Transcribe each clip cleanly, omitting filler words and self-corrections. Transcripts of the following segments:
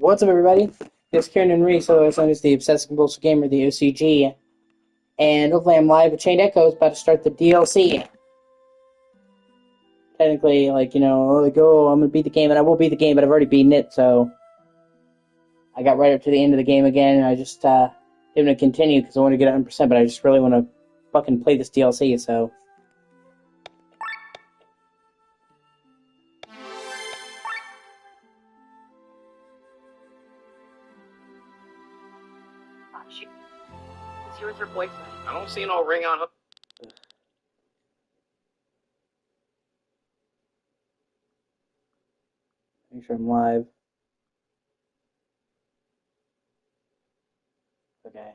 What's up, everybody? It's Kieran and Reese, otherwise known as the Obsessive Compulsive Gamer, the O.C.G. And hopefully I'm live with Chained Echoes, about to start the DLC. Technically, I'm gonna beat the game, and I will beat the game, but I've already beaten it, so I got right up to the end of the game again, and I just, didn't continue because I want to get 100%, but I just really want to fucking play this DLC, so... She is you with her boyfriend. I don't see no ring on her. Make sure I'm live. Okay.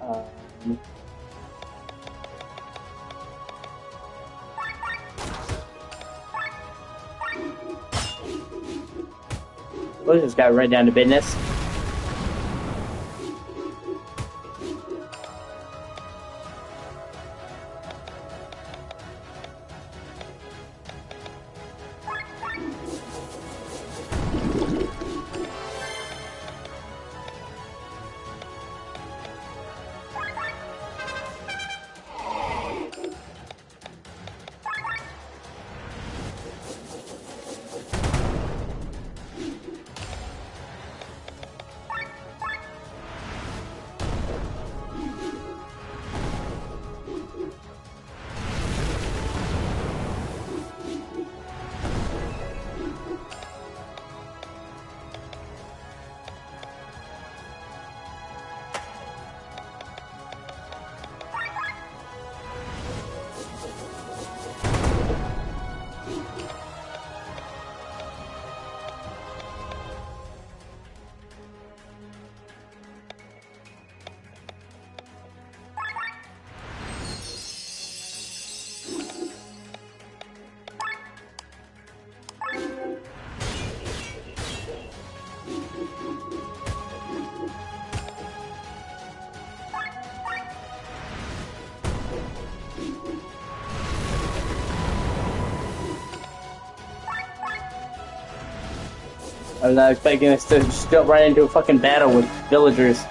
Um... Let's just got right down to business. I was not expecting us to just jump right into a fucking battle with villagers.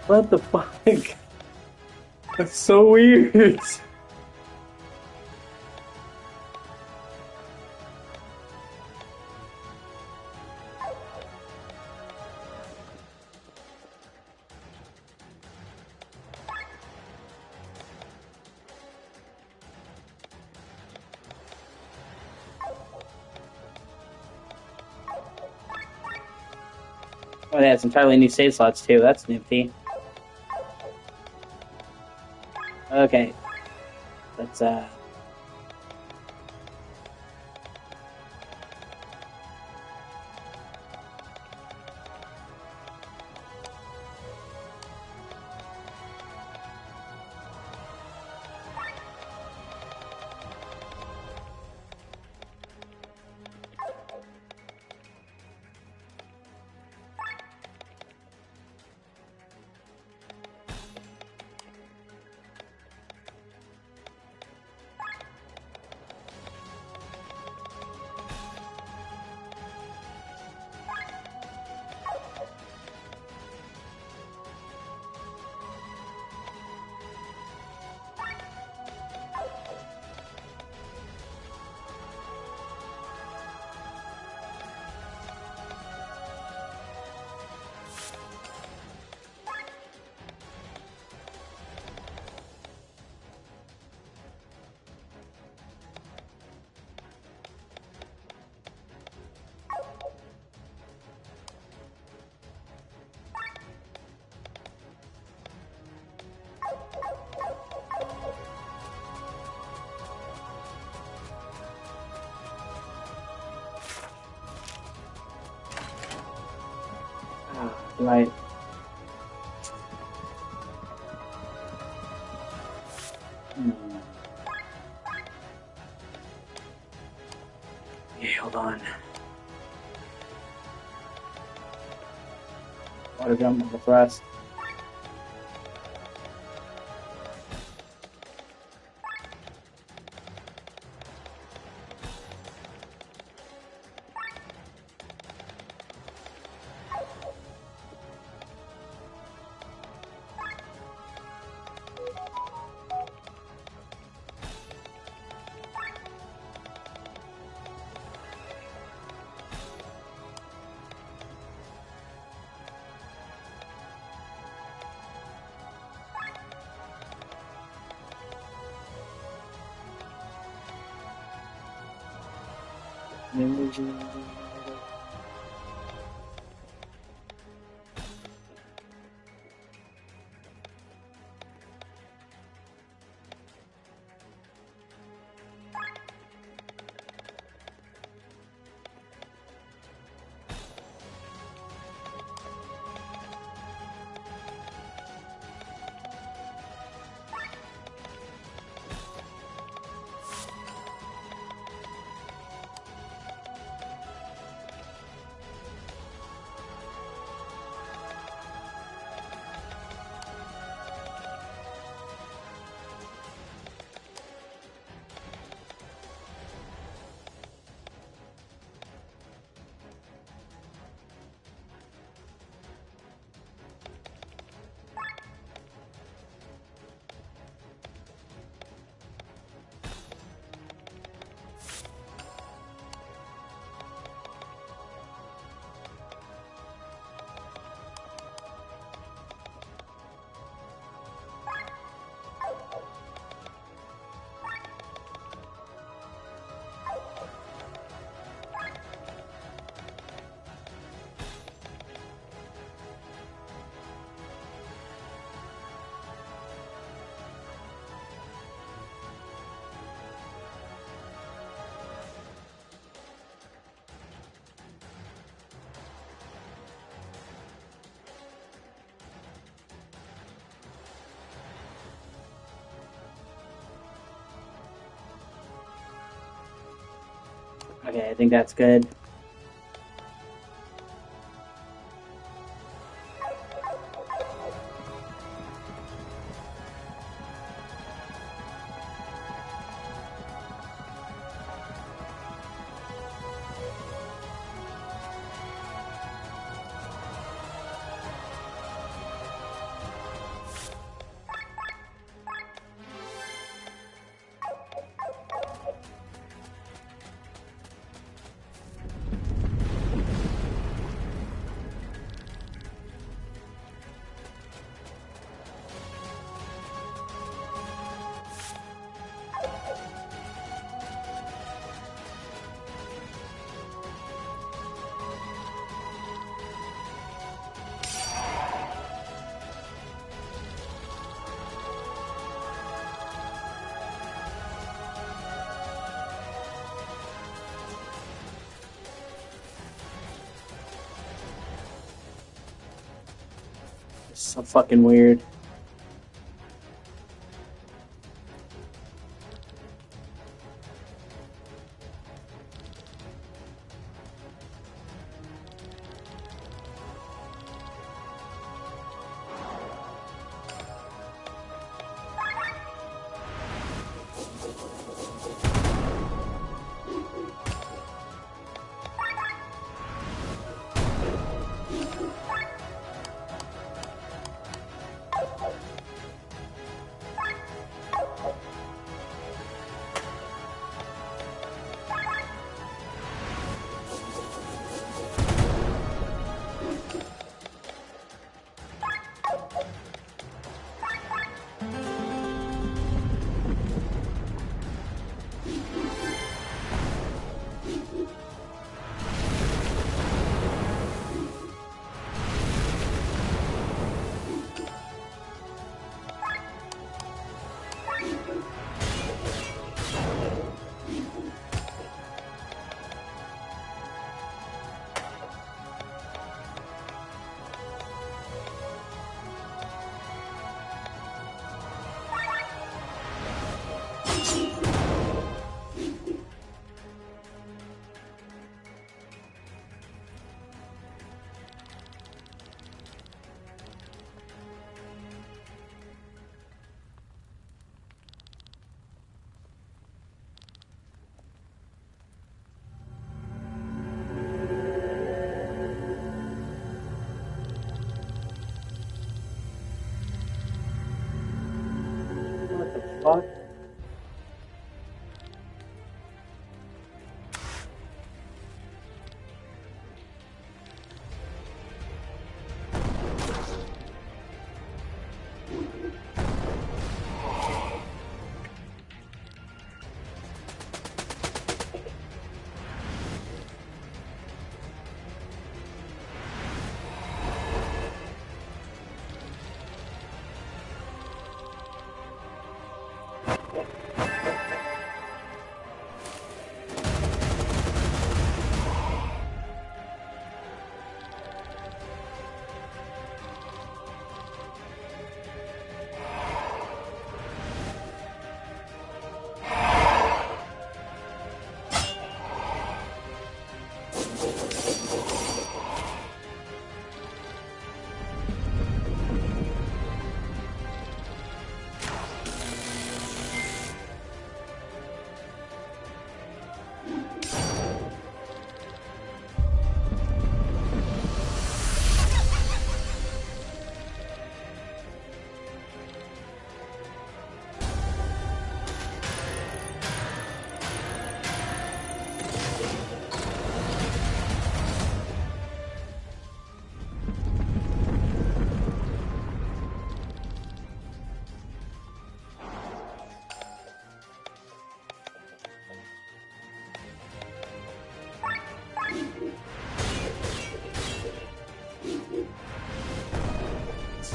What the fuck? That's so weird. Oh, yeah, it's entirely new save slots too. That's nifty. Okay, let's Right. Okay, hold on. Water jump, the thrust. Okay, I think that's good. It's so fucking weird.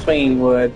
swinging wood.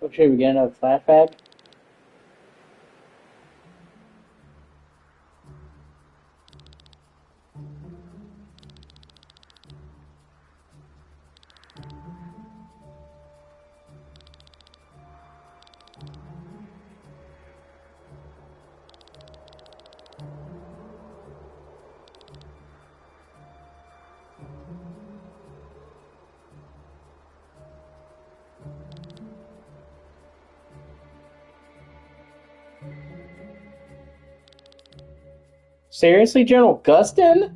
Oh, should we get another flashback? Seriously, General Gustin?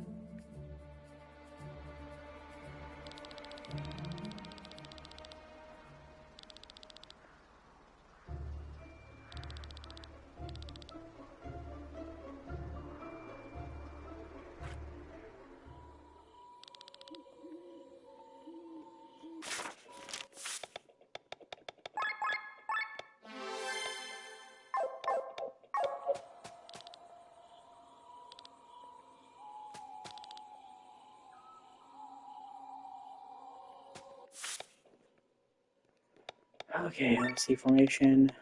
Okay, let's see formation.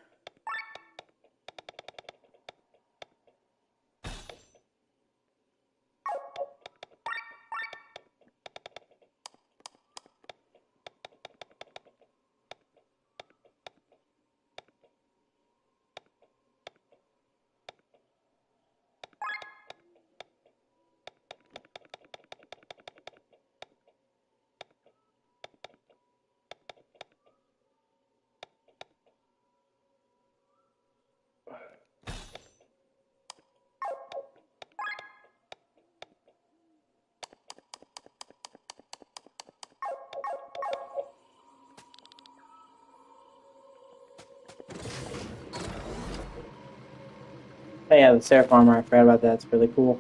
Oh yeah, the Seraph armor, I forgot about that. It's really cool.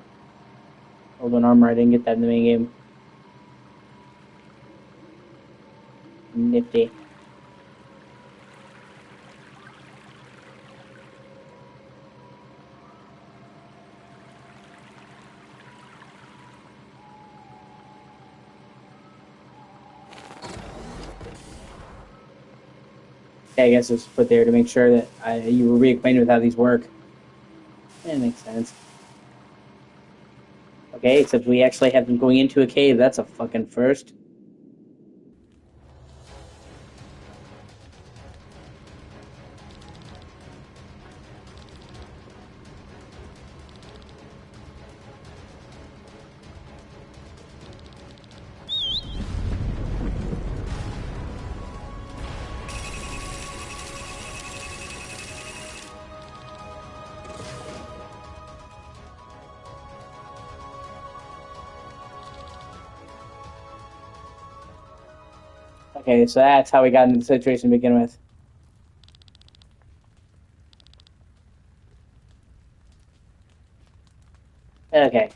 Golden armor, I didn't get that in the main game. Nifty. Yeah, I guess it was put there to make sure that you were reacquainted with how these work. Yeah, it makes sense. Okay, except we actually have them going into a cave. That's a fucking first. Okay, so that's how we got into the situation to begin with. Okay.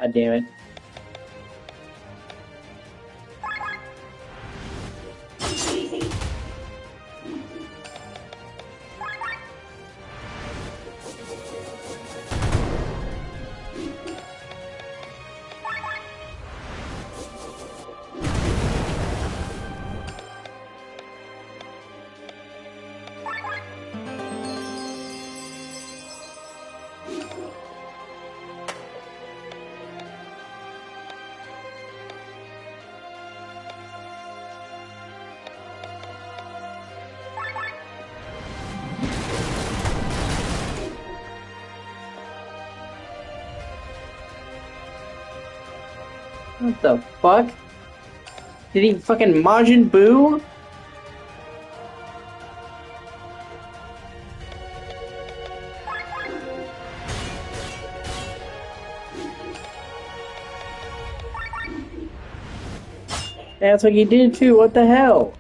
God damn it. What the fuck? Did he fucking Majin Buu? That's what he did too, what the hell?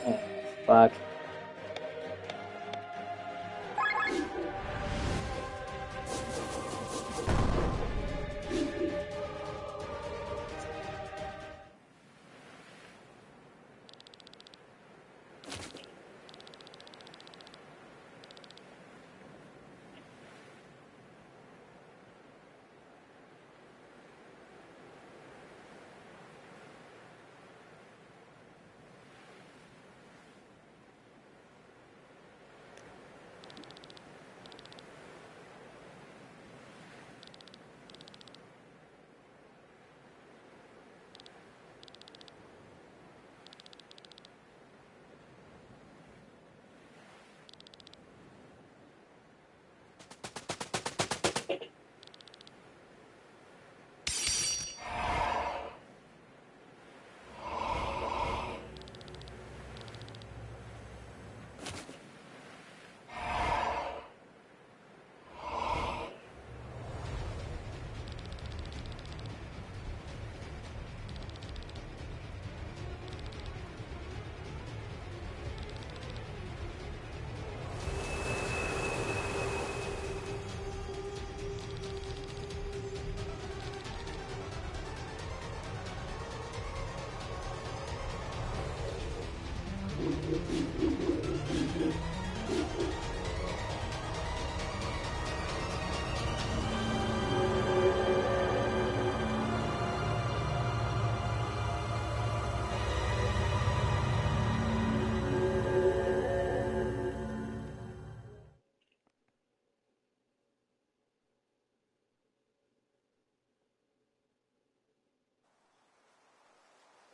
Oh, fuck.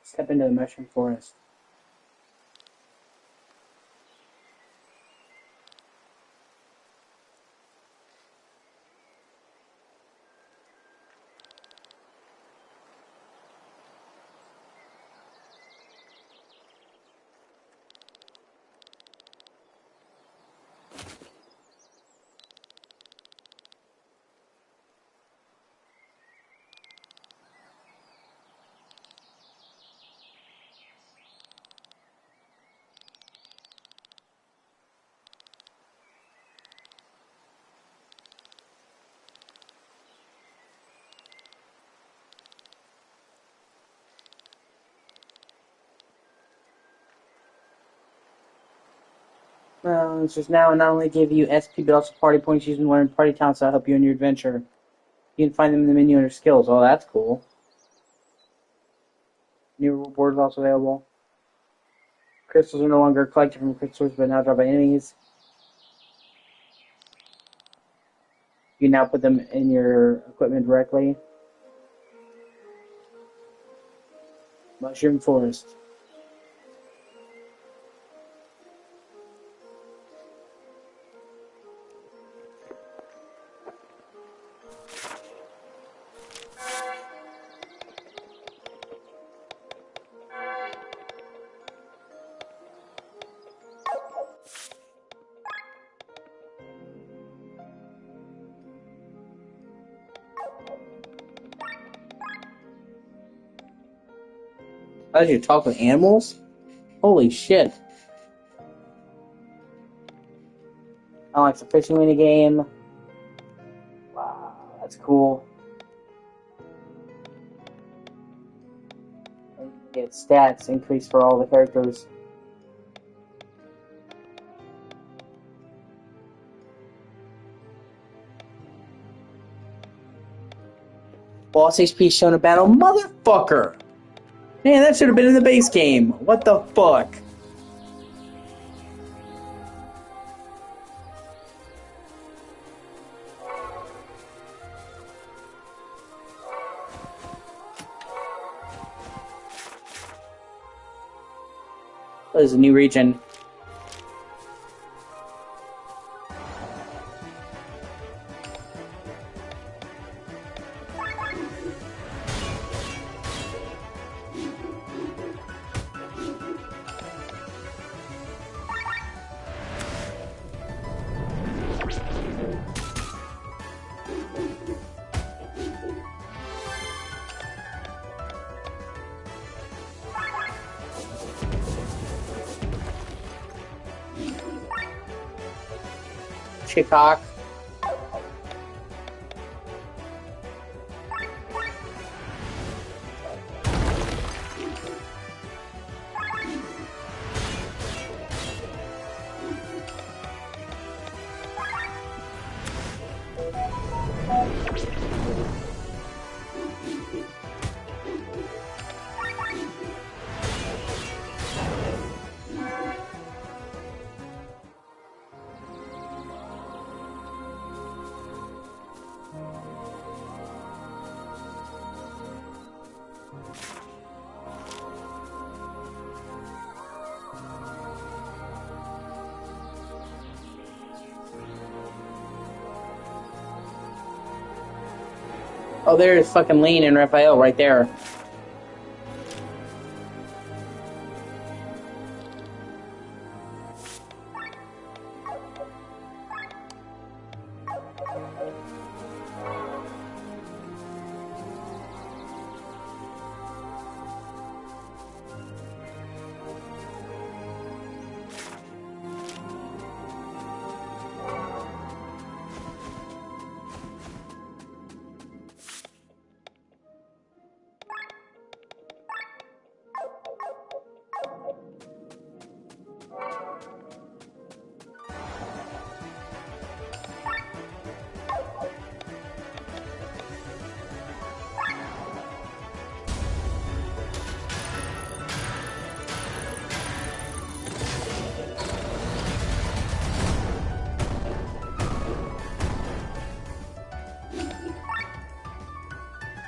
Step into the mushroom forest. It's just now not only give you SP but also party points using learn party talents that'll help you in your adventure. You can find them in the menu under skills. Oh, that's cool. New rewards also available. Crystals are no longer collected from crystals but now dropped by enemies. You can now put them in your equipment directly. Mushroom Forest. How did you talk with animals? Holy shit. I like the fishing mini game. Wow, that's cool. And you get stats increase for all the characters. Boss HP shown in battle. Motherfucker! Man, that should have been in the base game. What the fuck? There's a new region. Chicock. Oh, there's fucking Lane and Raphael right there.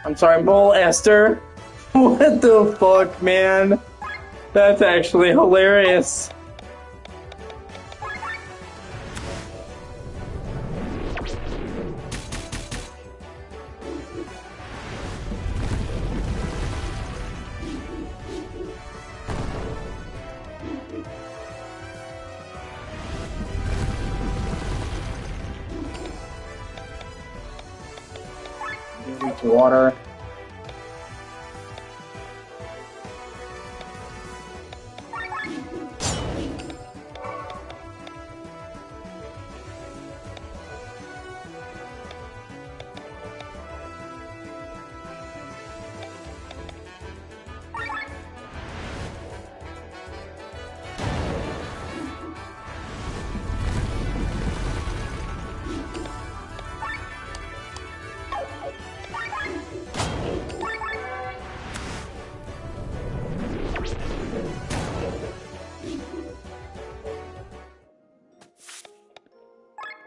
I'm sorry, Mole Esther. What the fuck, man? That's actually hilarious. Reach water.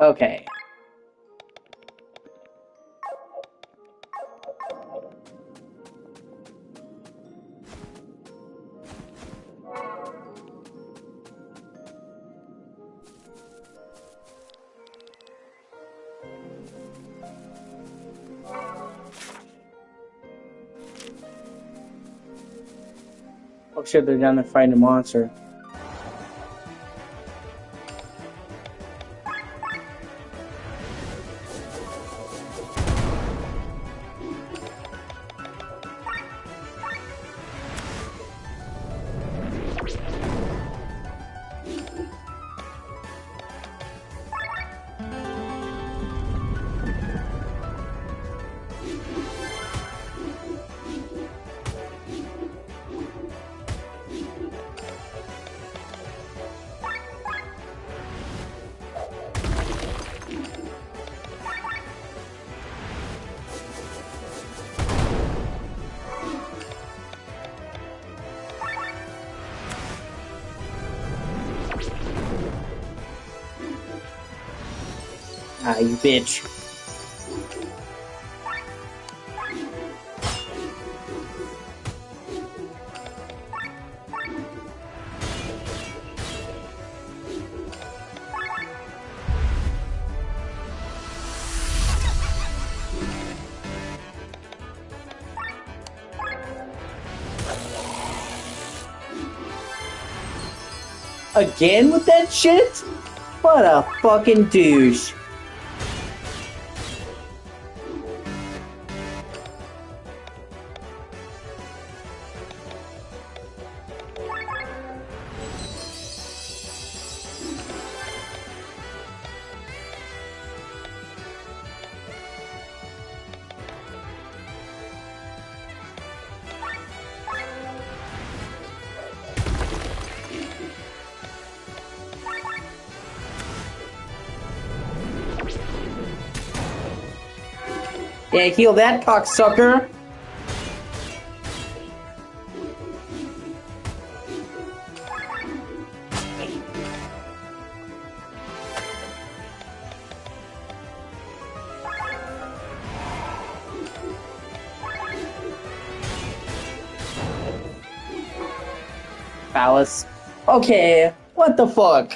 Okay. Oh shit, they're down there fighting a monster. Ah, you bitch. Again with that shit? What a fucking douche. Yeah, heal that cocksucker. Phallus. Okay, what the fuck?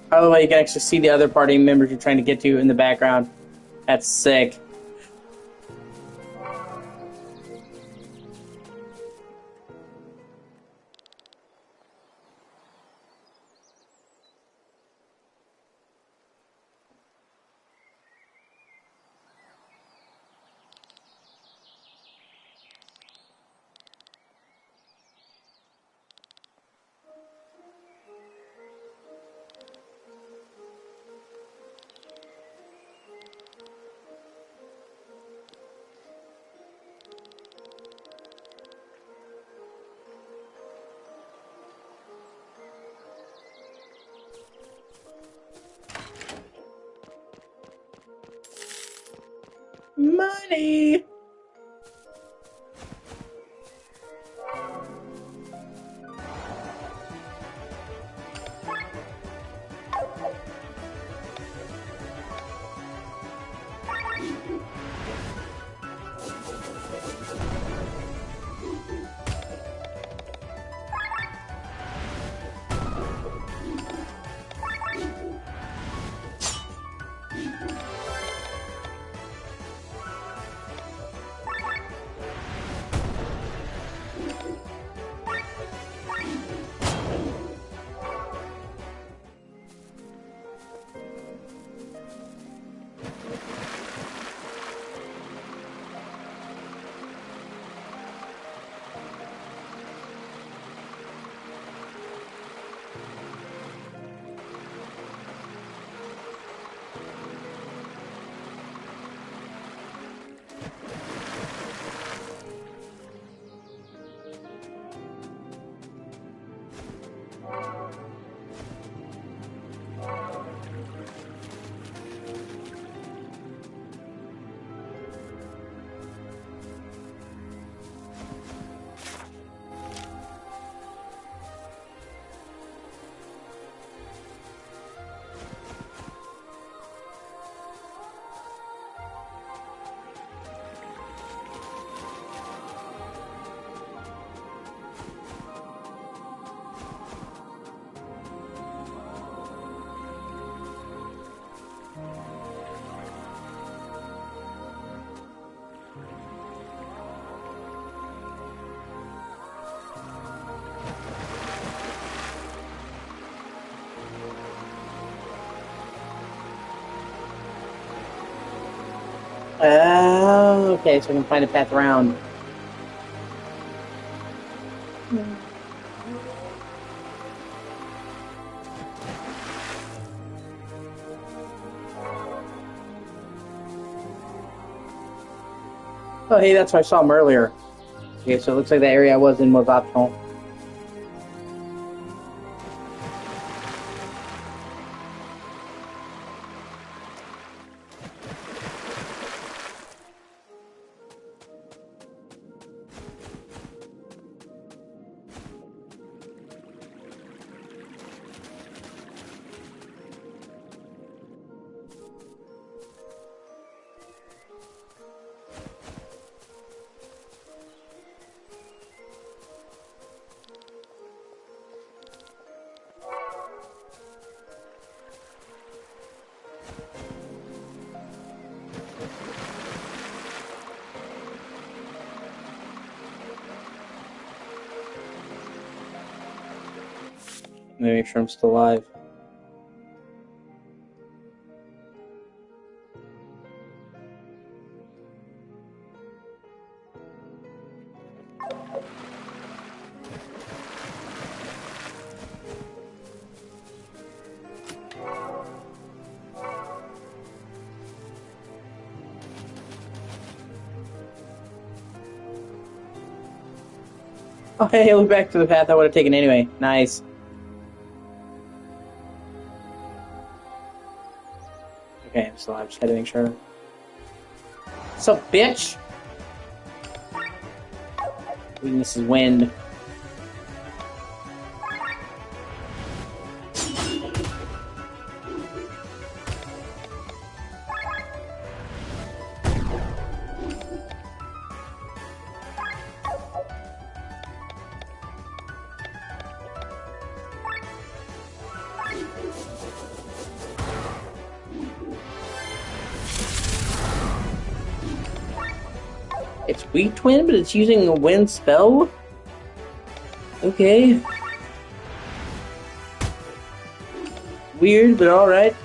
By the way, you can actually see the other party members you're trying to get to in the background. That's sick. Money! Okay, so I can find a path around. Oh, hey, that's why I saw him earlier. Okay, so it looks like the area I was in was optional. Let me make sure I'm still alive. Oh, hey, look back to the path I would have taken anyway. Nice. Okay, so I just had to make sure. What's up, bitch? Weakness is wind. It's weak twin, but it's using a wind spell? Okay. Weird, but alright.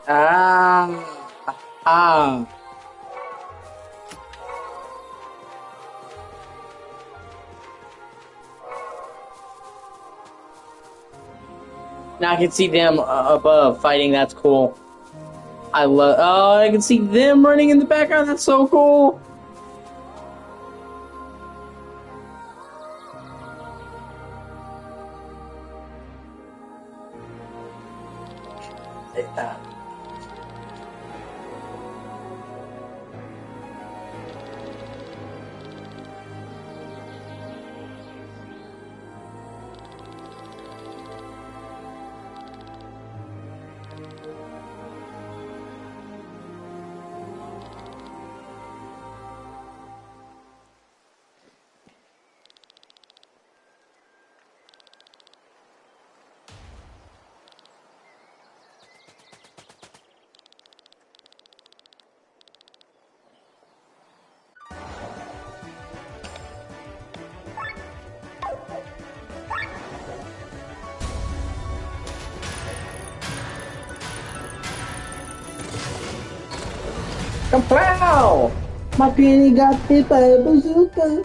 Ah. Ah. Now I can see them above fighting. That's cool. I love. Oh, I can see them running in the background. That's so cool. Kapow! My penny got hit by a bazooka.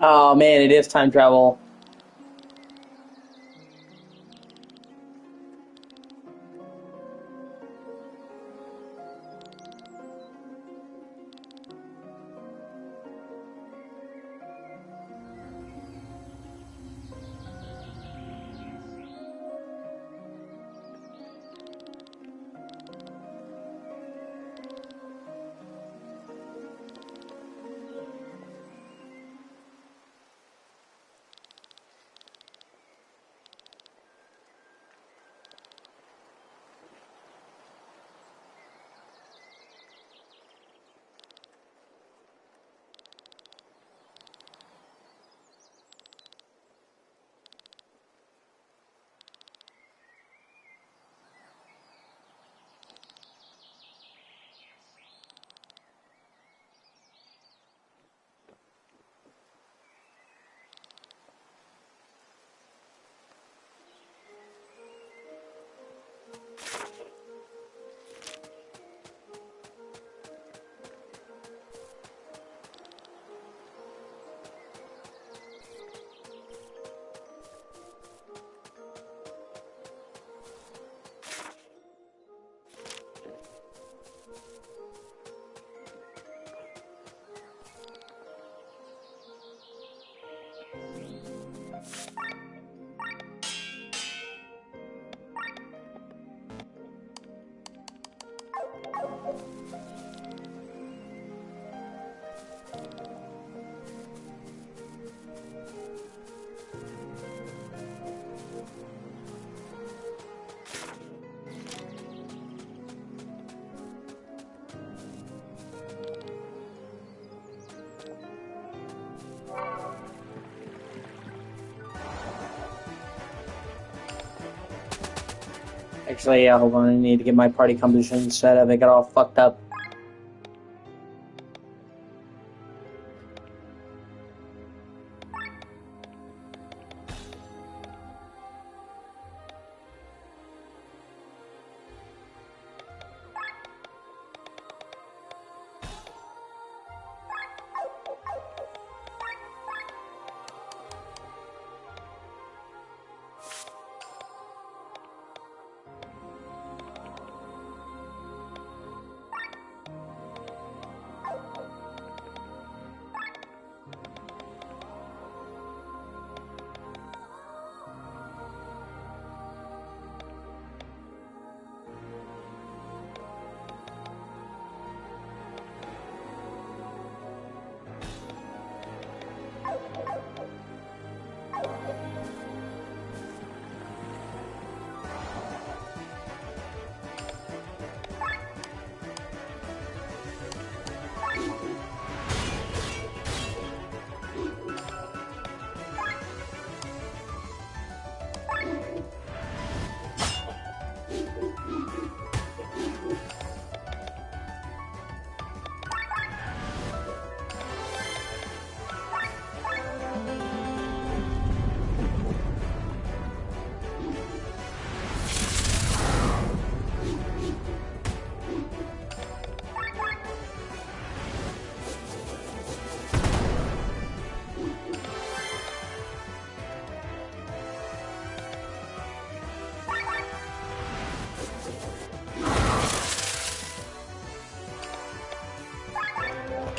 Oh man, it is time travel. Actually, yeah, hold on. I need to get my party composition set up. It got all fucked up.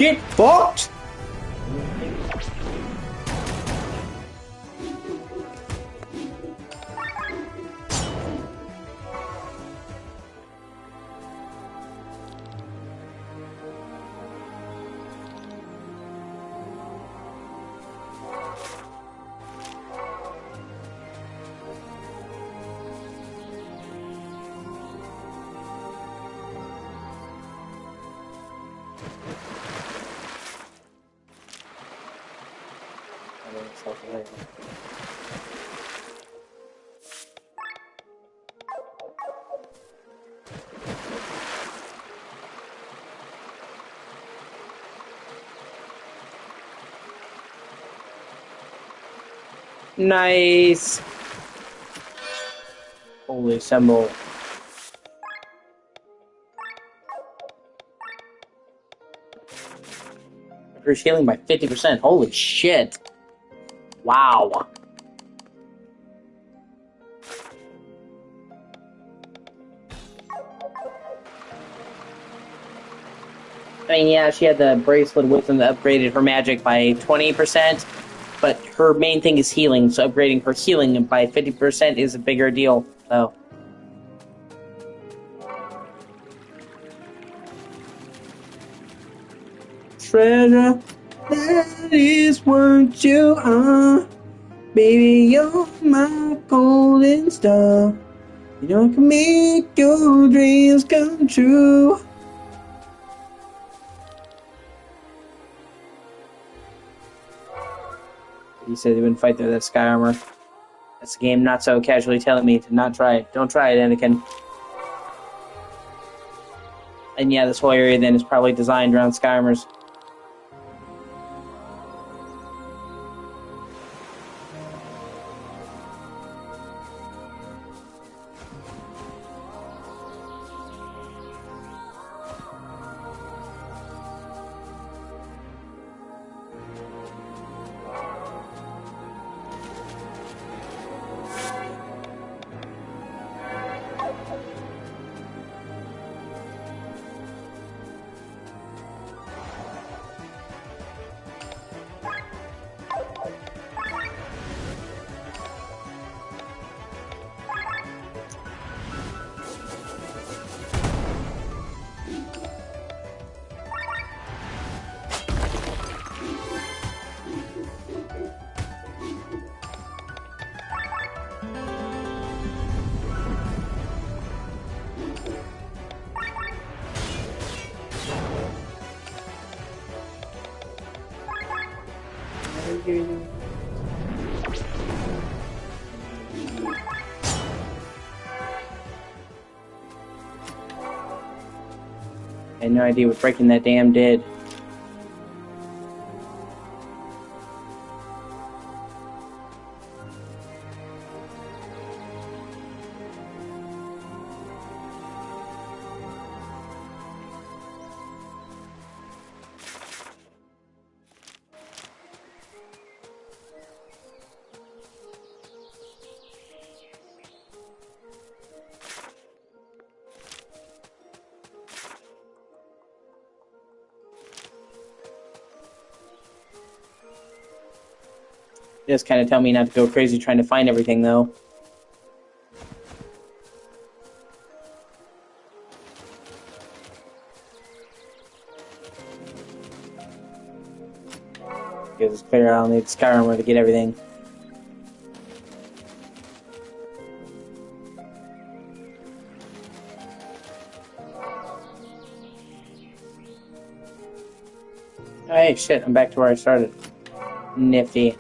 Get fucked! Nice. Holy symbol. Increase healing by 50%. Holy shit. Wow. I mean, yeah, she had the bracelet wisdom that upgraded her magic by 20%, but her main thing is healing, so upgrading her healing by 50% is a bigger deal, so... Treasure, that is what you are. Baby, you're my golden star. You know, can make your dreams come true. He said he wouldn't fight through that sky armor. That's the game not so casually telling me to not try it. Don't try it, Anakin. And yeah, this whole area then is probably designed around sky armors. I had no idea what breaking that dam did. It does kind of tell me not to go crazy trying to find everything, though. Because it's clear I'll need sky armor to get everything. Oh, hey, shit, I'm back to where I started. Nifty.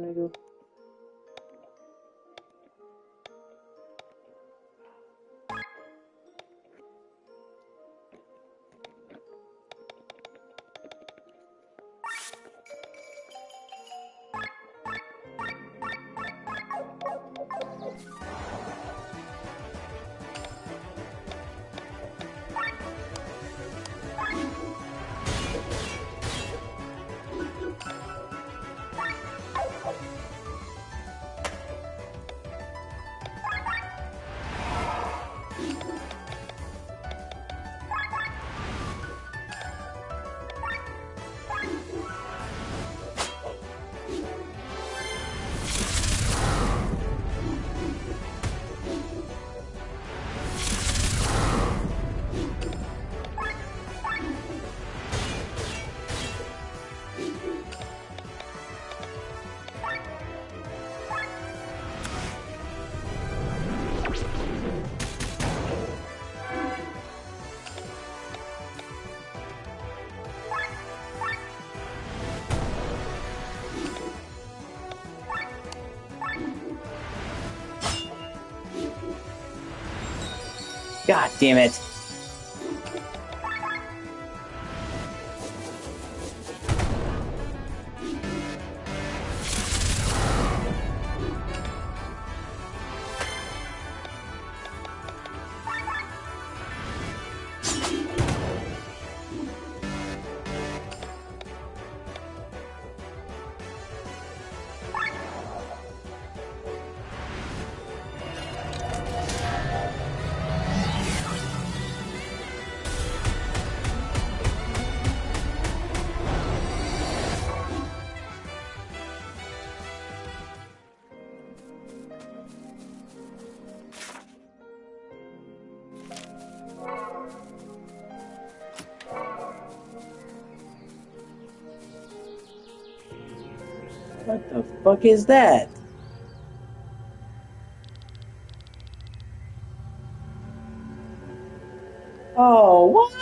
I go? God damn it. What the fuck is that? Oh, what?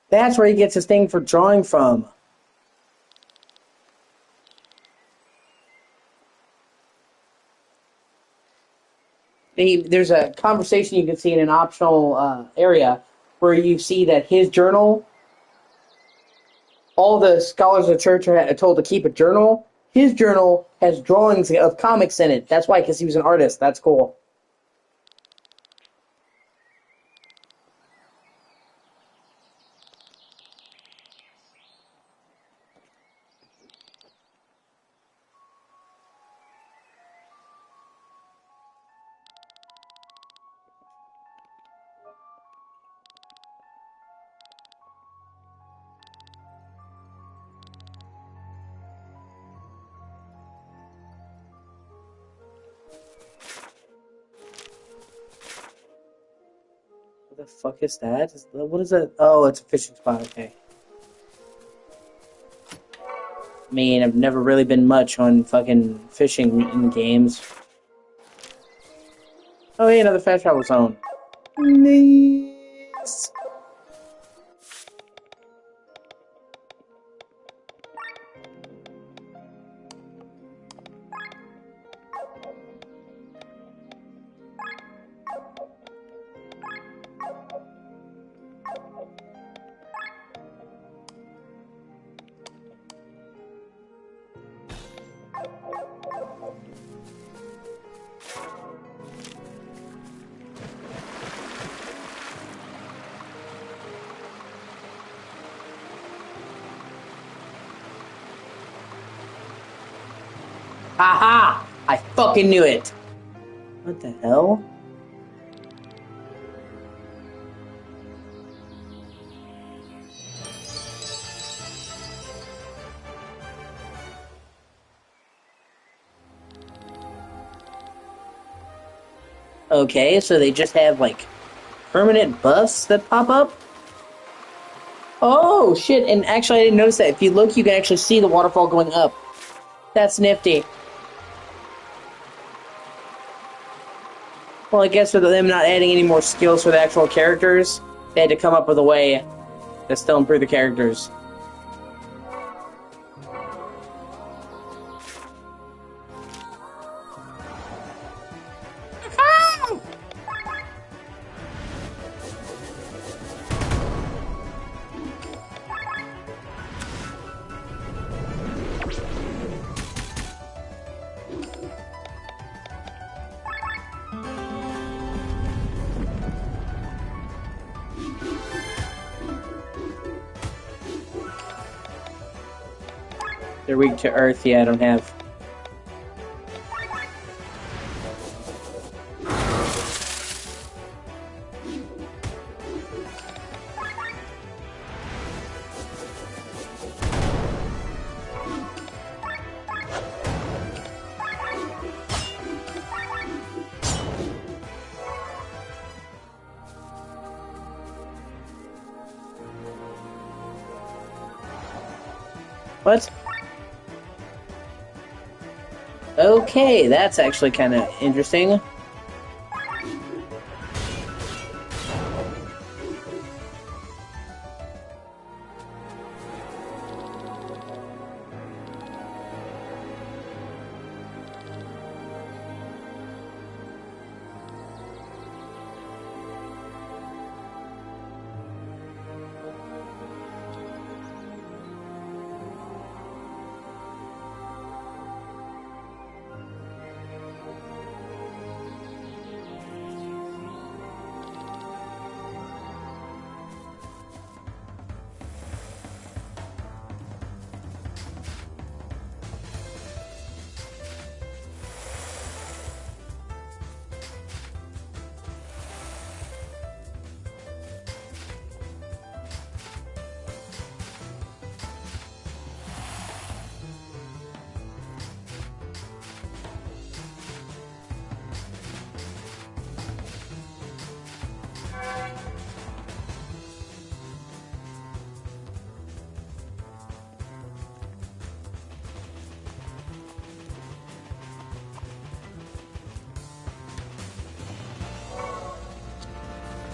That's where he gets his thing for drawing from. There's a conversation you can see in an optional area where you see that his journal, all the scholars of the church are told to keep a journal. His journal has drawings of comics in it. That's why, because he was an artist. That's cool. the fuck is that? What is that? Oh, it's a fishing spot. Okay. I mean, I've never really been much on fucking fishing in games. Oh, hey, another fast travel zone. Nice. Haha! I fucking knew it! What the hell? Okay, so they just have, like, permanent buffs that pop up? Oh, shit, and actually I didn't notice that. If you look, you can actually see the waterfall going up. That's nifty. Well, I guess with them not adding any more skills for the actual characters, they had to come up with a way to still improve the characters. They're weak to earth, yeah, I don't have. What? Okay, that's actually kind of interesting.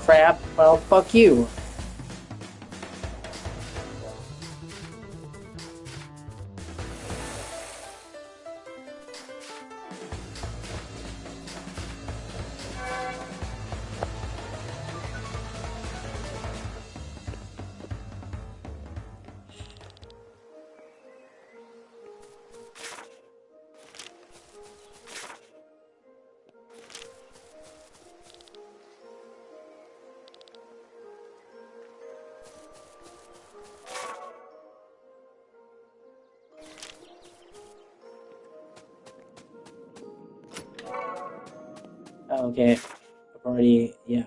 Crap. Well, fuck you. Okay. I've already, yeah.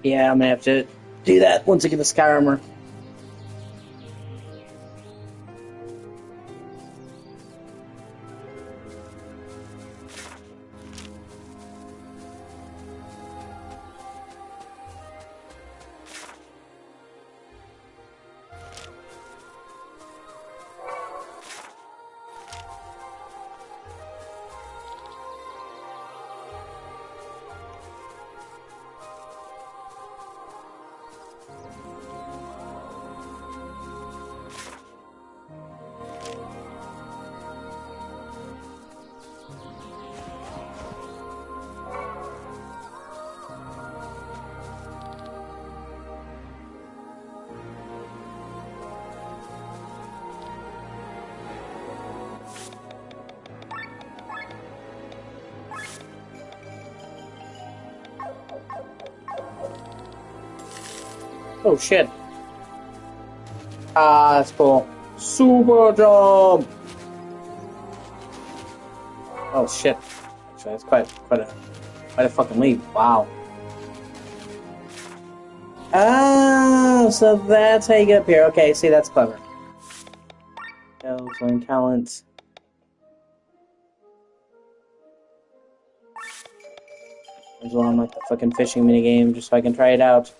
Yeah, I'm gonna have to do that once I get the Sky Armor. Oh shit. Ah, that's cool. Super jump! Oh shit. Actually, that's quite a fucking leap. Wow. Ah, so that's how you get up here. Okay, see, that's clever. Skills, learn talents. As well, I'm like the fucking fishing minigame, just so I can try it out.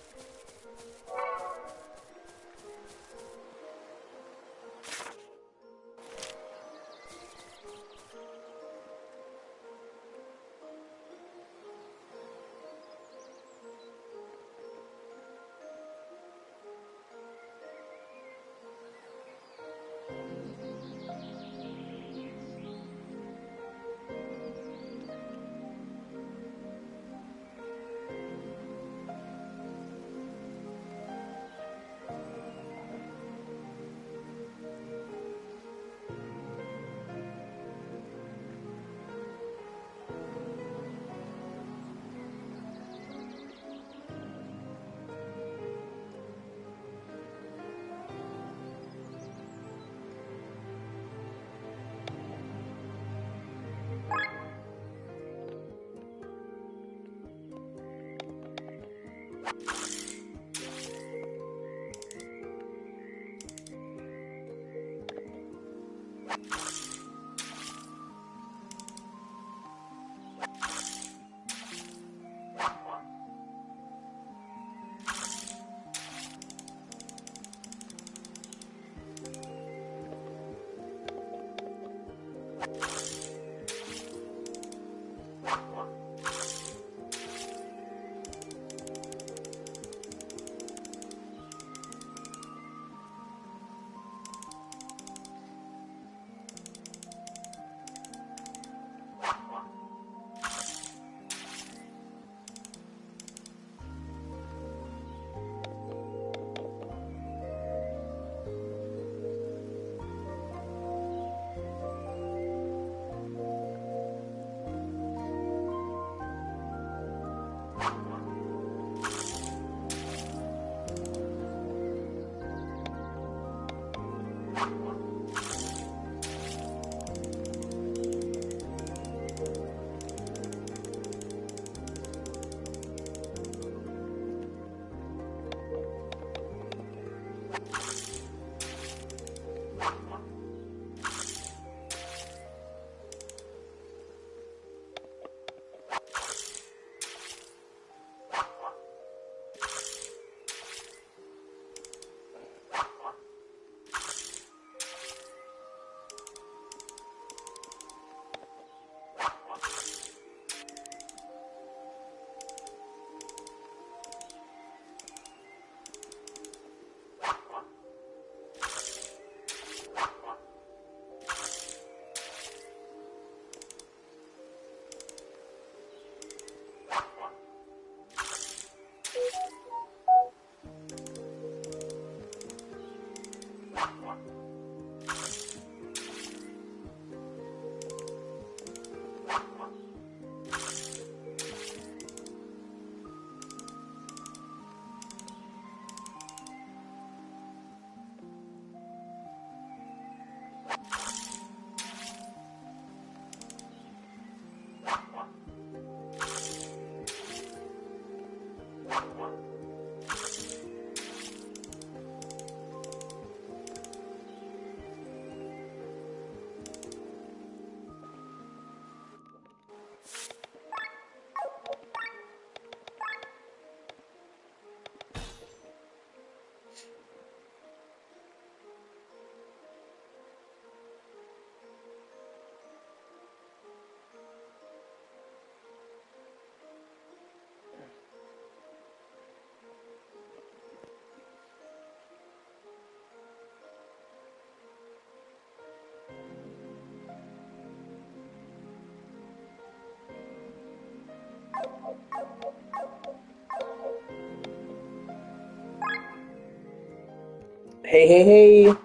Hey, hey, hey!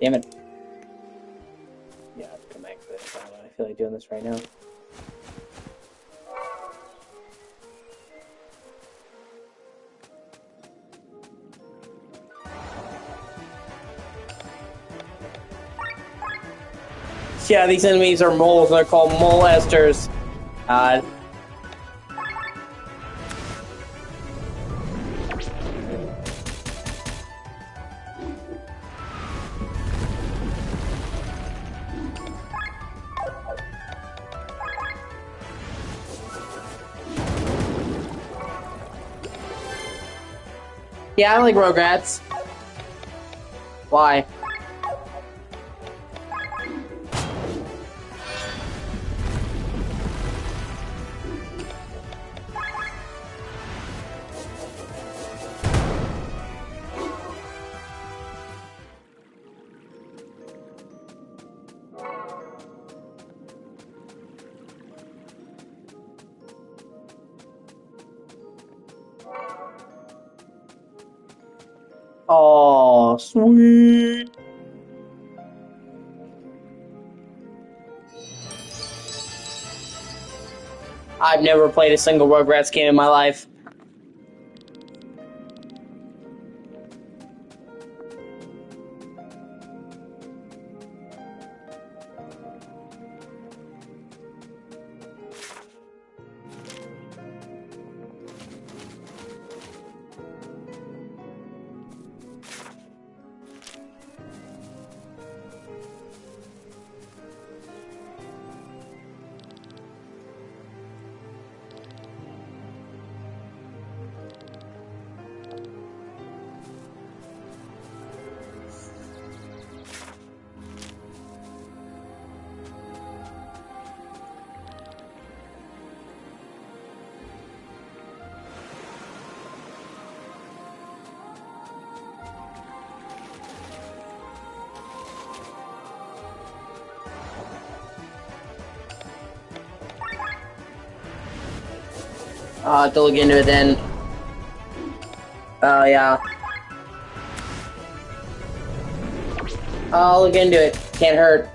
Damn it. Yeah, I'll come back to this. I feel like doing this right now. Yeah, these enemies are moles, and they're called molesters. Yeah, I like Rugrats. Why? Oh, sweet. I've never played a single Rugrats game in my life. I'll have to look into it then. Oh, yeah. I'll look into it. Can't hurt.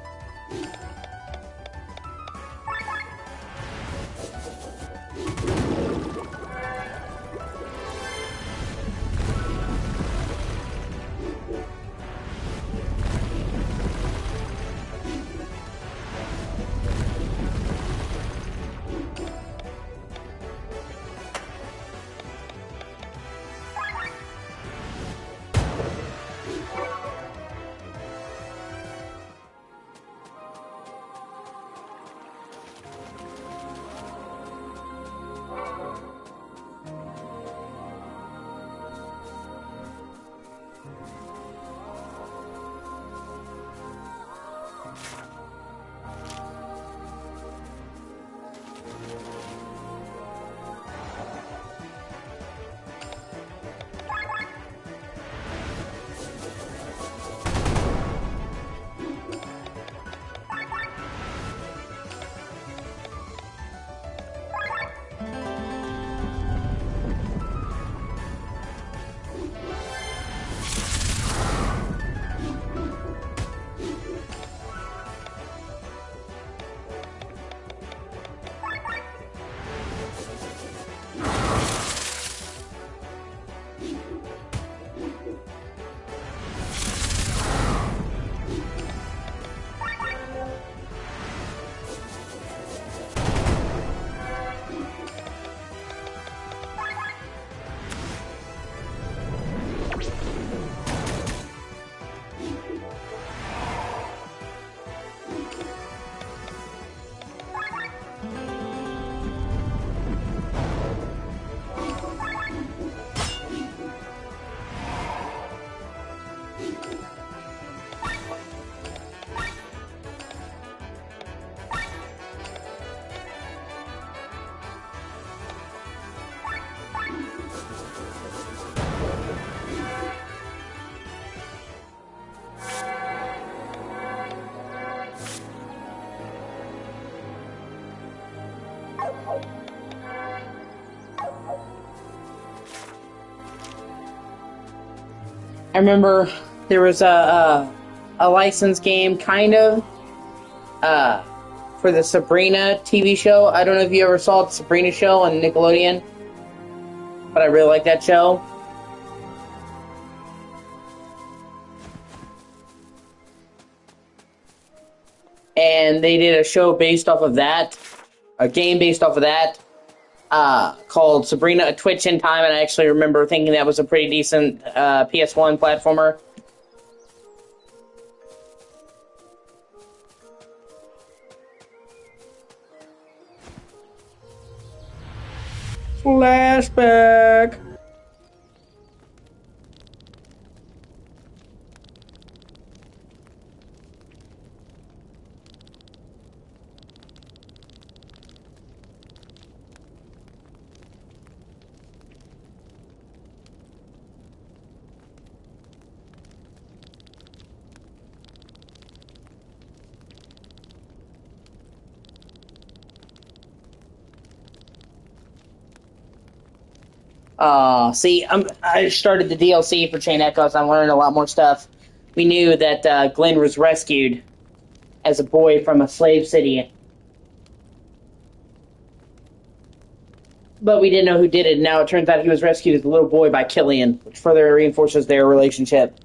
I remember there was a licensed game, kind of, for the Sabrina TV show. I don't know if you ever saw the Sabrina show on Nickelodeon, but I really like that show. And they did a show based off of that, a game based off of that, called Sabrina: A Twitch in Time, and I actually remember thinking that was a pretty decent PS1 platformer. Flashback. See, I started the DLC for Chain Echoes. I'm learning a lot more stuff. We knew that Glenn was rescued as a boy from a slave city, but we didn't know who did it. Now it turns out he was rescued as a little boy by Killian, which further reinforces their relationship.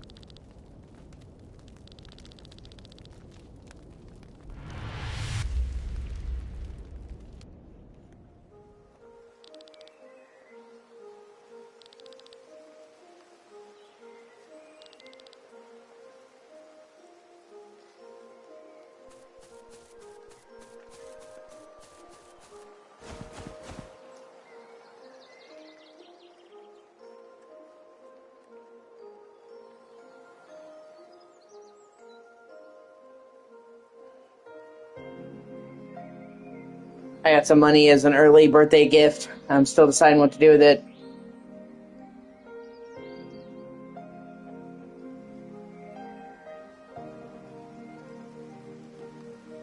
I got some money as an early birthday gift. I'm still deciding what to do with it.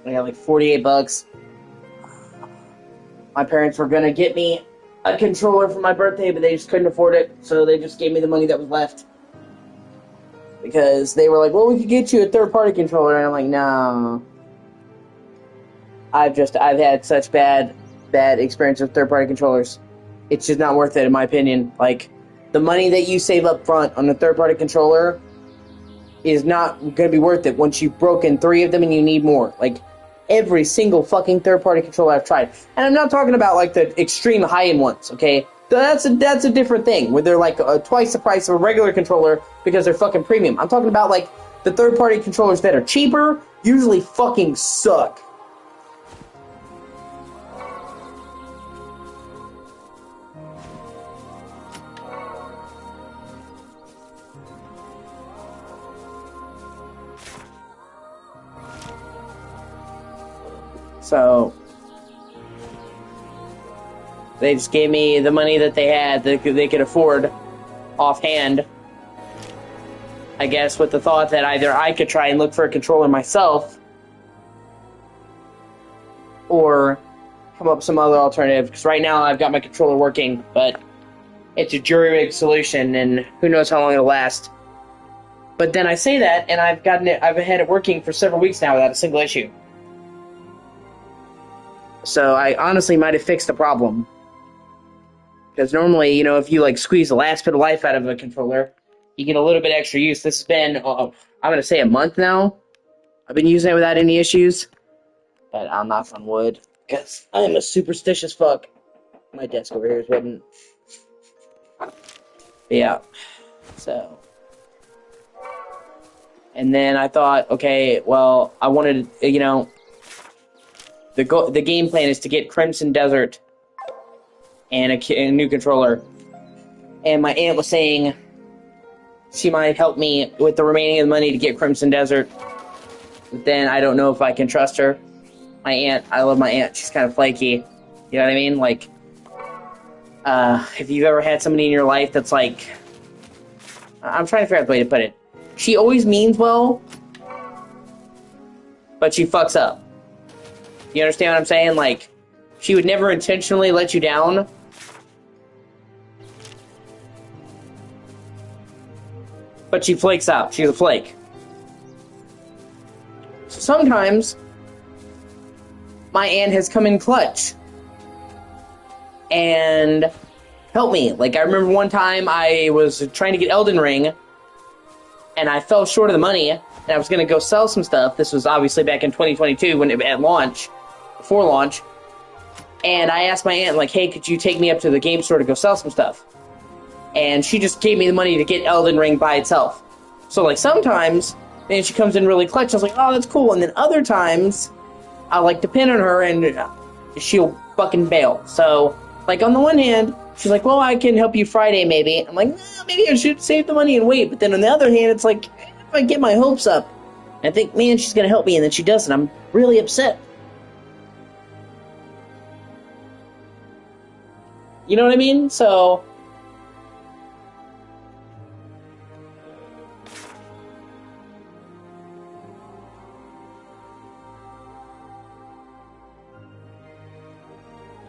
I got like $48. My parents were gonna get me a controller for my birthday, but they just couldn't afford it, so they just gave me the money that was left. Because they were like, well, we could get you a third-party controller, and I'm like, no. I've had such bad experience with third-party controllers. It's just not worth it, in my opinion. Like, the money that you save up front on a third-party controller is not going to be worth it once you've broken 3 of them and you need more. Like, every single fucking third-party controller I've tried. And I'm not talking about, like, the extreme high-end ones, okay? That's a different thing, where they're, like, twice the price of a regular controller because they're fucking premium. I'm talking about, like, the third-party controllers that are cheaper usually fucking suck. So, they just gave me the money that they had that they could afford offhand. I guess with the thought that either I could try and look for a controller myself, or come up with some other alternative. Because right now I've got my controller working, but it's a jury-rigged solution, and who knows how long it'll last. But then I say that, and I've had it working for several weeks now without a single issue. So I honestly might have fixed the problem. Because normally, you know, if you like squeeze the last bit of life out of a controller, you get a little bit extra use. This has been, I'm going to say a month now. I've been using it without any issues. But I'll knock on wood. Because I'm a superstitious fuck. My desk over here is wooden. Yeah. So. And then I thought, okay, well, I wanted, you know, the game plan is to get Crimson Desert and a new controller. And my aunt was saying she might help me with the remaining of the money to get Crimson Desert. But then I don't know if I can trust her. My aunt, I love my aunt. She's kind of flaky. You know what I mean? Like, if you've ever had somebody in your life that's like, I'm trying to figure out the way to put it. She always means well, but she fucks up. You understand what I'm saying? Like, She would never intentionally let you down. But she flakes out. She's a flake. So sometimes, my aunt has come in clutch and helped me. Like, I remember one time I was trying to get Elden Ring, and I fell short of the money, and I was going to go sell some stuff. This was obviously back in 2022 at launch, before launch. And I asked my aunt, like, hey, could you take me up to the game store to go sell some stuff? And she just gave me the money to get Elden Ring by itself. So, like, sometimes, man, she comes in really clutch. I was like, oh, that's cool. And then other times, I like depend on her, and she'll fucking bail. So, like, on the one hand, she's like, well, I can help you Friday, maybe. I'm like, nah, maybe I should save the money and wait. But then on the other hand, it's like, if I get my hopes up, I think, man, she's going to help me, and then she doesn't. I'm really upset. You know what I mean? So,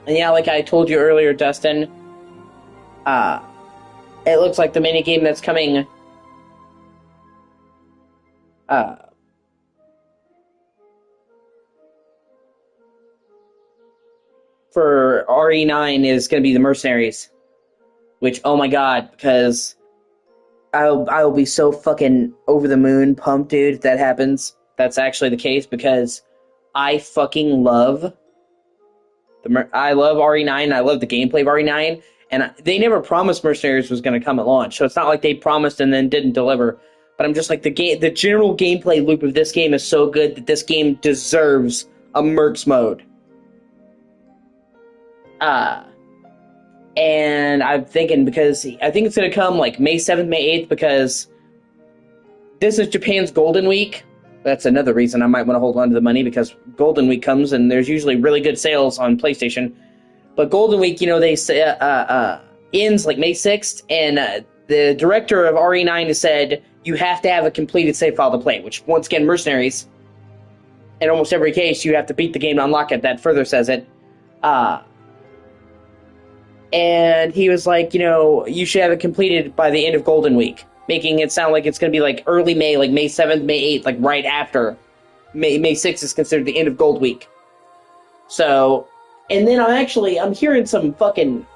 and yeah, like I told you earlier, Dustin, it looks like the minigame that's coming for RE9 is going to be the Mercenaries. Which, oh my god, because I'll be so fucking over the moon pumped, dude, if that happens. That's actually the case, because I fucking love I love RE9, I love the gameplay of RE9, and they never promised Mercenaries was going to come at launch, so it's not like they promised and then didn't deliver. But I'm just like, the general gameplay loop of this game is so good that this game deserves a Mercs mode. And I'm thinking, because I think it's going to come like May 7th, May 8th, because this is Japan's Golden Week. That's another reason I might want to hold on to the money, because Golden Week comes and there's usually really good sales on PlayStation. But Golden Week, you know, they say ends like May 6th, and the director of RE9 has said you have to have a completed save file to play, which, once again, Mercenaries, in almost every case, you have to beat the game to unlock it. That further says it. And he was like, you know, you should have it completed by the end of Golden Week, making it sound like it's going to be like early May, like May 7th, May 8th, like right after. May 6th is considered the end of Gold Week. So, and then I'm hearing some fucking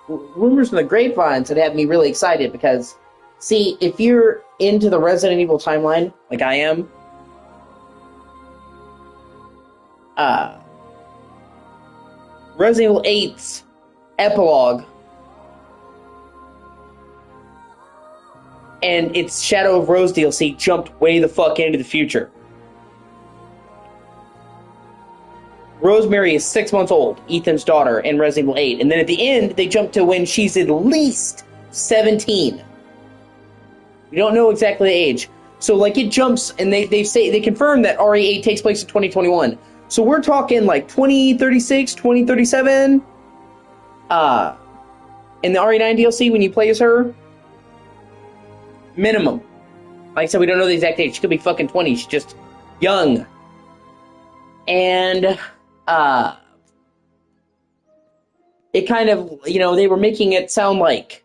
rumors from the grapevines that have me really excited, because, see, if you're into the Resident Evil timeline, like I am, Resident Evil 8's epilogue and its Shadow of Rose DLC jumped way the fuck into the future. Rosemary is 6 months old, Ethan's daughter, in Resident Evil 8. And then at the end, they jump to when she's at least 17. We don't know exactly the age. So, like, it jumps, and they confirm that RE8 takes place in 2021. So we're talking, like, 2036, 2037. In the RE9 DLC, when you play as her, minimum. Like I said, we don't know the exact age. She could be fucking 20. She's just young. And, it kind of, you know, they were making it sound like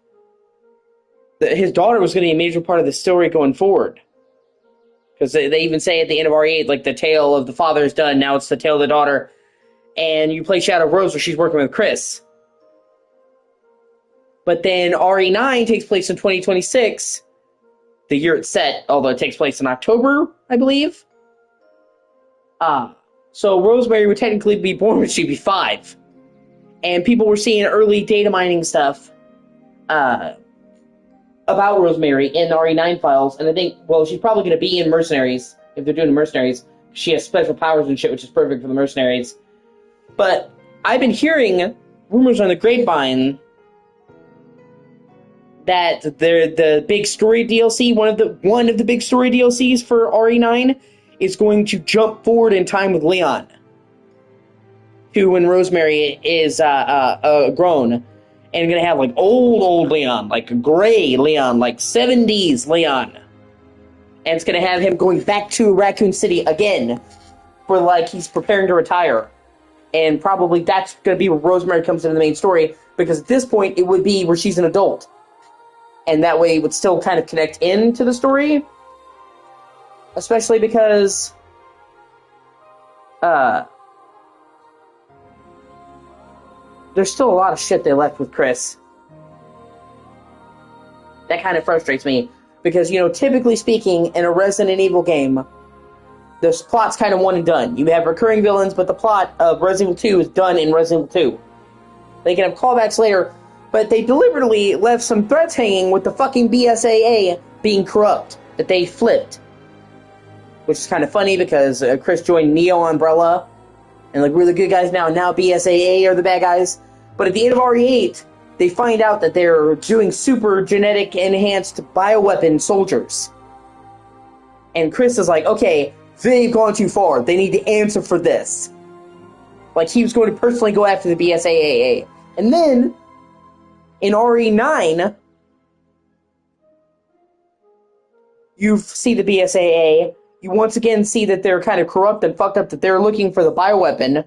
his daughter was going to be a major part of the story going forward. Because they even say at the end of RE8, like, the tale of the father is done, now it's the tale of the daughter. And you play Shadow of Rose where she's working with Chris. But then RE9 takes place in 2026, the year it's set, although it takes place in October, I believe. So Rosemary would technically be born when she'd be 5. And people were seeing early data mining stuff about Rosemary in the RE9 files, and I think, well, she's probably going to be in Mercenaries, if they're doing the Mercenaries. She has special powers and shit, which is perfect for the Mercenaries. But I've been hearing rumors on the grapevine that the big story DLC, one of the big story DLCs for RE9, is going to jump forward in time with Leon to when Rosemary is grown, and going to have like old Leon, like gray Leon, like 70s Leon, and it's going to have him going back to Raccoon City again for, like, he's preparing to retire. And probably that's going to be where Rosemary comes into the main story, because at this point, it would be where she's an adult. And that way, it would still kind of connect into the story. Especially because... there's still a lot of shit they left with Chris. That kind of frustrates me. Because, typically speaking, in a Resident Evil game, the plot's kind of one and done. You have recurring villains, but the plot of Resident Evil 2 is done in Resident Evil 2. They can have callbacks later, but they deliberately left some threads hanging with the fucking BSAA being corrupt, that they flipped. Which is kind of funny, because Chris joined Neo Umbrella, and we're the good guys now, and now BSAA are the bad guys. But at the end of RE8, they find out that they're doing super genetic enhanced bioweapon soldiers. And Chris is like, okay, they've gone too far. They need to answer for this. He was going to personally go after the BSAA. And then, in RE9, you see the BSAA. You once again see that they're kind of corrupt and fucked up, that they're looking for the bioweapon.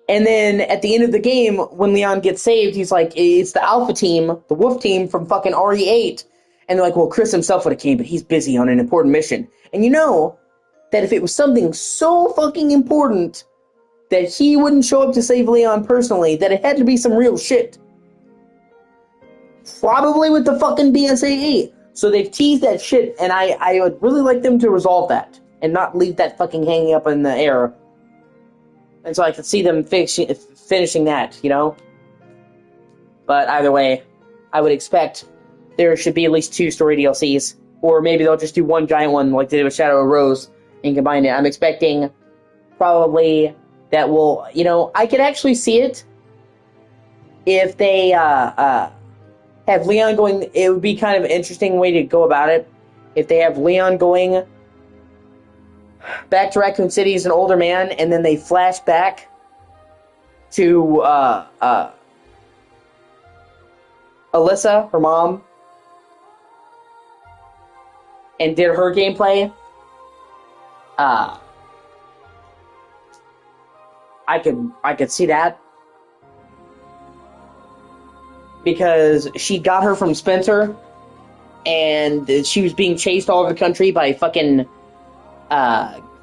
And then, at the end of the game, when Leon gets saved, he's like, it's the Alpha team, the Wolf team from fucking RE8. And they're like, well, Chris himself would have came, but he's busy on an important mission. And you know that if it was something so fucking important that he wouldn't show up to save Leon personally, that it had to be some real shit. Probably with the fucking BSAE. So they've teased that shit, and I would really like them to resolve that. And not leave that fucking hanging up in the air. And so I could see them finishing that, But either way, I would expect there should be at least 2 story DLCs. Or maybe they'll just do one giant one like they did with Shadow of Rose and combine it. I'm expecting probably that will, I could actually see it if they have Leon going. It would be kind of an interesting way to go about it if they have Leon going back to Raccoon City as an older man, and then they flash back to Alyssa, her mom, and did her gameplay. I could see that, because she got her from Spencer, and she was being chased all over the country by fucking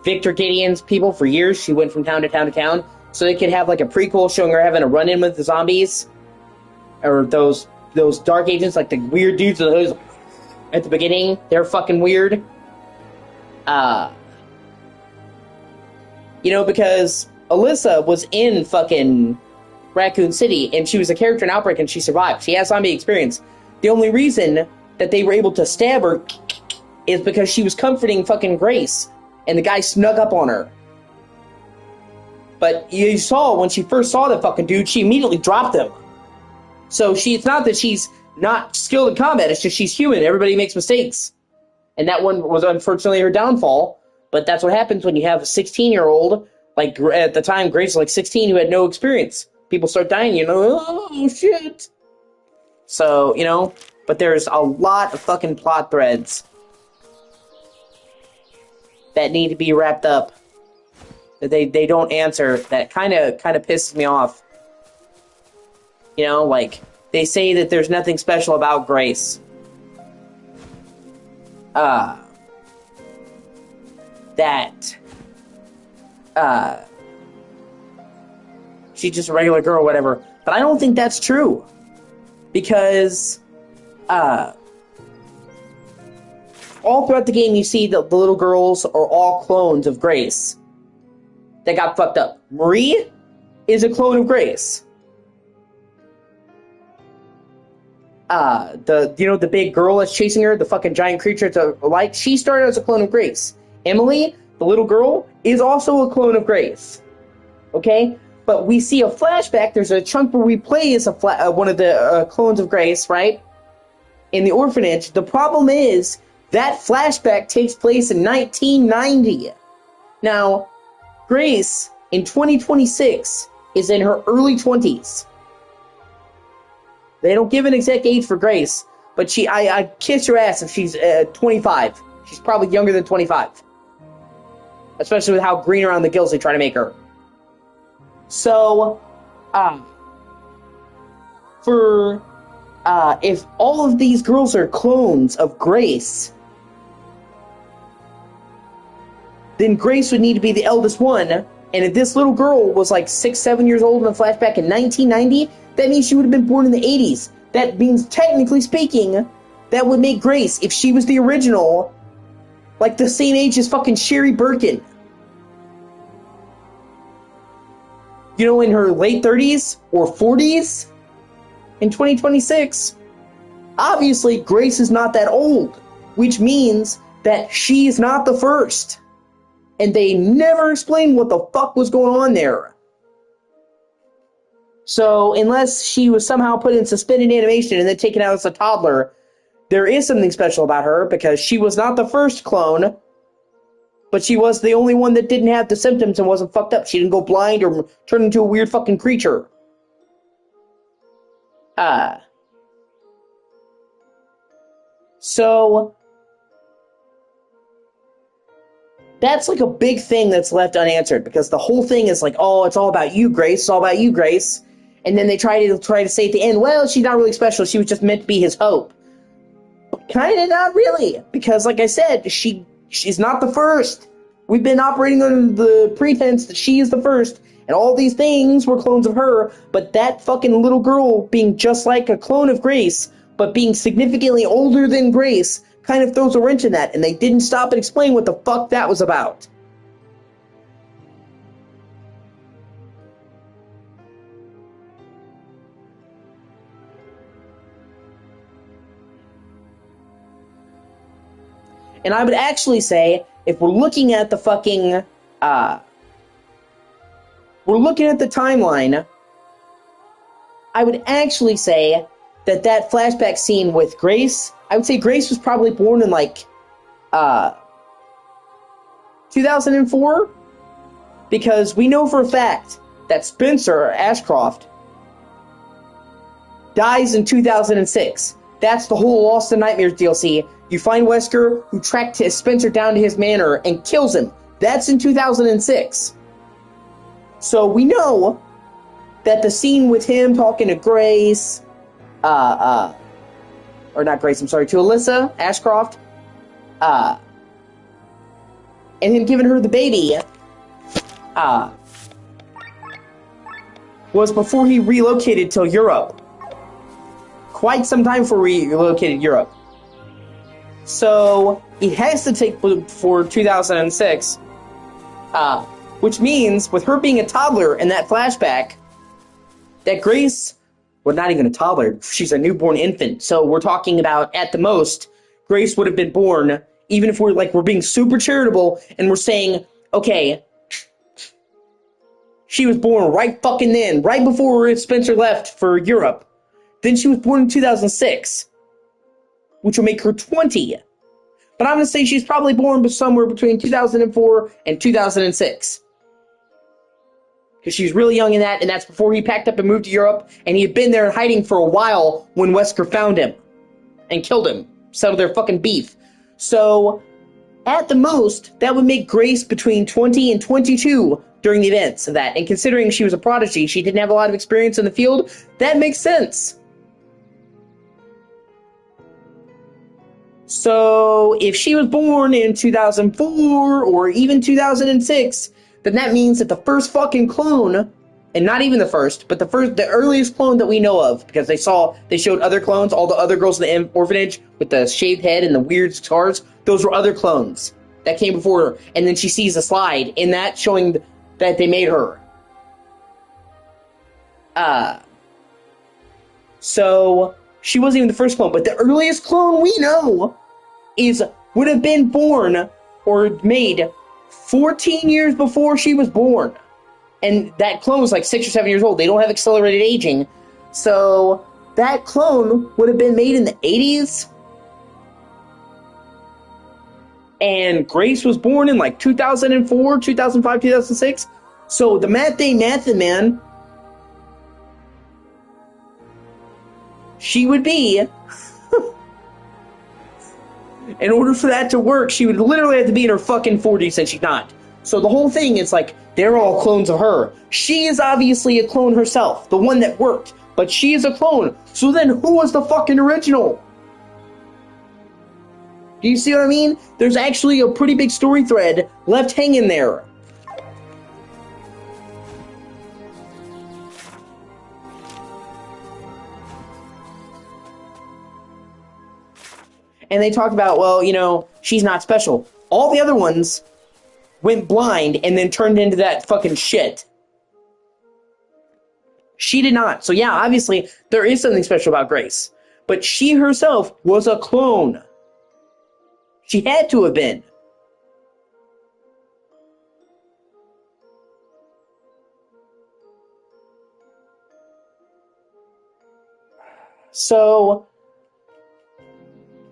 Victor Gideon's people for years. She went from town to town to town, so they could have a prequel showing her having a run-in with the zombies, or those dark agents, the weird dudes those at the beginning. They're fucking weird. Because Alyssa was in fucking Raccoon City, and she was a character in Outbreak, and she survived. She has zombie experience. The only reason that they were able to stab her is because she was comforting fucking Grace, and the guy snuck up on her. But you saw, when she first saw the fucking dude, she immediately dropped him. So it's not that she's not skilled in combat, it's just she's human. Everybody makes mistakes. And that one was unfortunately her downfall, but that's what happens when you have a 16-year-old, at the time, Grace was 16, who had no experience. People start dying, oh, shit. So, but there's a lot of fucking plot threads that need to be wrapped up that they don't answer, that kind of pisses me off. They say that there's nothing special about Grace. She's just a regular girl or whatever. But I don't think that's true. Because, all throughout the game you see the little girls are all clones of Grace that got fucked up. Marie is a clone of Grace. The big girl that's chasing her, the fucking giant creature to light, she started as a clone of Grace. Emily, the little girl, is also a clone of Grace. Okay? But we see a flashback, there's a chunk where we play as one of the clones of Grace, right? In the orphanage. The problem is, that flashback takes place in 1990. Now, Grace, in 2026, is in her early 20s. They don't give an exact age for Grace, but I kiss her ass if she's 25. She's probably younger than 25. especially with how green around the gills they try to make her. So, if all of these girls are clones of Grace, then Grace would need to be the eldest one. And if this little girl was like 6, 7 years old in a flashback in 1990, that means she would have been born in the 80s. That means, technically speaking, that would make Grace, if she was the original, like the same age as fucking Sherry Birkin. You know, in her late 30s or 40s in 2026. Obviously, Grace is not that old, which means that she is not the first. And they never explained what the fuck was going on there. So, unless she was somehow put in suspended animation and then taken out as a toddler, there is something special about her because she was not the first clone, but she was the only one that didn't have the symptoms and wasn't fucked up. She didn't go blind or turn into a weird fucking creature. So, that's like a big thing that's left unanswered because the whole thing is like, oh, it's all about you, Grace. It's all about you, Grace. And then they try to say at the end, well, she's not really special. She was just meant to be his hope. But kind of not really, because like I said, she's not the first. We've been operating under the pretense that she is the first, and all these things were clones of her, but that fucking little girl being just like a clone of Grace, but being significantly older than Grace, kind of throws a wrench in that, and they didn't stop and explain what the fuck that was about. And I would actually say, if we're looking at the fucking, we're looking at the timeline, I would actually say that flashback scene with Grace, I would say Grace was probably born in like, 2004, because we know for a fact that Spencer Ashcroft dies in 2006. That's the whole Lost in Nightmares DLC. You find Wesker, who tracked Spencer down to his manor and kills him. That's in 2006. So we know that the scene with him talking to Grace, or not Grace, I'm sorry, to Alyssa Ashcroft, and him giving her the baby, was before he relocated to Europe. Quite some time before he relocated to Europe. So, it has to take for 2006, which means, with her being a toddler in that flashback, that Grace, well, not even a toddler, she's a newborn infant. So we're talking about, at the most, Grace would have been born, even if we're being super charitable, and we're saying, okay, she was born right fucking then, right before Spencer left for Europe. Then she was born in 2006, which will make her 20. But I'm going to say she's probably born somewhere between 2004 and 2006. Because she's really young in that, and that's before he packed up and moved to Europe, and he had been there hiding for a while when Wesker found him and killed him, settled their fucking beef. So, at the most, that would make Grace between 20 and 22 during the events of that. And considering she was a prodigy, she didn't have a lot of experience in the field, that makes sense. So, if she was born in 2004 or even 2006, then that means that the first fucking clone, and not even the first, but the earliest clone that we know of, because they showed other clones, all the other girls in the orphanage with the shaved head and the weird scars, those were other clones that came before her. And then she sees a slide in that showing that they made her. So, she wasn't even the first clone, but the earliest clone we know would have been born or made 14 years before she was born. And that clone was like 6 or 7 years old. They don't have accelerated aging. So that clone would have been made in the 80s. And Grace was born in like 2004, 2005, 2006. So the math ain't mathin', man. She would be... in order for that to work, she would literally have to be in her fucking 40s, and she's not. So the whole thing is like, they're all clones of her. She is obviously a clone herself, the one that worked, but she is a clone. So then who was the fucking original? Do you see what I mean? There's actually a pretty big story thread left hanging there. And they talk about, well, you know, she's not special. All the other ones went blind and then turned into that fucking shit. She did not. So yeah, obviously, there is something special about Grace. But she herself was a clone. She had to have been. So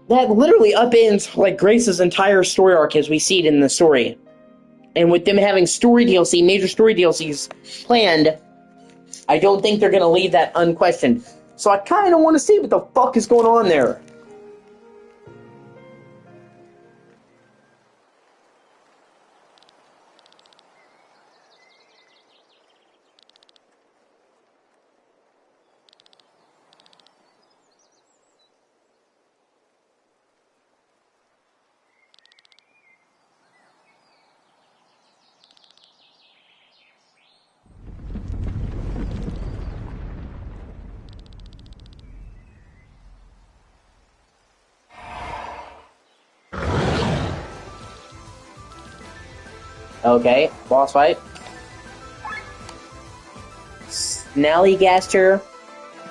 that literally upends like Grace's entire story arc as we see it in the story. And with them having story DLC, major story DLCs planned, I don't think they're going to leave that unquestioned. So I kind of want to see what the fuck is going on there. Okay, boss fight. Snallygaster.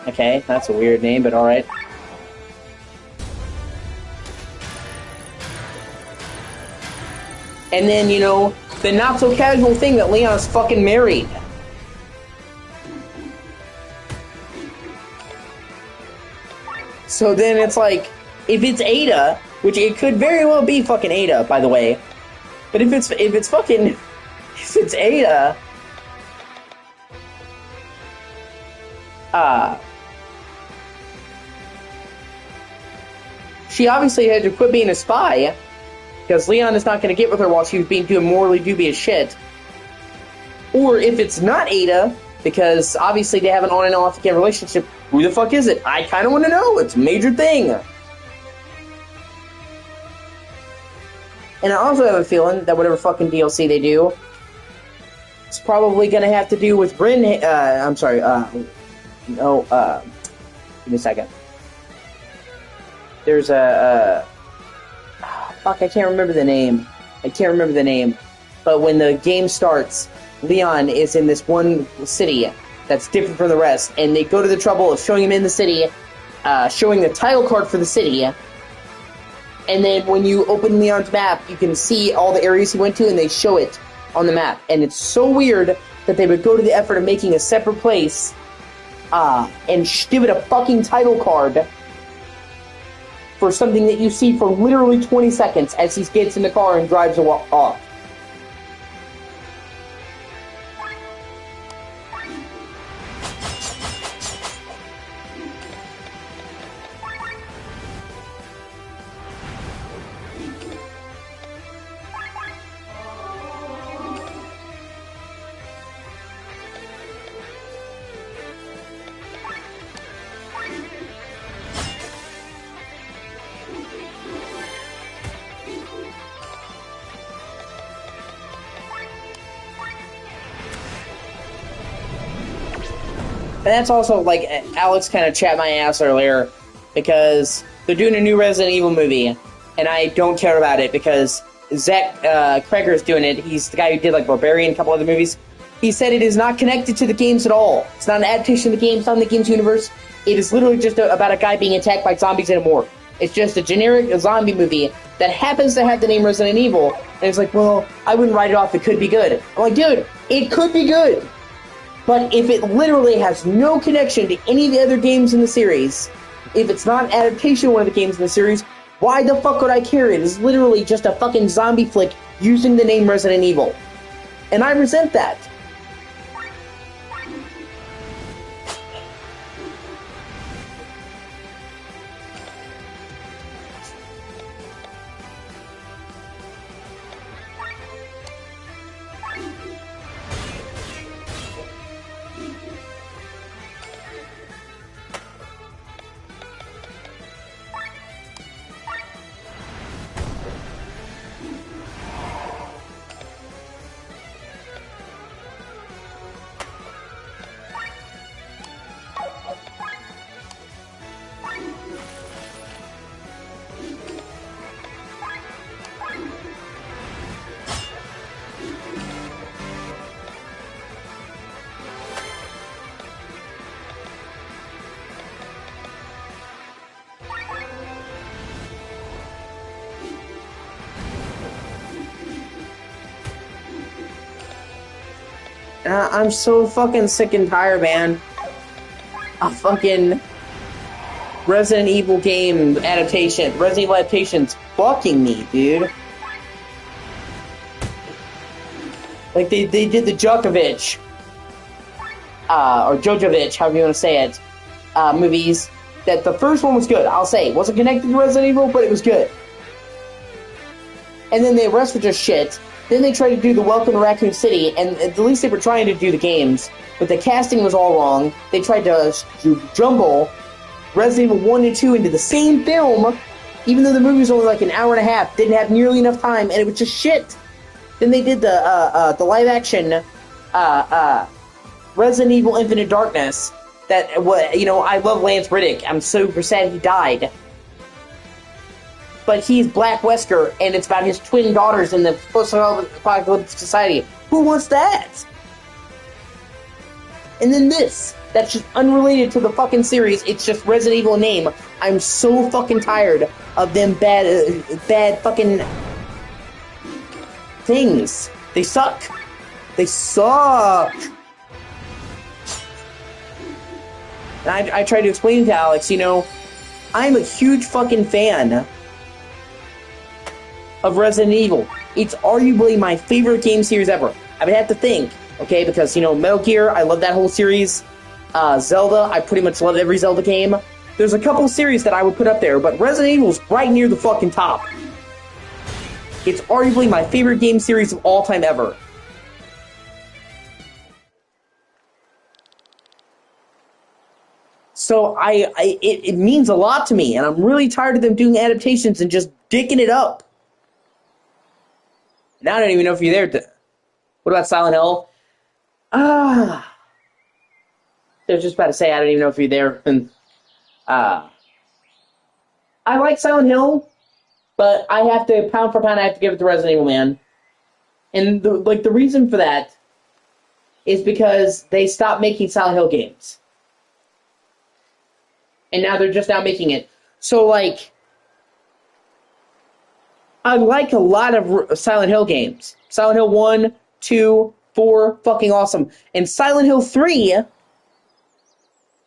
Okay, that's a weird name, but alright. And then, you know, the not-so-casual thing that Leon's fucking married. So then it's like, if it's Ada, which it could very well be fucking Ada, by the way. But if it's Ada, she obviously had to quit being a spy, because Leon is not going to get with her while she was doing morally dubious shit. Or if it's not Ada, because obviously they have an on and off again relationship, who the fuck is it? I kind of want to know. It's a major thing. And I also have a feeling that whatever fucking DLC they do, it's probably going to have to do with Bryn. I'm sorry. Give me a second. There's fuck, I can't remember the name. But when the game starts, Leon is in this one city that's different from the rest, and they go to the trouble of showing him in the city, showing the title card for the city. And then when you open Leon's map, you can see all the areas he went to, and they show it on the map. And it's so weird that they would go to the effort of making a separate place and give it a fucking title card for something that you see for literally 20 seconds as he gets in the car and drives off. And that's also, like, Alex kind of chat my ass earlier, because they're doing a new Resident Evil movie, and I don't care about it, because Zach Kreger's doing it. He's the guy who did, like, Barbarian, a couple other movies. He said it is not connected to the games at all. It's not an adaptation of the games, not in the games universe. It is literally just about a guy being attacked by zombies and more. It's just a generic zombie movie that happens to have the name Resident Evil, and it's like, well, I wouldn't write it off, it could be good. I'm like, dude, it could be good. But if it literally has no connection to any of the other games in the series, if it's not an adaptation of one of the games in the series, why the fuck would I care? It is literally just a fucking zombie flick using the name Resident Evil. And I resent that. I'm so fucking sick and tired, man. A fucking Resident Evil game adaptation. Resident Evil adaptation's fucking me, dude. Like, they did the Djokovic, or Jojovic, however you want to say it, movies. That the first one was good, I'll say. It wasn't connected to Resident Evil, but it was good. And then the rest were just shit. Then they tried to do the Welcome to Raccoon City, and at least they were trying to do the games, but the casting was all wrong. They tried to jumble Resident Evil 1 and 2 into the same film, even though the movie was only like an hour and a half, didn't have nearly enough time, and it was just shit. Then they did the live-action Resident Evil Infinite Darkness. That, you know, I love Lance Reddick. I'm super sad he died. But he's Black Wesker, and it's about his twin daughters in the post-apocalyptic society. Who wants that? And then this. That's just unrelated to the fucking series. It's just Resident Evil name. I'm so fucking tired of them bad fucking things. They suck. They suck. And I tried to explain to Alex, you know, I'm a huge fucking fan of Resident Evil. It's arguably my favorite game series ever. I would have to think, okay, because, you know, Metal Gear, I love that whole series. Zelda, I pretty much love every Zelda game. There's a couple series that I would put up there, but Resident Evil's right near the fucking top. It's arguably my favorite game series of all time ever. So it means a lot to me, and I'm really tired of them doing adaptations and just dicking it up. Now I don't even know if you're there. What about Silent Hill? I was just about to say I don't even know if you're there. And I like Silent Hill, but I have to, pound for pound, I have to give it to Resident Evil, man. And the reason for that is because they stopped making Silent Hill games. And now they're just now making it. So, like, I like a lot of Silent Hill games. Silent Hill 1, 2, 4, fucking awesome. And Silent Hill 3,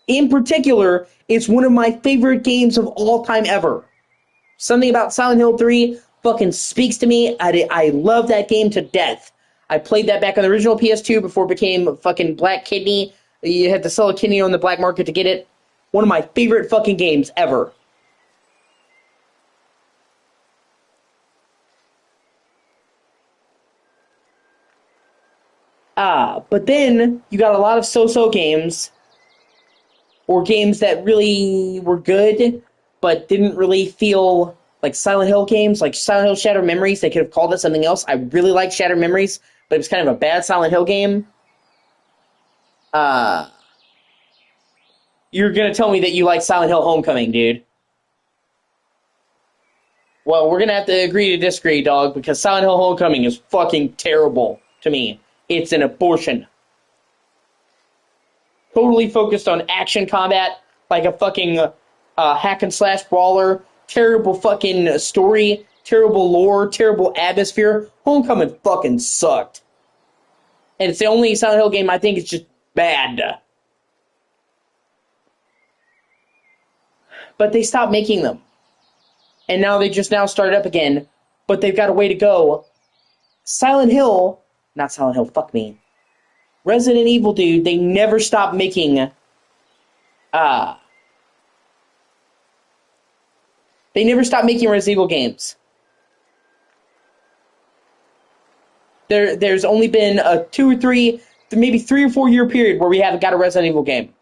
in particular, is one of my favorite games of all time ever. Something about Silent Hill 3 fucking speaks to me. I love that game to death. I played that back on the original PS2 before it became fucking Black Kidney. You had to sell a kidney on the black market to get it. One of my favorite fucking games ever. But then you got a lot of so-so games, or games that really were good, but didn't really feel like Silent Hill games, like Silent Hill Shattered Memories. They could have called it something else. I really like Shattered Memories, but it was kind of a bad Silent Hill game. You're gonna tell me that you like Silent Hill Homecoming, dude. Well, we're gonna have to agree to disagree, dog, because Silent Hill Homecoming is fucking terrible to me. It's an abortion. Totally focused on action combat, like a fucking hack and slash brawler. Terrible fucking story, terrible lore, terrible atmosphere. Homecoming fucking sucked. And it's the only Silent Hill game I think is just bad. But they stopped making them. And now they just now started up again. But they've got a way to go. Silent Hill, not Silent Hill, fuck me. Resident Evil, dude, they never stopped making, they never stopped making Resident Evil games. There's only been a 2 or 3, maybe 3 or 4 year period where we haven't got a Resident Evil game.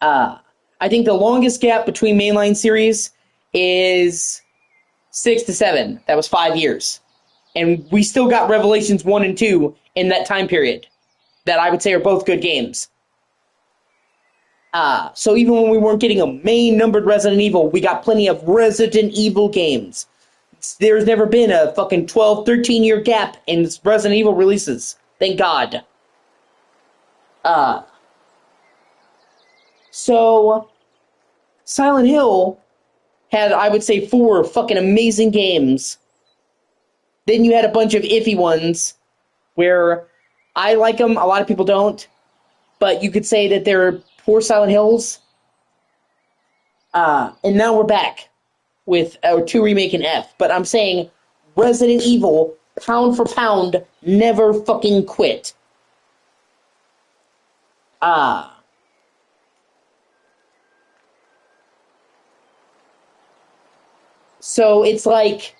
I think the longest gap between mainline series is 6 to 7. That was 5 years. And we still got Revelations 1 and 2 in that time period that I would say are both good games. So even when we weren't getting a main numbered Resident Evil, we got plenty of Resident Evil games. There's never been a fucking 12, 13 year gap in Resident Evil releases. Thank God. So Silent Hill had, I would say, 4 fucking amazing games. Then you had a bunch of iffy ones, where I like them, a lot of people don't, but you could say that they're poor Silent Hills. And now we're back with our 2 remake and F. But I'm saying Resident Evil, pound for pound, never fucking quit. So it's like,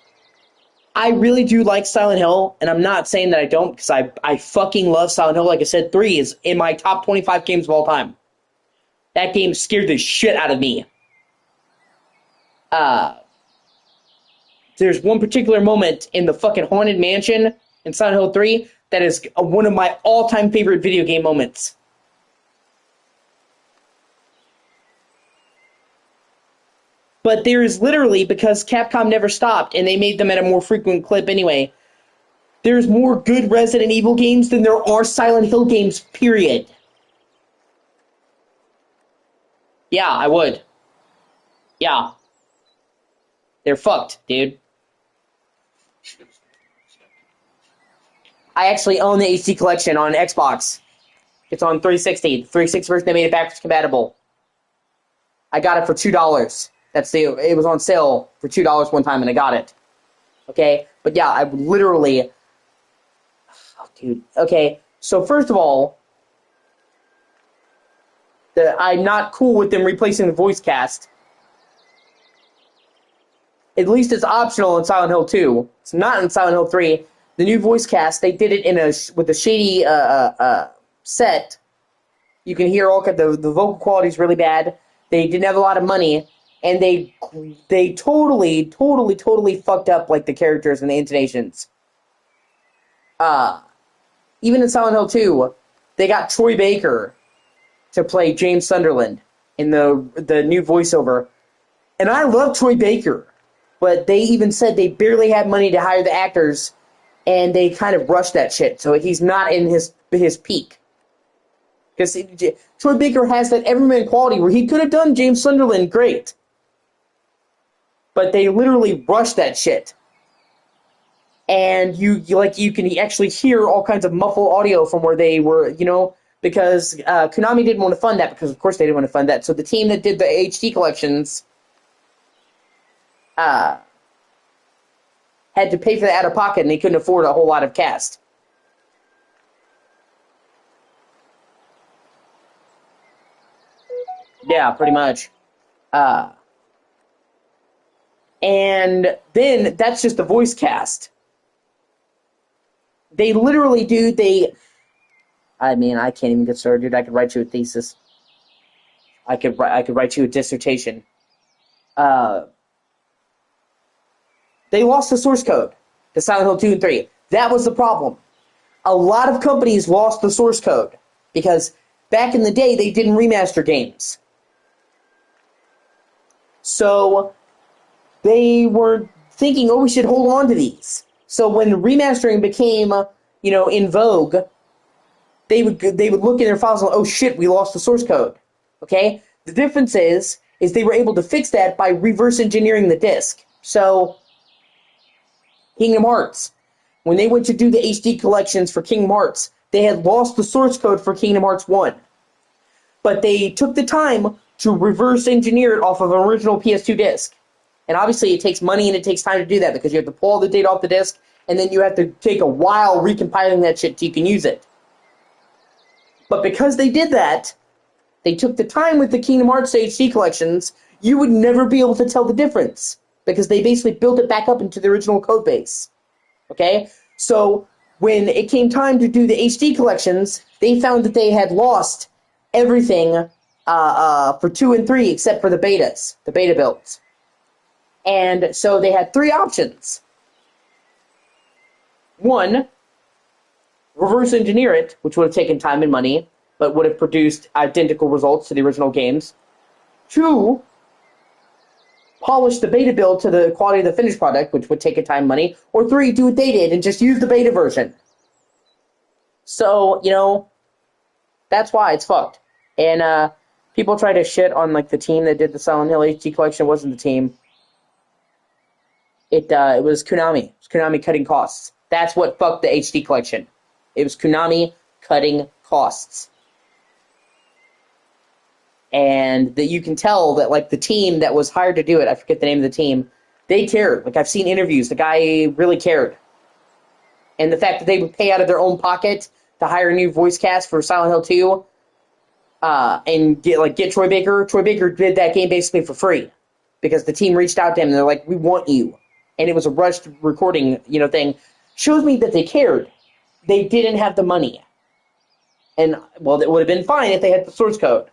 I really do like Silent Hill, and I'm not saying that I don't, because I fucking love Silent Hill. Like I said, 3 is in my top 25 games of all time. That game scared the shit out of me. There's one particular moment in the fucking Haunted Mansion in Silent Hill 3 that is one of my all-time favorite video game moments. But there is literally, because Capcom never stopped, and they made them at a more frequent clip anyway, there's more good Resident Evil games than there are Silent Hill games, period. Yeah, I would. Yeah. They're fucked, dude. I actually own the HD collection on Xbox. It's on 360. The 360 version, they made it backwards compatible. I got it for $2. It was on sale for $2 one time, and I got it. Okay? But yeah, I literally... Oh, dude. Okay, so first of all, I'm not cool with them replacing the voice cast. At least it's optional in Silent Hill 2. It's not in Silent Hill 3. The new voice cast, they did it with a shady set. You can hear the vocal quality is really bad. They didn't have a lot of money, and they totally fucked up like the characters and the intonations. Even in Silent Hill 2, they got Troy Baker to play James Sunderland in the new voiceover, and I love Troy Baker, but they even said they barely had money to hire the actors, and they kind of rushed that shit, so he's not in his peak. Because Troy Baker has that everyman quality where he could have done James Sunderland great. But they literally rushed that shit. And you can actually hear all kinds of muffled audio from where they were, because Konami didn't want to fund that, because of course they didn't want to fund that. So the team that did the HD collections had to pay for that out of pocket, and they couldn't afford a whole lot of cast. Yeah, pretty much. And then that's just the voice cast. They literally do. I can't even get started, dude. I could write you a thesis. I could write you a dissertation. They lost the source code to Silent Hill 2 and 3. That was the problem. A lot of companies lost the source code because back in the day they didn't remaster games. So they were thinking, we should hold on to these. So when remastering became, in vogue, they would look in their files and, oh shit, we lost the source code. Okay? The difference is they were able to fix that by reverse engineering the disc. So, Kingdom Hearts. When they went to do the HD collections for Kingdom Hearts, they had lost the source code for Kingdom Hearts 1. But they took the time to reverse engineer it off of an original PS2 disc. And obviously it takes money and it takes time to do that because you have to pull all the data off the disc and then you have to take a while recompiling that shit so you can use it. But because they did that, they took the time with the Kingdom Hearts HD collections, you would never be able to tell the difference because they basically built it back up into the original code base. Okay? So when it came time to do the HD collections, they found that they had lost everything for 2 and 3 except for the betas, the beta builds. And so they had 3 options. 1, reverse engineer it, which would have taken time and money, but would have produced identical results to the original games. 2, polish the beta build to the quality of the finished product, which would take time and money. Or 3, do what they did and just use the beta version. So, that's why it's fucked. And people try to shit on the team that did the Silent Hill HD collection. It wasn't the team. It was Konami. It was Konami cutting costs. That's what fucked the HD collection. It was Konami cutting costs. And that you can tell that, like, the team that was hired to do it, I forget the name of the team, they cared. Like, I've seen interviews. The guy really cared. And the fact that they would pay out of their own pocket to hire a new voice cast for Silent Hill 2 and get Troy Baker. Troy Baker did that game basically for free because the team reached out to him and they're like, we want you. And it was a rushed recording, thing. Shows me that they cared. They didn't have the money. And, well, it would have been fine if they had the source code.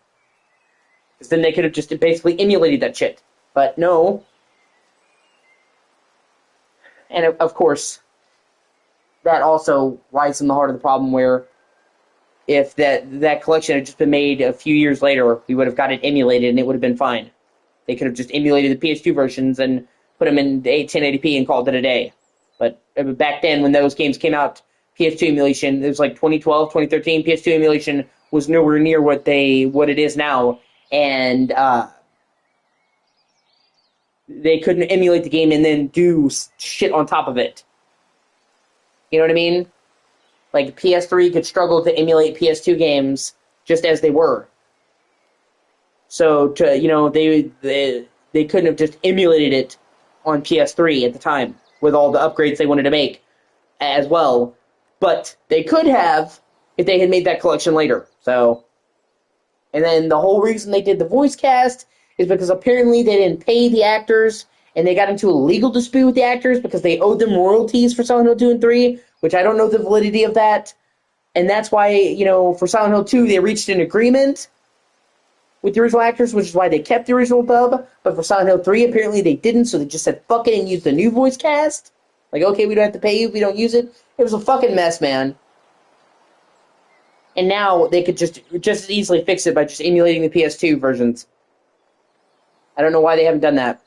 Because then they could have just basically emulated that shit. But no. And, of course, that also lies in the heart of the problem where if that collection had just been made a few years later, we would have got it emulated and it would have been fine. They could have just emulated the PS2 versions and put them in 1080p and called it a day. But back then, when those games came out, PS2 emulation, it was like 2012, 2013, PS2 emulation was nowhere near what it is now. And they couldn't emulate the game and then do shit on top of it. You know what I mean? Like, PS3 could struggle to emulate PS2 games just as they were. So, they couldn't have just emulated it on PS3 at the time with all the upgrades they wanted to make as well. But they could have if they had made that collection later. So, and then the whole reason they did the voice cast is because apparently they didn't pay the actors, and they got into a legal dispute with the actors because they owed them royalties for Silent Hill 2 and 3, which I don't know the validity of that. And that's why, for Silent Hill 2, they reached an agreement with the original actors, which is why they kept the original dub. But for Silent Hill 3, apparently they didn't, so they just said, fuck it, and used the new voice cast. Like, okay, we don't have to pay you if we don't use it. It was a fucking mess, man. And now they could just as easily fix it by just emulating the PS2 versions. I don't know why they haven't done that.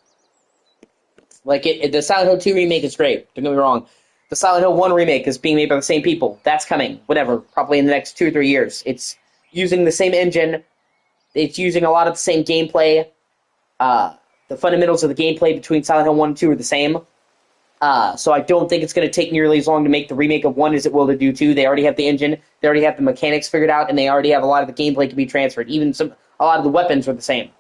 Like, the Silent Hill 2 remake is great. Don't get me wrong. The Silent Hill 1 remake is being made by the same people. That's coming. Whatever. Probably in the next 2 or 3 years. It's using the same engine. It's using a lot of the same gameplay. The fundamentals of the gameplay between Silent Hill 1 and 2 are the same. So I don't think it's going to take nearly as long to make the remake of 1 as it will to do 2. They already have the engine. They already have the mechanics figured out. And they already have a lot of the gameplay to be transferred. Even a lot of the weapons are the same.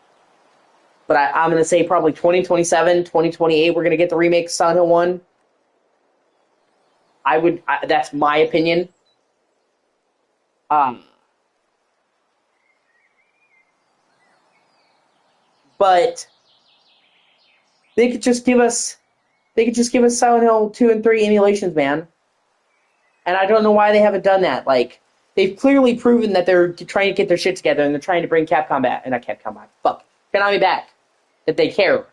But I'm going to say probably 2027, 2028, we're going to get the remake of Silent Hill 1. That's my opinion. But they could just give us Silent Hill 2 and 3 emulations, man. And I don't know why they haven't done that. Like, they've clearly proven that they're trying to get their shit together and they're trying to bring Capcom back. And not Capcom back. Fuck. Konami back. That they care.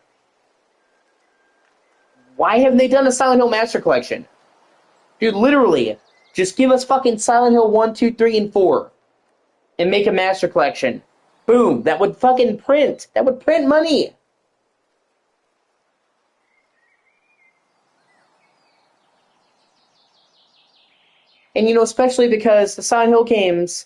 Why haven't they done a Silent Hill Master Collection? Dude, literally, just give us fucking Silent Hill 1, 2, 3, and 4. And make a Master Collection. Boom. That would fucking print. That would print money. And, especially because the Silent Hill games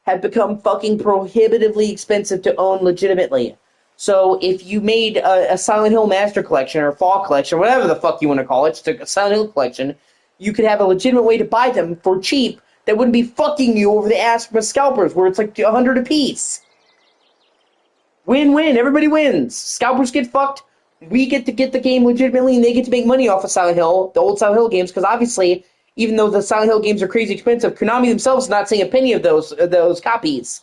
have become fucking prohibitively expensive to own legitimately. So if you made a Silent Hill Master Collection or Fall Collection, whatever the fuck you want to call it, just a Silent Hill Collection, you could have a legitimate way to buy them for cheap that wouldn't be fucking you over the ass with scalpers where it's like $100 a piece. Win-win. Everybody wins. Scalpers get fucked. We get to get the game legitimately, and they get to make money off of Silent Hill, the old Silent Hill games, because obviously, even though the Silent Hill games are crazy expensive, Konami themselves is not seeing a penny of those copies.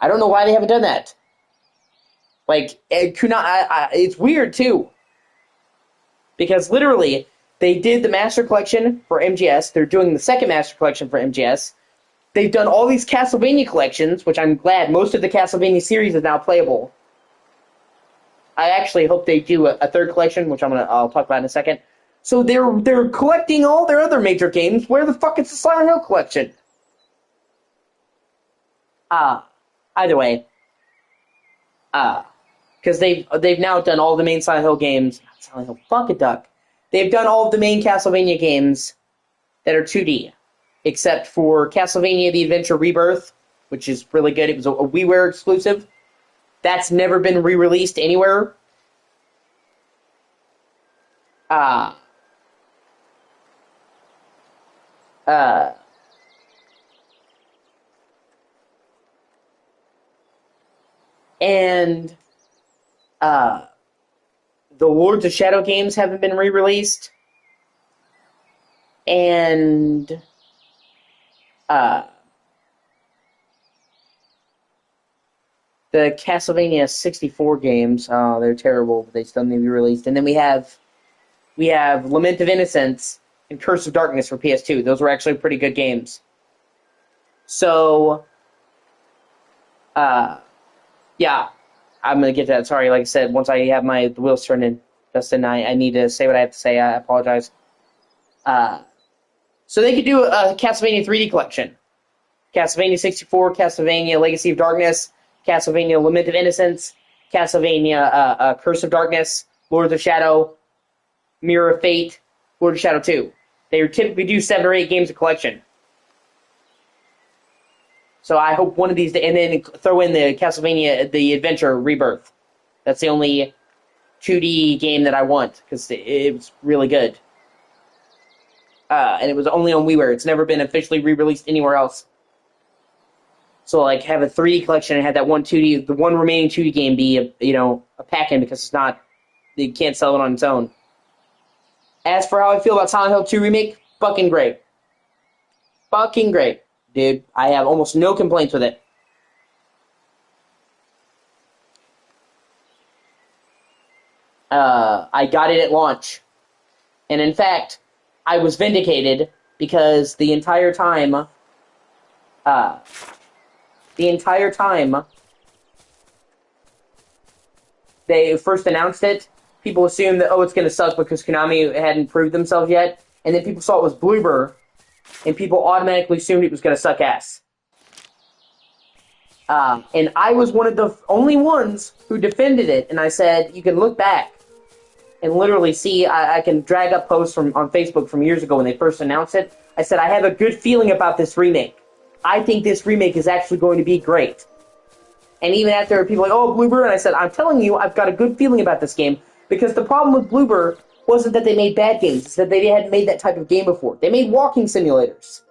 I don't know why they haven't done that. Like, it's weird, too. Because, literally, they did the Master Collection for MGS. They're doing the second Master Collection for MGS. They've done all these Castlevania collections, which I'm glad most of the Castlevania series is now playable. I actually hope they do a third collection, which I'll talk about in a second. So they're collecting all their other major games. Where the fuck is the Silent Hill collection? Either way. Because they've now done all the main Silent Hill games. Not Silent Hill, fuck a duck. They've done all of the main Castlevania games that are 2D, except for Castlevania: The Adventure Rebirth, which is really good. It was a WiiWare exclusive. That's never been re-released anywhere. Uh, and uh, the Lords of Shadow games haven't been re-released. And uh, the Castlevania 64 games, oh, they're terrible, but they still need to be released. And then we have Lament of Innocence and Curse of Darkness for PS2. Those were actually pretty good games. So, yeah, I'm going to get to that. Sorry, like I said, once I have the wheels turned in, Justin, I need to say what I have to say. I apologize. So they could do a Castlevania 3D collection. Castlevania 64, Castlevania Legacy of Darkness, Castlevania Lament of Innocence, Castlevania Curse of Darkness, Lords of Shadow, Mirror of Fate, Lord of Shadow 2. They typically do 7 or 8 games a collection. So I hope one of these, and then throw in the Castlevania, the Adventure Rebirth. That's the only 2D game that I want, because it was really good. And it was only on WiiWare. It's never been officially re-released anywhere else. So, like, have a 3D collection and have that one 2D, the one remaining 2D game be a pack-in, because it's not, you can't sell it on its own. As for how I feel about Silent Hill 2 Remake, fucking great. Fucking great, dude. I have almost no complaints with it. I got it at launch. And in fact, I was vindicated because the entire time they first announced it, people assumed that, it's going to suck because Konami hadn't proved themselves yet. And then people saw it was Bloober, and people automatically assumed it was going to suck ass. And I was one of the only ones who defended it, and I said, you can look back and literally see, I can drag up posts on Facebook from years ago when they first announced it. I said, I have a good feeling about this remake. I think this remake is actually going to be great. And even after people were like, Bloober, and I said, I'm telling you, I've got a good feeling about this game, because the problem with Bloober wasn't that they made bad games, it's that they hadn't made that type of game before. They made walking simulators.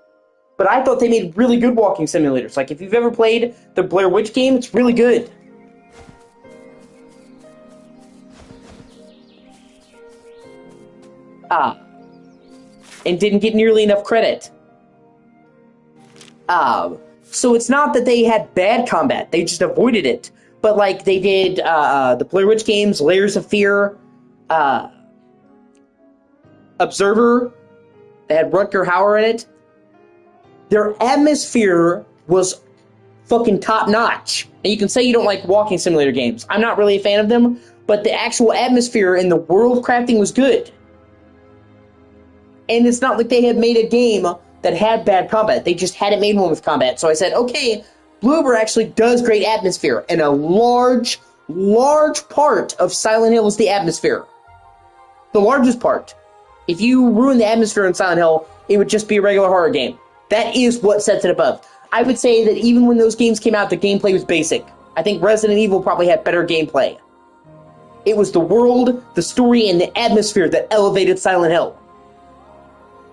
But I thought they made really good walking simulators. Like, if you've ever played the Blair Witch game, it's really good. And didn't get nearly enough credit. So it's not that they had bad combat, they just avoided it. But, like, they did the Blair Witch games, Layers of Fear, Observer, they had Rutger Hauer in it. Their atmosphere was fucking top-notch. And you can say you don't like walking simulator games. I'm not really a fan of them, but the actual atmosphere and the world crafting was good. And it's not like they had made a game that had bad combat. They just hadn't made one with combat. So I said, okay, Bloober actually does great atmosphere. And a large part of Silent Hill is the atmosphere. The largest part. If you ruin the atmosphere in Silent Hill, it would just be a regular horror game. That is what sets it above. I would say that even when those games came out, the gameplay was basic. I think Resident Evil probably had better gameplay. It was the world, the story, and the atmosphere that elevated Silent Hill.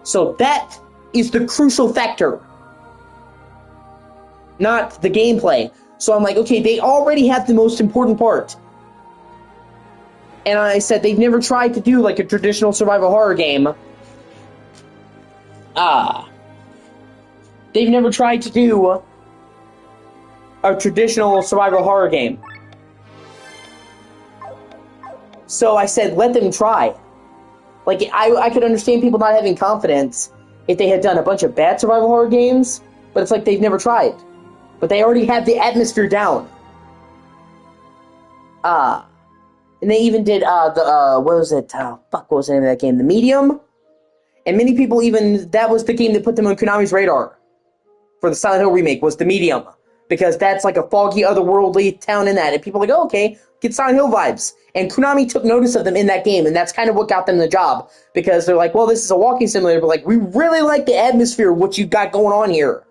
So that is the crucial factor, not the gameplay. So I'm like, okay, they already have the most important part. And I said they've never tried to do like a traditional survival horror game. They've never tried to do a traditional survival horror game. So I said, let them try. Like, I could understand people not having confidence if they had done a bunch of bad survival horror games, but it's like they've never tried. But they already have the atmosphere down. And they even did, what was it? What was the name of that game? The Medium? And many people that was the game that put them on Konami's radar for the Silent Hill remake, was The Medium. Because that's like a foggy, otherworldly town in that. And people are like, okay, get Silent Hill vibes. And Konami took notice of them in that game, and that's kind of what got them the job. Because they're like, well, this is a walking simulator, but like, we really like the atmosphere of what you got going on here.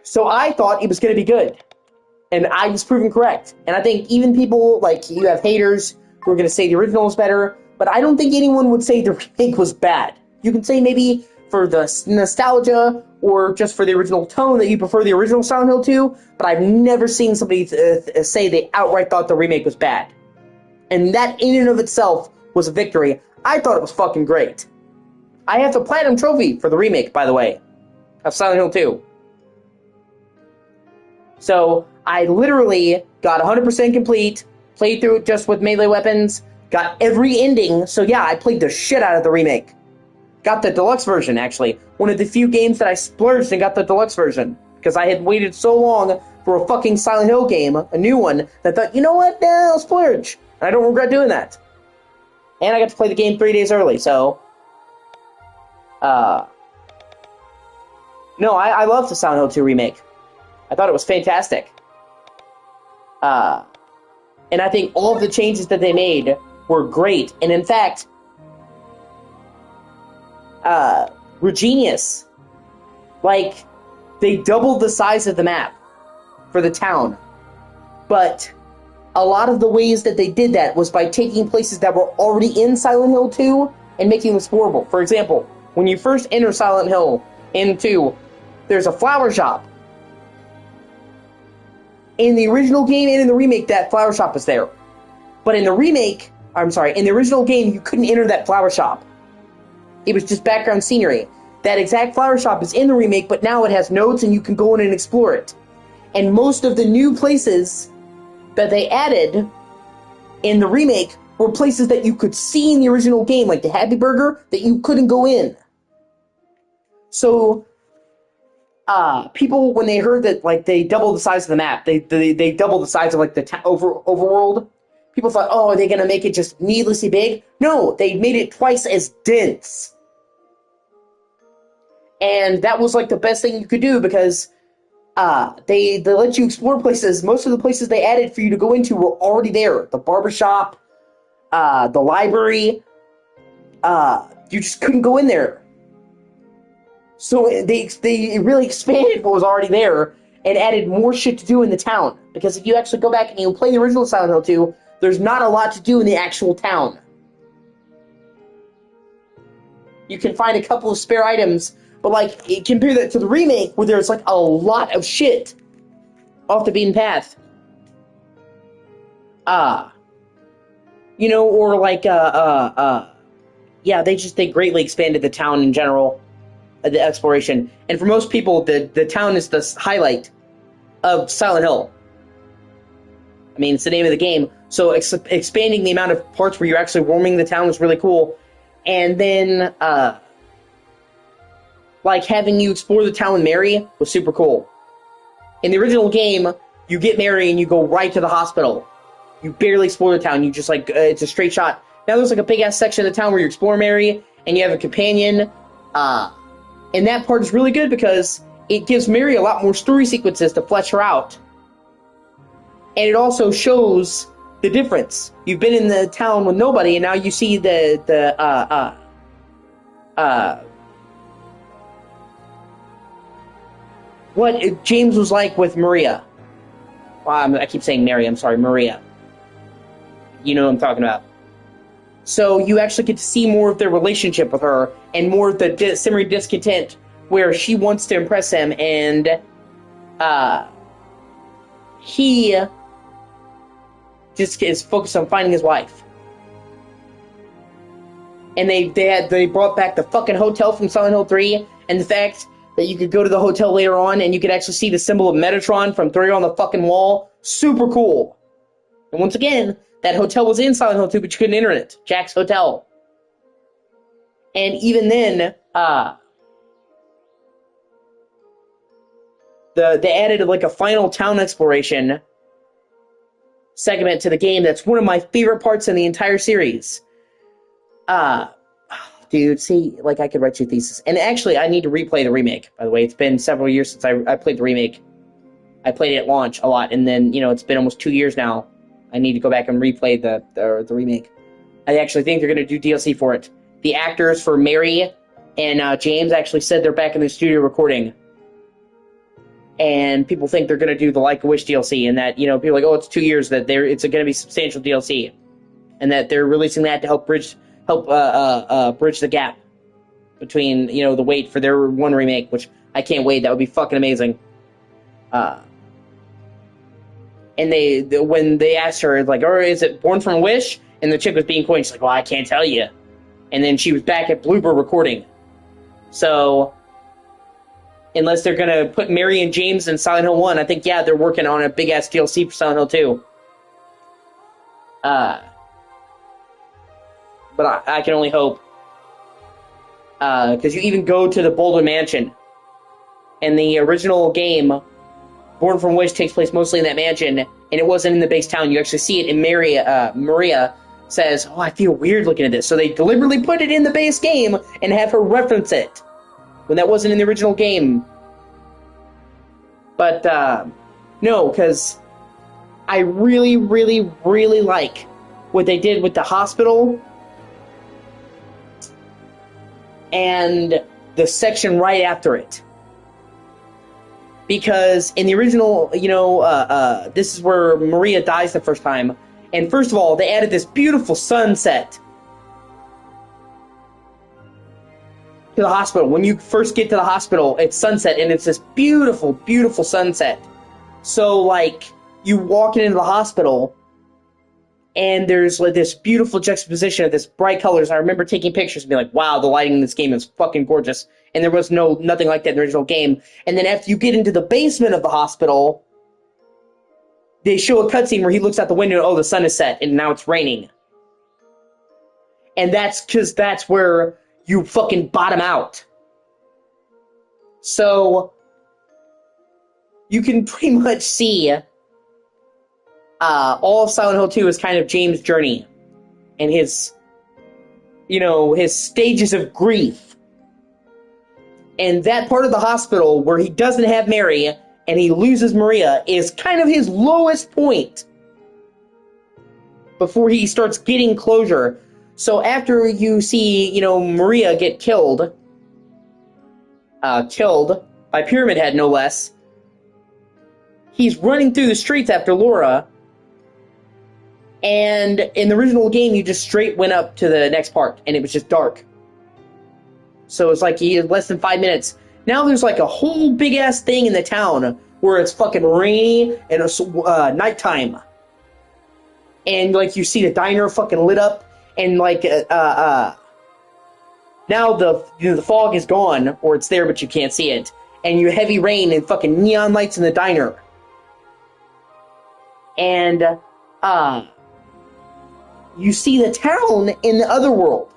So I thought it was going to be good. And I was proven correct. And I think even people, like, you have haters who are going to say the original is better, but I don't think anyone would say the remake was bad. you can say maybe for the nostalgia or just for the original tone that you prefer the original Silent Hill 2, but I've never seen somebody say they outright thought the remake was bad. And that in and of itself was a victory. I thought it was fucking great. I have the Platinum Trophy for the remake, by the way, of Silent Hill 2. So, I literally got 100% complete, played through it just with melee weapons, got every ending, so yeah, I played the shit out of the remake. Got the deluxe version, actually. One of the few games that I splurged and got the deluxe version. Because I had waited so long for a fucking Silent Hill game, a new one, that I thought, you know what, I'll splurge. And I don't regret doing that. And I got to play the game 3 days early, so... No, I love the Silent Hill 2 remake. I thought it was fantastic. And I think all of the changes that they made were great. And in fact, were genius. Like, they doubled the size of the map for the town. But a lot of the ways that they did that was by taking places that were already in Silent Hill 2 and making them explorable. For example, when you first enter Silent Hill in 2, there's a flower shop. In the original game and in the remake, that flower shop is there. But in the in the original game, you couldn't enter that flower shop. It was just background scenery. That exact flower shop is in the remake, but now it has notes and you can go in and explore it. And most of the new places that they added in the remake were places that you could see in the original game, like the Happy Burger, that you couldn't go in. So, people, when they heard that, like, they doubled the size of the map, they doubled the size of, like, the overworld, people thought, oh, are they going to make it just needlessly big? No, they made it twice as dense. And that was, like, the best thing you could do because they let you explore places. Most of the places they added for you to go into were already there. The barbershop, the library, you just couldn't go in there. So they really expanded what was already there and added more shit to do in the town. Because if you actually go back and you play the original Silent Hill 2, there's not a lot to do in the actual town. You can find a couple of spare items, but like, compare that to the remake where there's like a lot of shit off the beaten path. You know, or like, yeah, they greatly expanded the town in general. The exploration, and for most people, the town is the highlight of Silent Hill. I mean, it's the name of the game, so expanding the amount of parts where you're actually roaming the town was really cool. And then, like, having you explore the town with Mary was super cool. In the original game, you get Mary and you go right to the hospital. You barely explore the town, you just, like, it's a straight shot. Now there's, like, a big-ass section of the town where you explore Mary, and you have a companion, and that part is really good because it gives Mary a lot more story sequences to flesh her out. And it also shows the difference. You've been in the town with nobody, and now you see what James was like with Maria. I keep saying Mary, I'm sorry, Maria. You know what I'm talking about. So you actually get to see more of their relationship with her and more of the simmering discontent where she wants to impress him and he just is focused on finding his wife. And they brought back the fucking hotel from Silent Hill 3 and the fact that you could go to the hotel later on and you could actually see the symbol of Metatron from 3 on the fucking wall. Super cool. And once again, that hotel was in Silent Hill 2, but you couldn't enter it. Jack's Hotel. And even then, they added like a final town exploration segment to the game that's one of my favorite parts in the entire series. Dude, see, like I could write you a thesis. And actually, I need to replay the remake, by the way. It's been several years since I played the remake. I played it at launch a lot, and then, you know, it's been almost 2 years now. I need to go back and replay the remake. I actually think they're going to do DLC for it. The actors for Mary and James actually said they're back in the studio recording. And people think they're going to do the Like a Wish DLC, and that, you know, people are like, oh, it's 2 years, that it's going to be substantial DLC. And that they're releasing that to help bridge the gap between, you know, the wait for their one remake, which I can't wait. That would be fucking amazing. And when they asked her, like, or is it Born from a Wish? And the chick was being coy. She's like, well, I can't tell you. And then she was back at Bloober recording. So, unless they're going to put Mary and James in Silent Hill 1, I think, yeah, they're working on a big-ass DLC for Silent Hill 2. But I can only hope. Because you even go to the Boulder Mansion. And the original game, Born from Wish, takes place mostly in that mansion, and it wasn't in the base town. You actually see it in Maria says, oh, I feel weird looking at this. So they deliberately put it in the base game and have her reference it, when that wasn't in the original game. But, no, because I really, really, really like what they did with the hospital and the section right after it. Because in the original, you know, this is where Maria dies the first time. And first of all, they added this beautiful sunset to the hospital. When you first get to the hospital, it's sunset, and it's this beautiful, beautiful sunset. So, like, you walk into the hospital, and there's like this beautiful juxtaposition of this bright colors. I remember taking pictures and being like, wow, the lighting in this game is fucking gorgeous. And there was nothing like that in the original game. And then after you get into the basement of the hospital, they show a cutscene where he looks out the window and, oh, the sun is set, and now it's raining. And that's because that's where you fucking bottom out. So, you can pretty much see all of Silent Hill 2 is kind of James' journey and his, you know, his stages of grief. And that part of the hospital where he doesn't have Mary and he loses Maria is kind of his lowest point before he starts getting closure. So after you see, you know, Maria get killed by Pyramid Head, no less, he's running through the streets after Laura. And in the original game, you just straight went up to the next part, and it was just dark. So it's like he had less than 5 minutes. Now there's like a whole big-ass thing in the town where it's fucking rainy and it's nighttime. And, like, you see the diner fucking lit up, and, like, now the fog is gone, or it's there but you can't see it. And you heavy rain and fucking neon lights in the diner. And, you see the town in the other world.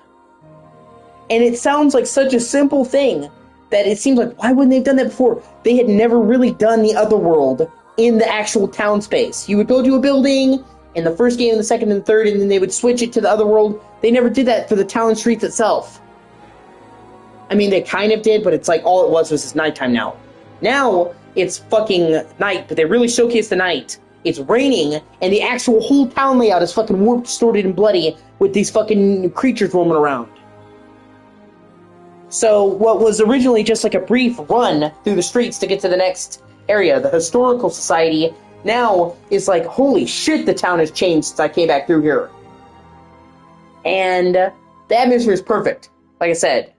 And it sounds like such a simple thing that it seems like, why wouldn't they have done that before? They had never really done the other world in the actual town space. You would build you a building in the first game, the second, and the third, and then they would switch it to the other world. They never did that for the town streets itself. I mean, they kind of did, but it's like all it was this nighttime now. Now, it's fucking night, but they really showcase the night. It's raining, and the actual whole town layout is fucking warped, distorted, and bloody with these fucking creatures roaming around. So, what was originally just like a brief run through the streets to get to the next area, the Historical Society, now is like, holy shit, the town has changed since I came back through here. And the atmosphere is perfect. Like I said,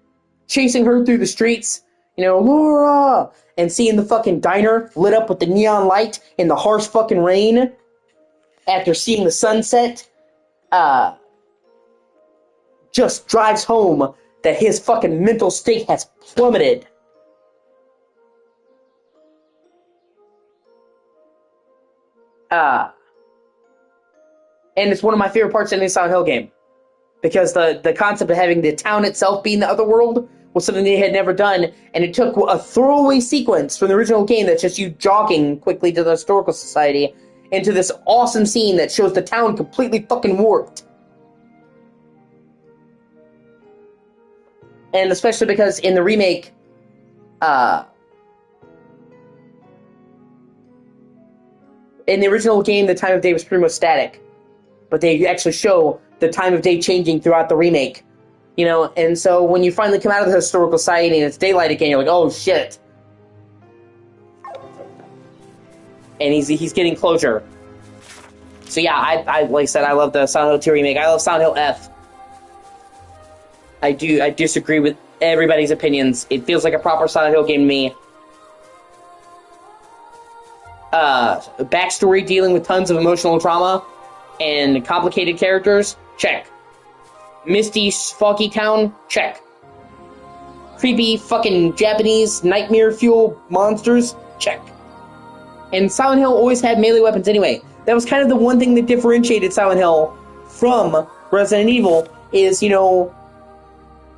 chasing her through the streets, you know, Laura, and seeing the fucking diner lit up with the neon light in the harsh fucking rain after seeing the sunset, just drives home that his fucking mental state has plummeted. And it's one of my favorite parts of any Silent Hill game. Because the concept of having the town itself being the other world was something they had never done, and it took a throwaway sequence from the original game that's just you jogging quickly to the Historical Society into this awesome scene that shows the town completely fucking warped. And especially because in the remake, in the original game, the time of day was pretty much static. But they actually show the time of day changing throughout the remake. You know, and so when you finally come out of the Historical Society and it's daylight again, you're like, oh shit. And he's getting closure. So yeah, I like I said, I love the Silent Hill 2 remake. I love Silent Hill F. I disagree with everybody's opinions. It feels like a proper Silent Hill game to me. Backstory dealing with tons of emotional trauma and complicated characters, check. Misty, foggy town, check. Creepy fucking Japanese nightmare fuel monsters, check. And Silent Hill always had melee weapons anyway. That was kind of the one thing that differentiated Silent Hill from Resident Evil is, you know,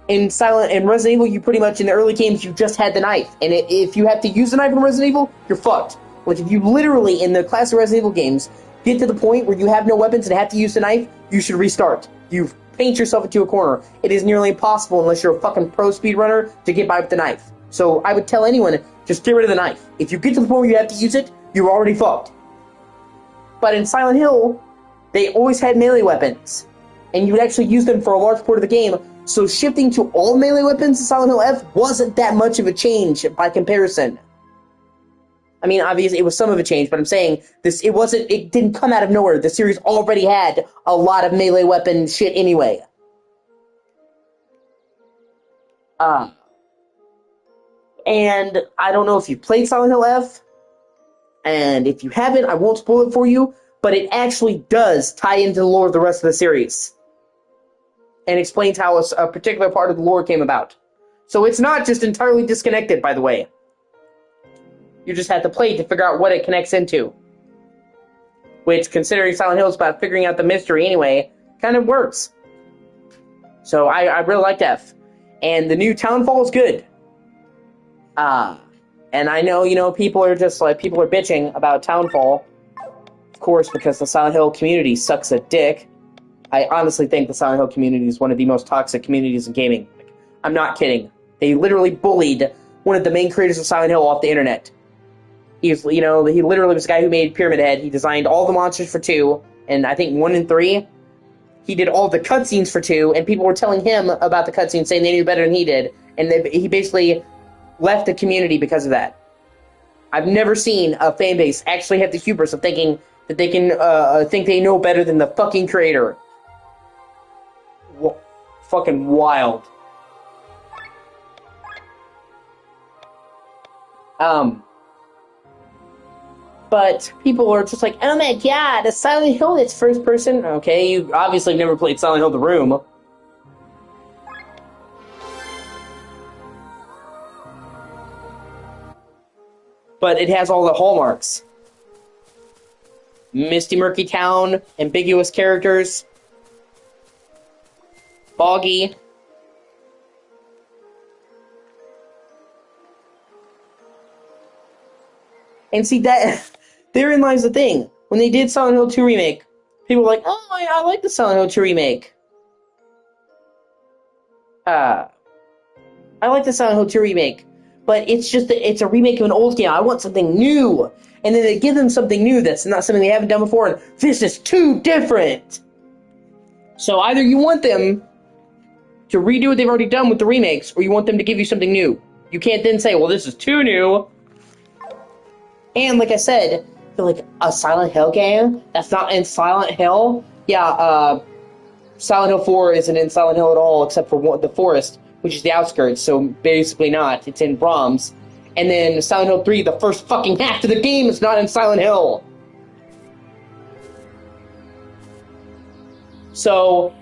in Resident Evil, you pretty much, in the early games, you just had the knife. And if you have to use the knife in Resident Evil, you're fucked. Like, if you literally, in the classic Resident Evil games, get to the point where you have no weapons and have to use the knife, you should restart. You've paint yourself into a corner. It is nearly impossible, unless you're a fucking pro speedrunner, to get by with the knife. So I would tell anyone, just get rid of the knife. If you get to the point where you have to use it, you're already fucked. But in Silent Hill, they always had melee weapons. And you would actually use them for a large part of the game. So shifting to all melee weapons in Silent Hill F wasn't that much of a change by comparison. I mean, obviously, it was some of a change, but I'm saying it didn't come out of nowhere. The series already had a lot of melee weapon shit anyway. And I don't know if you played Silent Hill F, and if you haven't, I won't spoil it for you, but it actually does tie into the lore of the rest of the series. And explains how a particular part of the lore came about. So it's not just entirely disconnected, by the way. You just have to play to figure out what it connects into. Which, considering Silent Hill is about figuring out the mystery anyway, kind of works. So I really liked F. And the new Townfall is good. And I know, you know, people are bitching about Townfall. Of course, because the Silent Hill community sucks a dick. I honestly think the Silent Hill community is one of the most toxic communities in gaming. I'm not kidding. They literally bullied one of the main creators of Silent Hill off the internet. He literally was the guy who made Pyramid Head. He designed all the monsters for 2, and I think 1 and 3. He did all the cutscenes for 2, and people were telling him about the cutscenes, saying they knew better than he did, and he basically left the community because of that. I've never seen a fan base actually have the hubris of thinking that they can think they know better than the fucking creator. Fucking wild. But people are just like, oh my god, a Silent Hill that's first person? Okay, you obviously never played Silent Hill The Room. But it has all the hallmarks. Misty Murky Town, ambiguous characters, foggy. And see, that therein lies the thing. When they did Silent Hill 2 Remake, people were like, oh, I like the Silent Hill 2 Remake. I like the Silent Hill 2 Remake. But it's a remake of an old game. I want something new. And then they give them something new that's not something they haven't done before, and this is too different. So either you want them to redo what they've already done with the remakes, or you want them to give you something new. You can't then say, well, this is too new. And like I said, I feel like a Silent Hill game that's not in Silent Hill. Yeah, Silent Hill 4 isn't in Silent Hill at all, except for the forest, which is the outskirts, so basically not. It's in Brahms. And then Silent Hill 3, the first fucking half of the game is not in Silent Hill. So,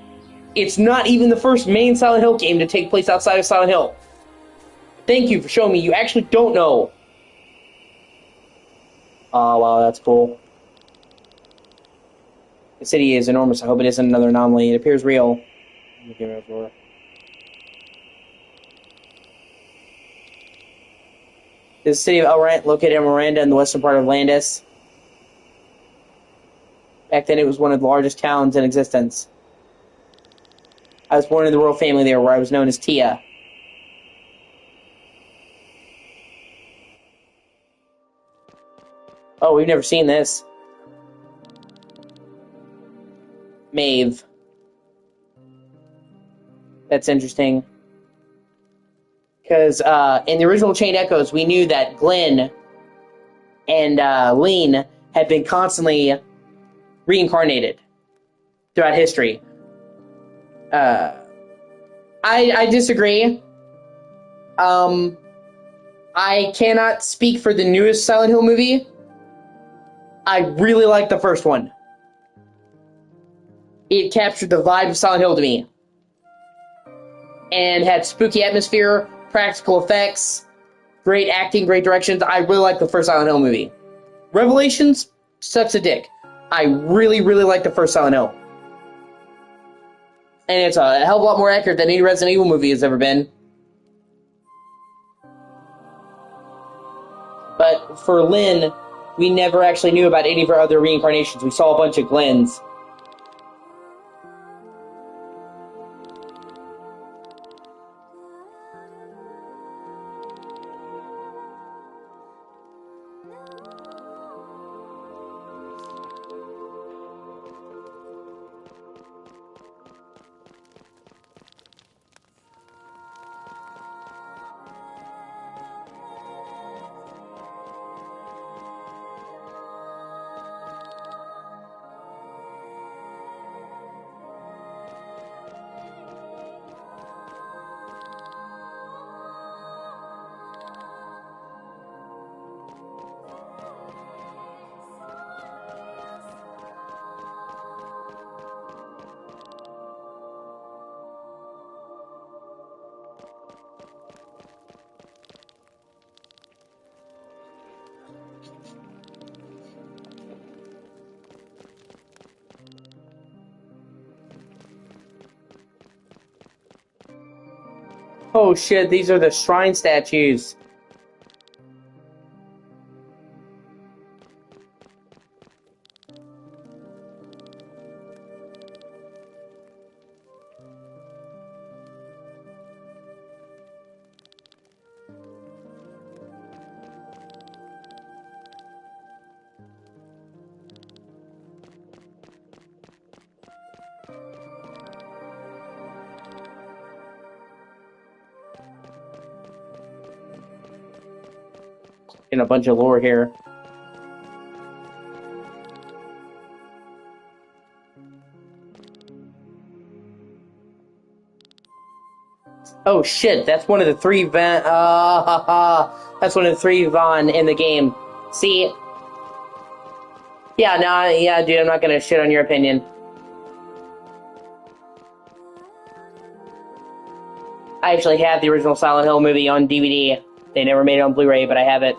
it's not even the first main Silent Hill game to take place outside of Silent Hill. Thank you for showing me you actually don't know. Oh, wow, that's cool. The city is enormous. I hope it isn't another anomaly. It appears real. The city of Elrant, located in Miranda in the western part of Landis. Back then, it was one of the largest towns in existence. I was born in the royal family there, where I was known as Tia. Oh, we've never seen this. Maeve. That's interesting. Because in the original Chain Echoes, we knew that Glenn and Lean had been constantly reincarnated throughout history. I I disagree. I cannot speak for the newest Silent Hill movie. I really like the first one. It captured the vibe of Silent Hill to me. And had spooky atmosphere, practical effects, great acting, great directions. I really like the first Silent Hill movie. Revelations sucks a dick. I really, really like the first Silent Hill. And it's a hell of a lot more accurate than any Resident Evil movie has ever been. But for Lynn, we never actually knew about any of her other reincarnations. We saw a bunch of Glens. Oh shit, these are the shrine statues. And a bunch of lore here. Oh shit, that's one of the three that's one of the three Von in the game. See? Yeah, nah, yeah, dude, I'm not gonna shit on your opinion. I actually have the original Silent Hill movie on DVD. They never made it on Blu-ray, but I have it.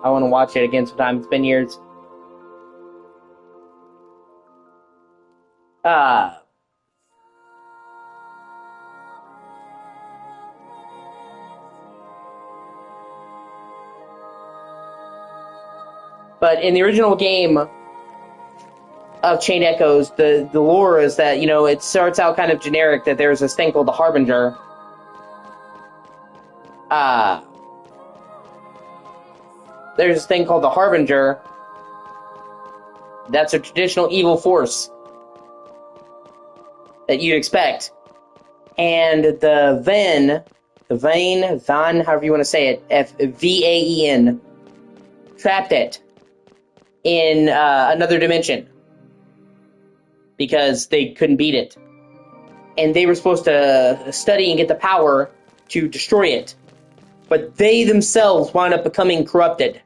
I want to watch it again sometime. It's been years. Uh, but in the original game of Chain Echoes, the lore is that, you know, it starts out kind of generic, that there's this thing called the Harbinger. There's this thing called the Harbinger. That's a traditional evil force that you'd expect. And the Van, however you want to say it, Vaen, trapped it in another dimension because they couldn't beat it. And they were supposed to study and get the power to destroy it. But they themselves wound up becoming corrupted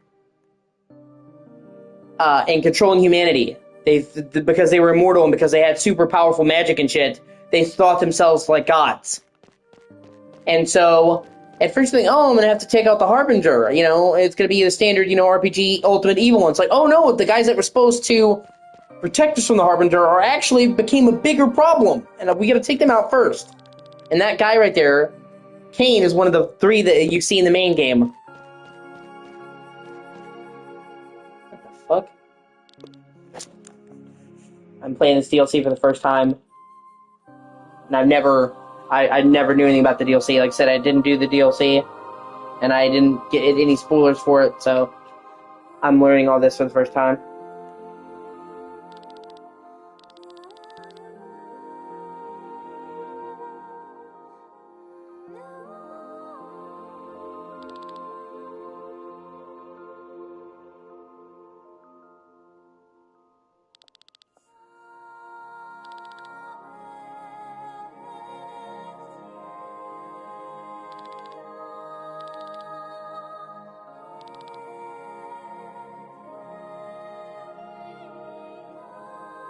and controlling humanity. Because they were immortal and because they had super powerful magic and shit, they thought themselves like gods. And so, at first you think, oh, I'm going to have to take out the Harbinger. You know, it's going to be the standard, you know, RPG Ultimate Evil one. It's like, oh no, the guys that were supposed to protect us from the Harbinger are actually became a bigger problem. And we got to take them out first. And that guy right there, Kane, is one of the three that you see in the main game. What the fuck? I'm playing this DLC for the first time. And I never knew anything about the DLC. Like I said, I didn't do the DLC. And I didn't get any spoilers for it, so I'm learning all this for the first time.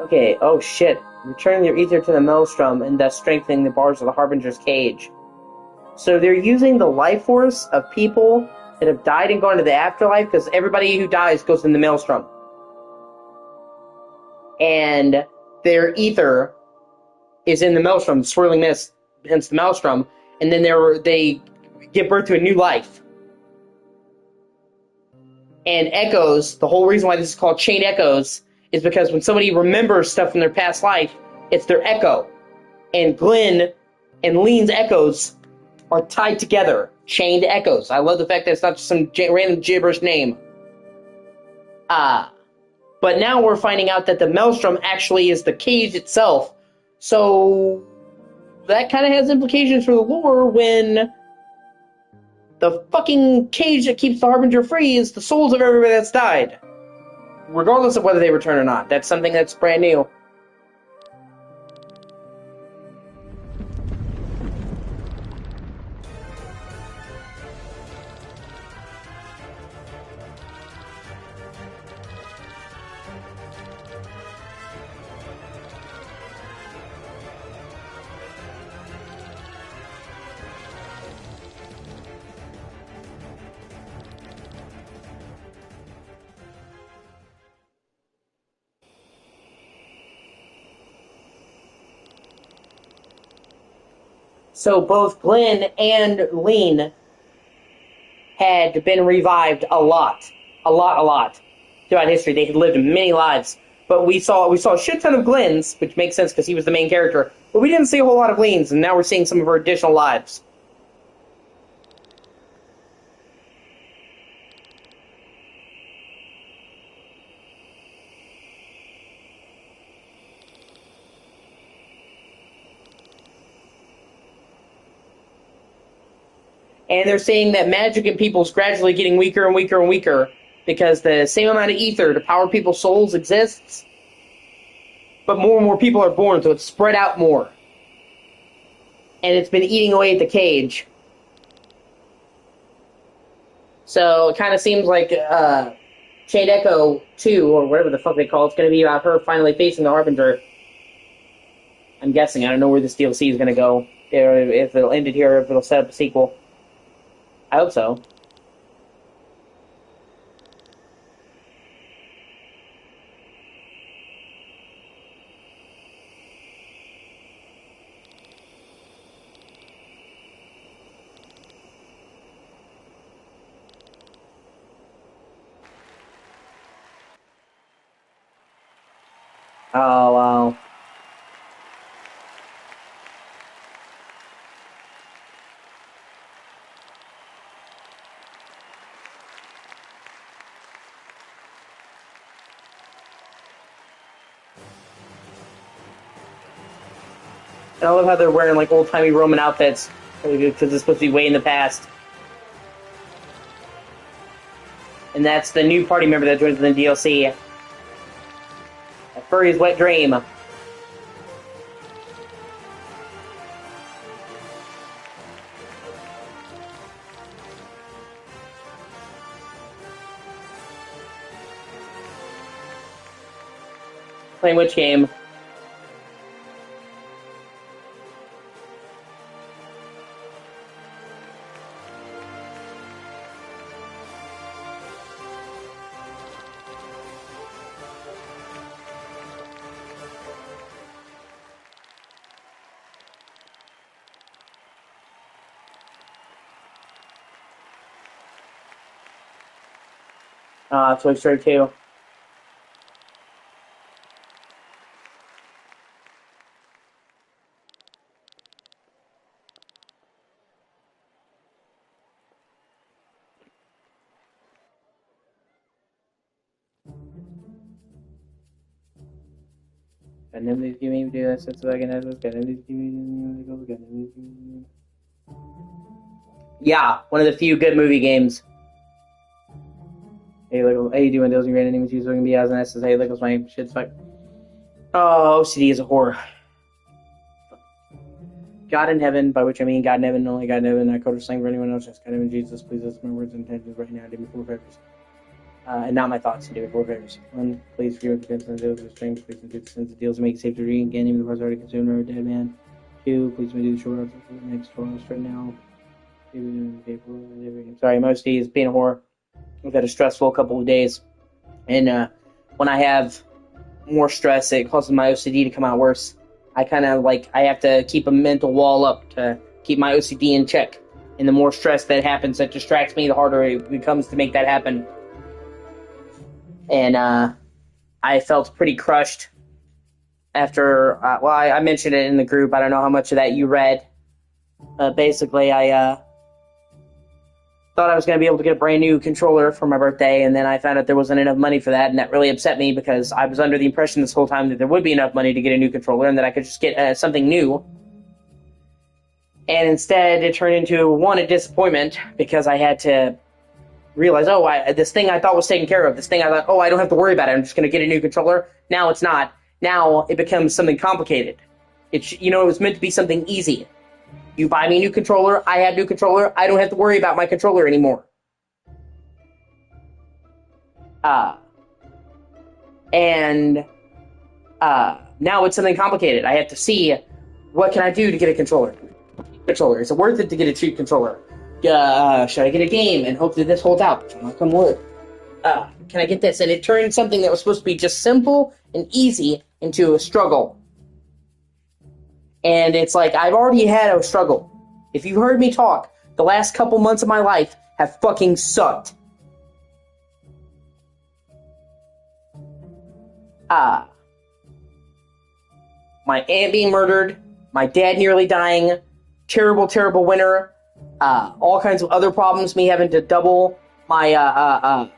Okay, oh shit. Returning their ether to the maelstrom and thus strengthening the bars of the Harbinger's cage. So they're using the life force of people that have died and gone to the afterlife, because everybody who dies goes in the maelstrom. And their ether is in the maelstrom, the swirling mist, hence the maelstrom, and then they give birth to a new life. And echoes, the whole reason why this is called chain echoes is because when somebody remembers stuff from their past life, it's their echo. And Glenn and Lean's echoes are tied together, chained echoes. I love the fact that it's not just some random gibberish name. But now we're finding out that the maelstrom actually is the cage itself. So that kind of has implications for the lore when the fucking cage that keeps the Harbinger free is the souls of everybody that's died. Regardless of whether they return or not. That's something that's brand new. So both Glenn and Lean had been revived a lot throughout history. They had lived many lives, but we saw a shit ton of Glenn's, which makes sense because he was the main character. But we didn't see a whole lot of Lean's, and now we're seeing some of her additional lives. And they're saying that magic in people is gradually getting weaker and weaker and weaker because the same amount of ether to power people's souls exists, but more and more people are born, so it's spread out more. And it's been eating away at the cage. So it kind of seems like Chained Echo 2, or whatever the fuck they call it, it's going to be about her finally facing the Harbinger. I'm guessing. I don't know where this DLC is going to go. If it'll end it here, or if it'll set up a sequel. I hope so. Oh, wow. And I love how they're wearing like old-timey Roman outfits because it's supposed to be way in the past. And that's the new party member that joins in the DLC. A furry's wet dream. Playing which game? Toy Story 2. Yeah, one of the few good movie games. Hey, look, how you doing? Those are great enemies. You're going to be as an SS. Hey, look, what's my shit's fuck. Oh, OCD is a whore. God in heaven, by which I mean God in heaven, only God in heaven, not code or slang for anyone else, just God in heaven, Jesus, please listen to my words and intentions right now, do me full purpose. and not my thoughts. And do it for favors. 1, please forgive the sins and deals with strength. Please do the sins and deals to make it safe to drink again, even the parts already consumed or a dead man. 2, please do the short for the next 12 hours right now. Sorry, most days being a whore. I've had a stressful couple of days, and when I have more stress, it causes my OCD to come out worse. I have to keep a mental wall up to keep my OCD in check. And the more stress that happens, that distracts me, the harder it becomes to make that happen. And I felt pretty crushed after, I mentioned it in the group. I don't know how much of that you read. Basically, I thought I was going to be able to get a brand new controller for my birthday, and then I found out there wasn't enough money for that, and that really upset me because I was under the impression this whole time that there would be enough money to get a new controller and that I could just get something new. And instead, it turned into, a disappointment because I had to realize, this thing I thought was taken care of, this thing I thought, I don't have to worry about it, I'm just going to get a new controller. Now it's not. Now it becomes something complicated. It was meant to be something easy. You buy me a new controller, I have a new controller, I don't have to worry about my controller anymore. Now it's something complicated. I have to see, what can I do to get a controller? Is it worth it to get a cheap controller? Should I get a game and hope that this holds out? Come work. Can I get this? And it turned something that was supposed to be just simple and easy into a struggle. And it's like, I've already had a struggle. If you heard me talk, the last couple months of my life have fucking sucked. My aunt being murdered, my dad nearly dying, terrible, terrible winter, all kinds of other problems, me having to double the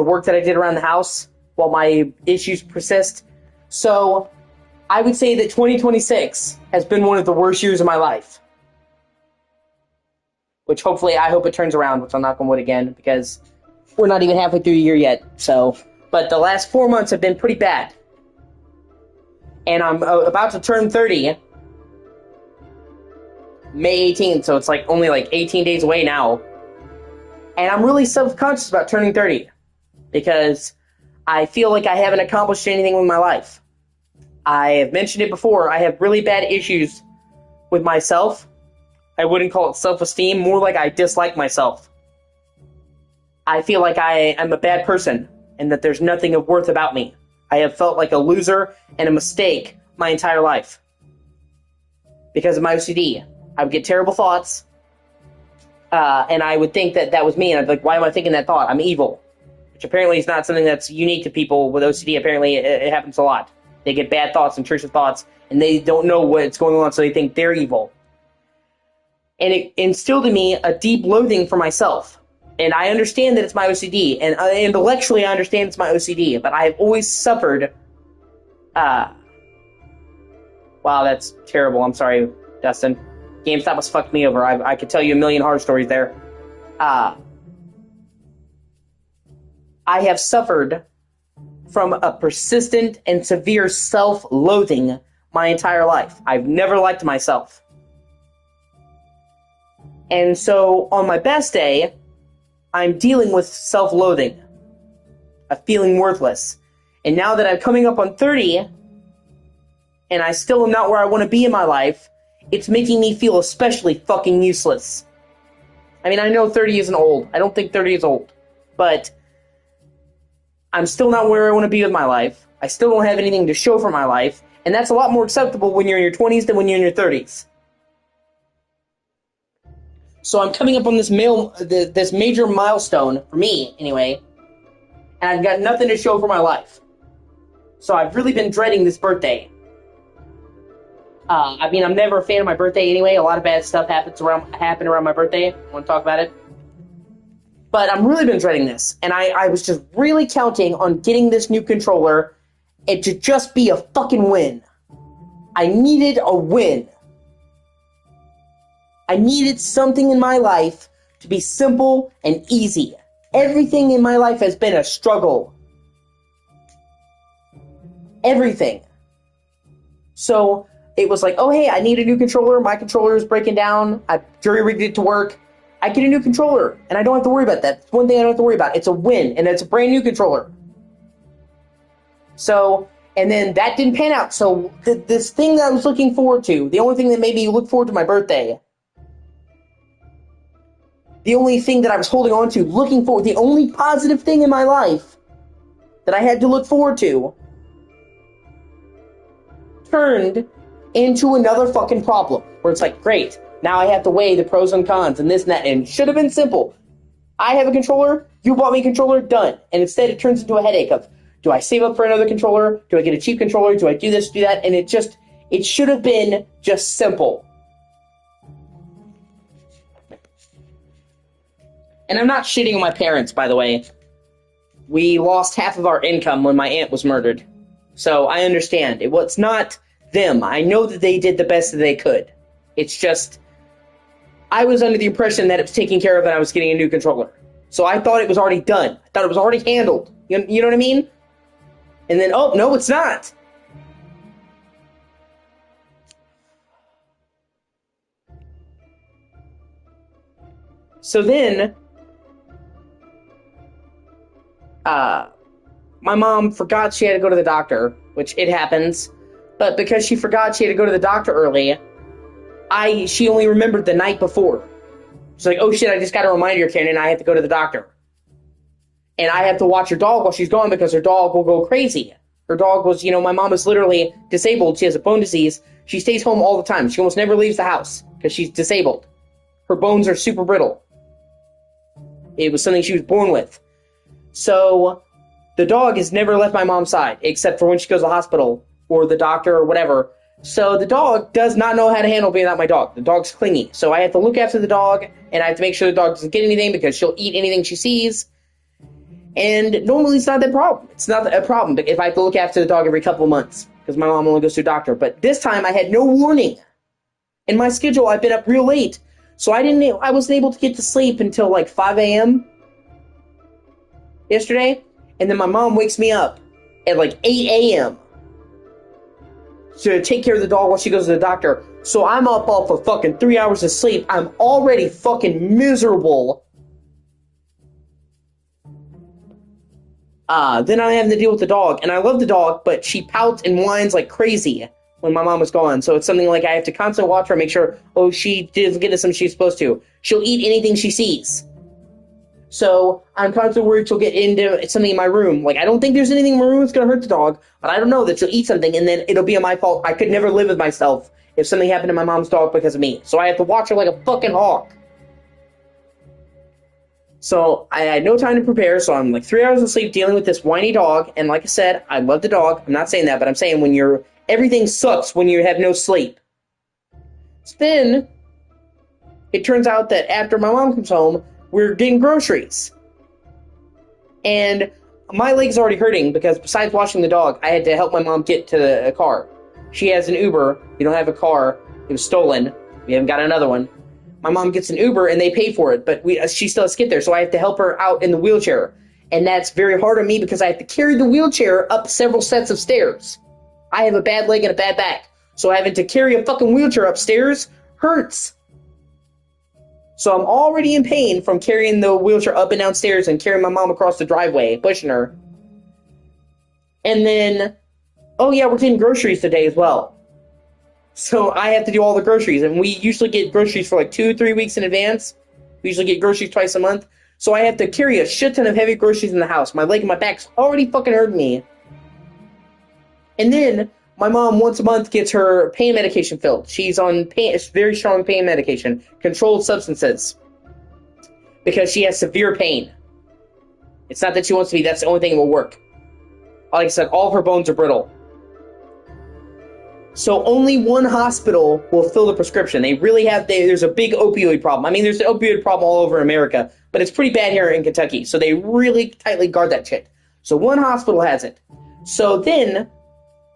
work that I did around the house while my issues persist. So I would say that 2026 has been one of the worst years of my life. Which I hope it turns around, which I'll knock on wood again, because we're not even halfway through the year yet. But the last 4 months have been pretty bad. And I'm about to turn 30 May 18th, so it's only 18 days away now. And I'm really self-conscious about turning 30 because I feel like I haven't accomplished anything with my life. I have mentioned it before, I have really bad issues with myself. I wouldn't call it self-esteem, more like I dislike myself. I feel like I am a bad person and that there's nothing of worth about me. I have felt like a loser and a mistake my entire life. Because of my OCD. I would get terrible thoughts, and I would think that was me, and I'd be like, why am I thinking that thought? I'm evil. Which apparently is not something that's unique to people with OCD. Apparently it happens a lot. They get bad thoughts, intrusive thoughts, and they don't know what's going on, so they think they're evil. And it instilled in me a deep loathing for myself. And I understand that it's my OCD, and intellectually I understand it's my OCD, but I have always suffered... Wow, that's terrible. I'm sorry, Dustin. GameStop has fucked me over. I could tell you a million horror stories there. I have suffered from a persistent and severe self-loathing my entire life. I've never liked myself. And so, on my best day, I'm dealing with self-loathing. Of feeling worthless. And now that I'm coming up on 30, and I still am not where I want to be in my life, it's making me feel especially fucking useless. I mean, I know 30 isn't old. I don't think 30 is old. But I'm still not where I want to be with my life. I still don't have anything to show for my life. And that's a lot more acceptable when you're in your 20s than when you're in your 30s. So I'm coming up on this major milestone, for me, anyway, and I've got nothing to show for my life. So I've really been dreading this birthday. I mean, I'm never a fan of my birthday anyway. A lot of bad stuff happen around my birthday. I want to talk about it. But I've really been dreading this, and I was just really counting on getting this new controller and to just be a fucking win. I needed a win. I needed something in my life to be simple and easy. Everything in my life has been a struggle. Everything. So it was like, oh hey, I need a new controller. My controller is breaking down. I jury-rigged it to work. I get a new controller, and I don't have to worry about that. It's one thing I don't have to worry about. It's a win, and it's a brand new controller. So, and then that didn't pan out. So this thing that I was looking forward to, the only thing that made me look forward to my birthday, the only thing that I was holding on to, looking forward, the only positive thing in my life that I had to look forward to, turned into another fucking problem. Where it's like, great, now I have to weigh the pros and cons and this and that, and it should have been simple. I have a controller, you bought me a controller, done. And instead it turns into a headache of, do I save up for another controller? Do I get a cheap controller? Do I do this, do that? And it should have been just simple. And I'm not shitting on my parents, by the way. We lost half of our income when my aunt was murdered. So I understand. It's not them. I know that they did the best that they could. It's just, I was under the impression that it was taken care of and I was getting a new controller. So I thought it was already done. I thought it was already handled. You know what I mean? And then, oh, no, it's not. So then, my mom forgot she had to go to the doctor, which it happens. But because she forgot she had to go to the doctor early, she only remembered the night before. She's like, oh shit, I just got a reminder, Cannon, I have to go to the doctor. And I have to watch her dog while she's gone because her dog will go crazy. Her dog was, my mom is literally disabled. She has a bone disease. She stays home all the time. She almost never leaves the house because she's disabled. Her bones are super brittle. It was something she was born with. So the dog has never left my mom's side, except for when she goes to the hospital or the doctor or whatever. So the dog does not know how to handle being without my dog. The dog's clingy. So I have to look after the dog, and I have to make sure the dog doesn't get anything because she'll eat anything she sees. And normally it's not that problem. It's not a problem if I have to look after the dog every couple of months because my mom only goes to a doctor. But this time I had no warning. In my schedule, I've been up real late. So I wasn't able to get to sleep until like 5 a.m. yesterday. And then my mom wakes me up at like 8 a.m. to take care of the dog while she goes to the doctor. So I'm up all for fucking 3 hours of sleep. I'm already fucking miserable. Then I'm having to deal with the dog. And I love the dog, but she pouts and whines like crazy when my mom was gone. So it's something like I have to constantly watch her and make sure, she didn't get us something she's supposed to. She'll eat anything she sees. So I'm constantly worried she'll get into something in my room. Like, I don't think there's anything in my room that's going to hurt the dog, but I don't know that she'll eat something, and then it'll be my fault. I could never live with myself if something happened to my mom's dog because of me. So I have to watch her like a fucking hawk. So I had no time to prepare, so I'm like 3 hours of sleep dealing with this whiny dog, and like I said, I love the dog. I'm not saying that, but I'm saying everything sucks when you have no sleep. So then, it turns out that after my mom comes home, we're getting groceries. And my leg's already hurting because besides washing the dog, I had to help my mom get to the car. She has an Uber. We don't have a car. It was stolen. We haven't got another one. My mom gets an Uber and they pay for it, but she still has to get there, so I have to help her out in the wheelchair. And that's very hard on me because I have to carry the wheelchair up several sets of stairs. I have a bad leg and a bad back, so having to carry a fucking wheelchair upstairs hurts. So I'm already in pain from carrying the wheelchair up and down stairs and carrying my mom across the driveway, pushing her. And then, we're getting groceries today as well. So I have to do all the groceries, and we usually get groceries for like 2-3 weeks in advance. We usually get groceries twice a month. So I have to carry a shit ton of heavy groceries in the house. My leg and my back's already fucking hurting me. And then my mom once a month gets her pain medication filled. She's on very strong pain medication, controlled substances, because she has severe pain. It's not that she wants to be, that's the only thing that will work. Like I said, all of her bones are brittle. So only one hospital will fill the prescription. There's a big opioid problem. I mean, there's an opioid problem all over America, but it's pretty bad here in Kentucky. So they really tightly guard that shit. So one hospital has it. So then,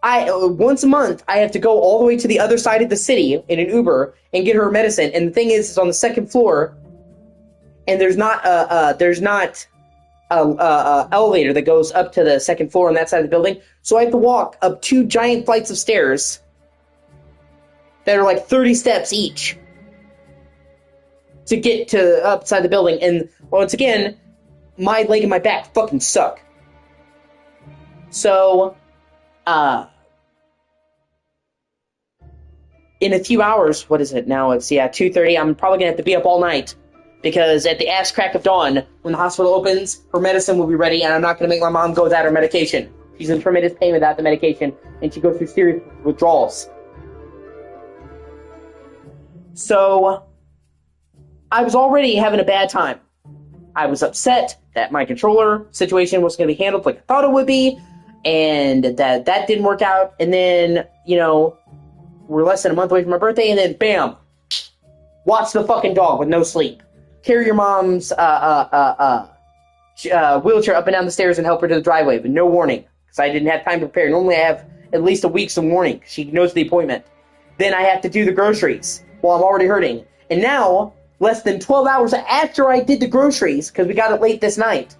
once a month, I have to go all the way to the other side of the city in an Uber and get her medicine. And the thing is, it's on the second floor, and there's not a elevator that goes up to the second floor on that side of the building. So I have to walk up 2 giant flights of stairs that are like 30 steps each to get to upside the building. And once again, my leg and my back fucking suck. So, in a few hours, what is it now? It's 2:30. I'm probably gonna have to be up all night because at the ass crack of dawn, when the hospital opens, her medicine will be ready, and I'm not gonna make my mom go without her medication. She's in tremendous pain without the medication, and she goes through serious withdrawals. So, I was already having a bad time. I was upset that my controller situation was going to be handled like I thought it would be, and that didn't work out. And then, we're less than a month away from my birthday, and then bam, watch the fucking dog with no sleep. Carry your mom's wheelchair up and down the stairs and help her to the driveway, but no warning, because I didn't have time to prepare. Normally I have at least a week's of warning. She knows the appointment. Then I have to do the groceries while I'm already hurting. And now, less than 12 hours after I did the groceries, because we got it late this night,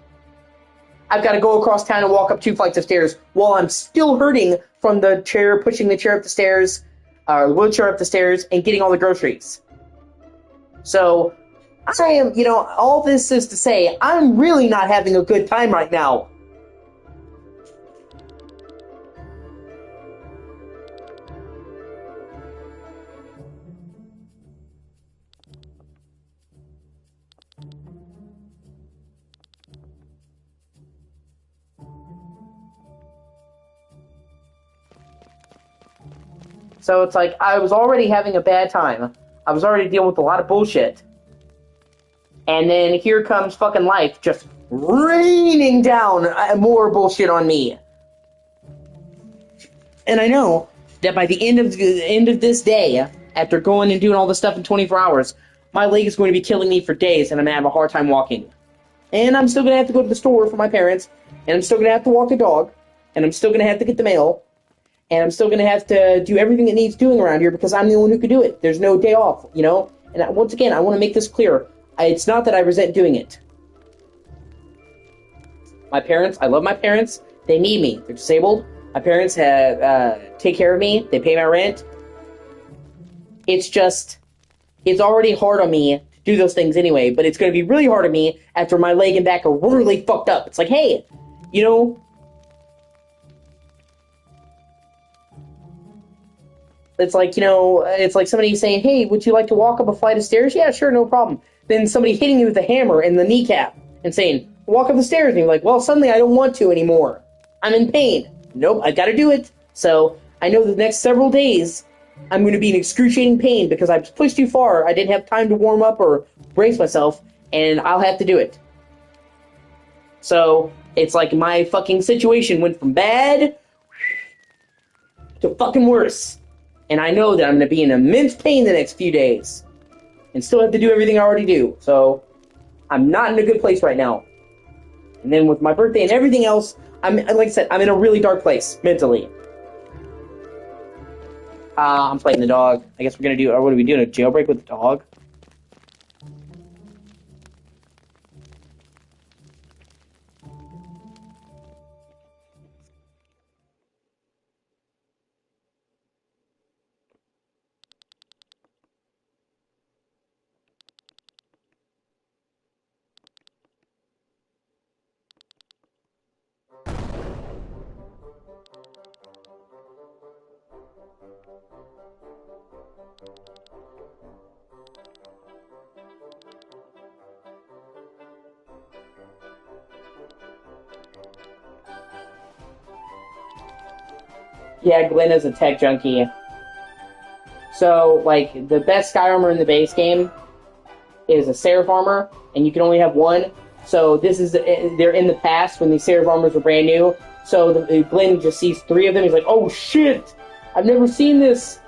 I've got to go across town and walk up 2 flights of stairs while I'm still hurting from the chair, pushing the chair up the stairs, the wheelchair up the stairs, and getting all the groceries. So, I am, all this is to say, I'm really not having a good time right now. So it's like, I was already having a bad time. I was already dealing with a lot of bullshit. And then here comes fucking life just raining down more bullshit on me. And I know that by the end of this day, after going and doing all this stuff in 24 hours, my leg is going to be killing me for days, and I'm going to have a hard time walking. And I'm still going to have to go to the store for my parents, and I'm still going to have to walk the dog, and I'm still going to have to get the mail, and I'm still going to have to do everything that needs doing around here because I'm the one who can do it. There's no day off, And once again, I want to make this clear. It's not that I resent doing it. My parents, I love my parents. They need me. They're disabled. My parents take care of me. They pay my rent. It's just, it's already hard on me to do those things anyway, but it's going to be really hard on me after my leg and back are really fucked up. It's like, hey, it's like, it's like somebody saying, hey, would you like to walk up a flight of stairs? Yeah, sure, no problem. Then somebody hitting you with a hammer in the kneecap and saying, walk up the stairs. And you're like, well, suddenly I don't want to anymore. I'm in pain. Nope, I gotta do it. So I know the next several days I'm going to be in excruciating pain because I've pushed too far. I didn't have time to warm up or brace myself, and I'll have to do it. So it's like my fucking situation went from bad to fucking worse. And I know that I'm going to be in immense pain the next few days. And still have to do everything I already do. So, I'm not in a good place right now. And then with my birthday and everything else, like I said, I'm in a really dark place, mentally. I'm playing the dog. I guess we're going to what are we doing, a jailbreak with the dog? Yeah, Glenn is a tech junkie. So, like, the best Sky Armor in the base game is a Seraph Armor, and you can only have one. So they're in the past when these Seraph Armors were brand new. So Glenn just sees 3 of them. He's like, oh shit! I've never seen this!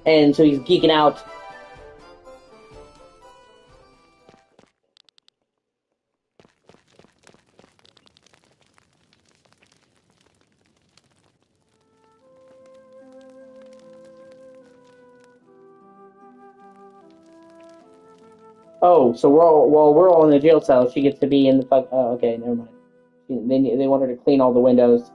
And so he's geeking out. Oh, so we're all in the jail cell, she gets to be in the fuck. Oh, okay, never mind. They want her to clean all the windows.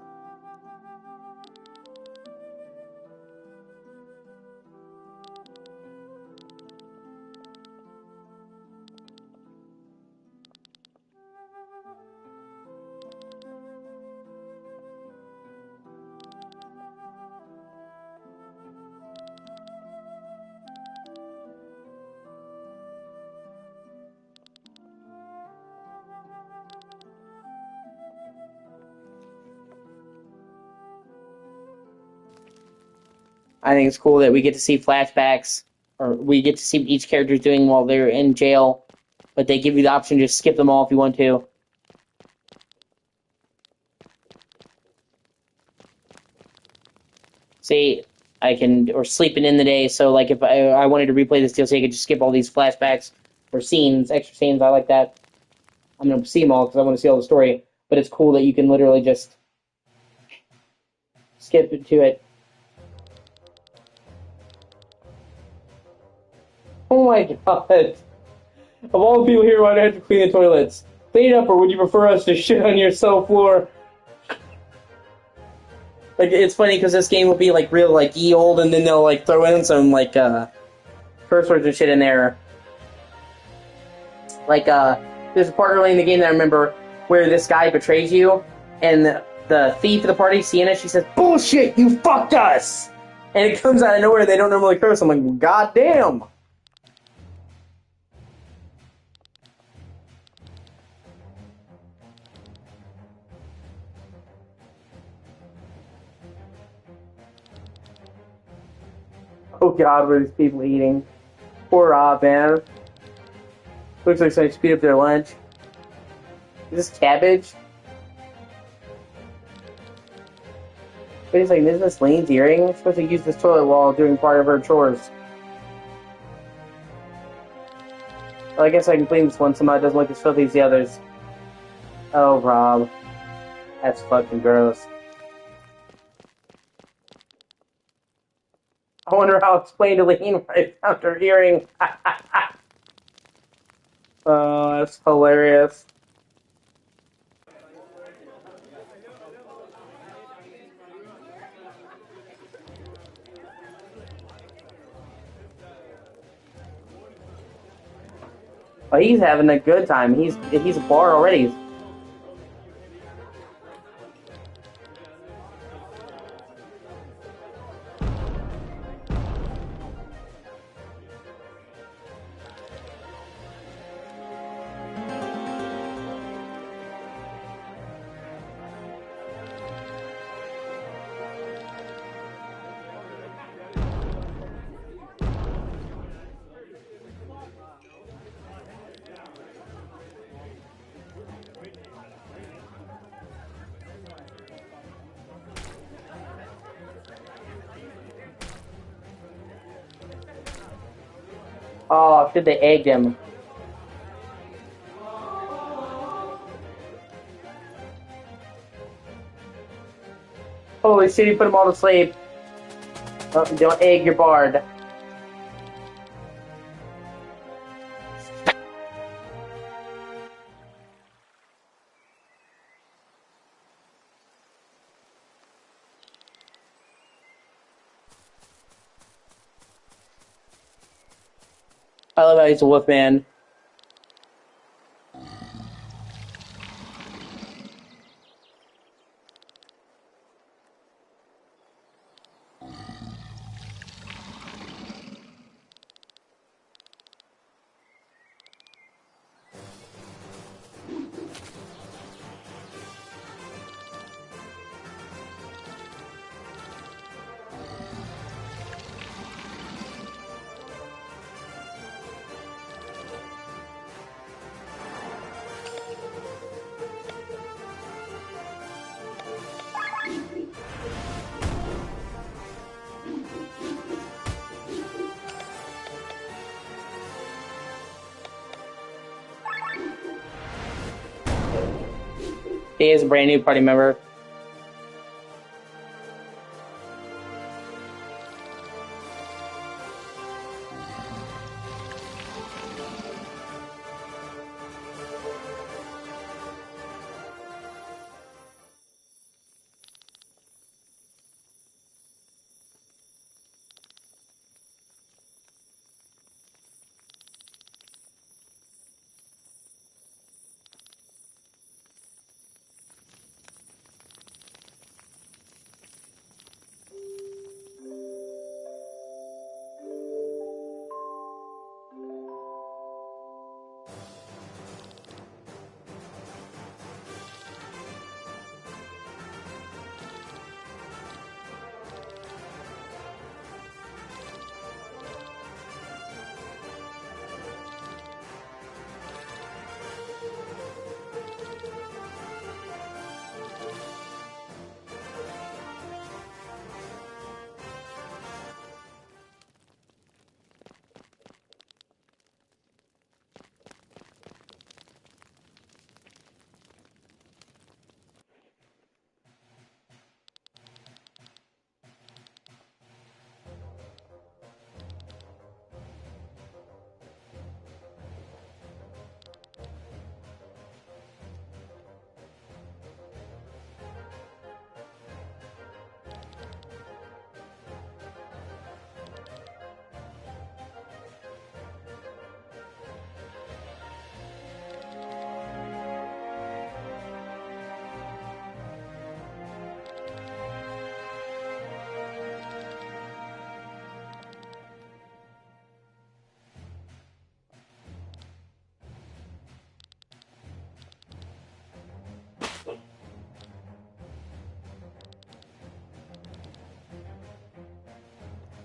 I think it's cool that we get to see flashbacks, or we get to see what each character's doing while they're in jail, but they give you the option to just skip them all if you want to. See, I can, or sleeping in the day, so like if I wanted to replay this DLC, I could just skip all these flashbacks or scenes, extra scenes. I like that. I'm going to see them all because I want to see all the story, but it's cool that you can literally just skip to it. Oh my god. Of all the people here, why do I have to clean the toilets? Clean it up, or would you prefer us to shit on your cell floor? Like, it's funny because this game will be like real, like, old, and then they'll like throw in some like curse words and shit in there. Like, there's a part early in the game that I remember where this guy betrays you, and the thief of the party, Sienna, she says, "Bullshit, you fucked us!" And it comes out of nowhere, they don't normally curse. I'm like, god damn! Oh god, what are these people eating? Poor Rob, man. Looks like somebody speed up their lunch. Is this cabbage? But he's like, isn't this Lane's earring? We're supposed to use this toilet while doing part of her chores. Well, I guess I can clean this one somehow it doesn't look as filthy as the others. Oh, Rob. That's fucking gross. I wonder how I'll explain to Lane when I found her earring. Oh, that's hilarious. Oh, he's having a good time. He's a bar already. Oh, shit, they egged him. Holy shit, he put them all to sleep. Oh, don't egg your bard. I love how he's a wolf man. He is a brand new party member.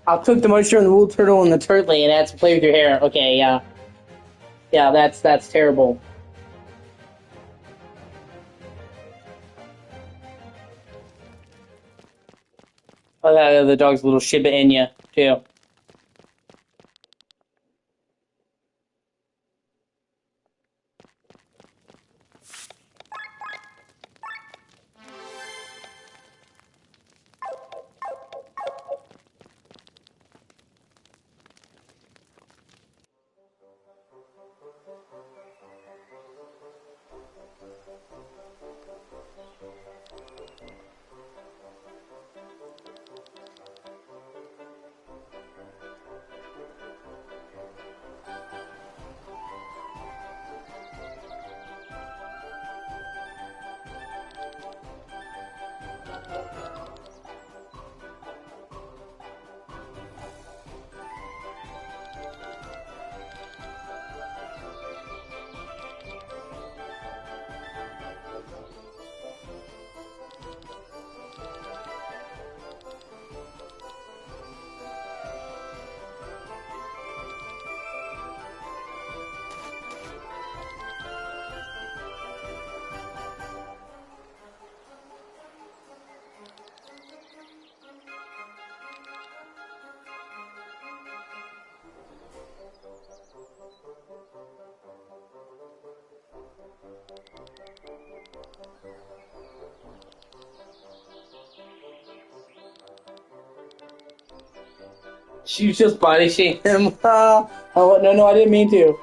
I'll cook the moisture in the wool turtle and the turtley and add some flavor to your hair. Okay, yeah. Yeah, that's terrible. Oh, the dog's a little Shiba Inu, too. She was just body shaming him. Oh, no, I didn't mean to.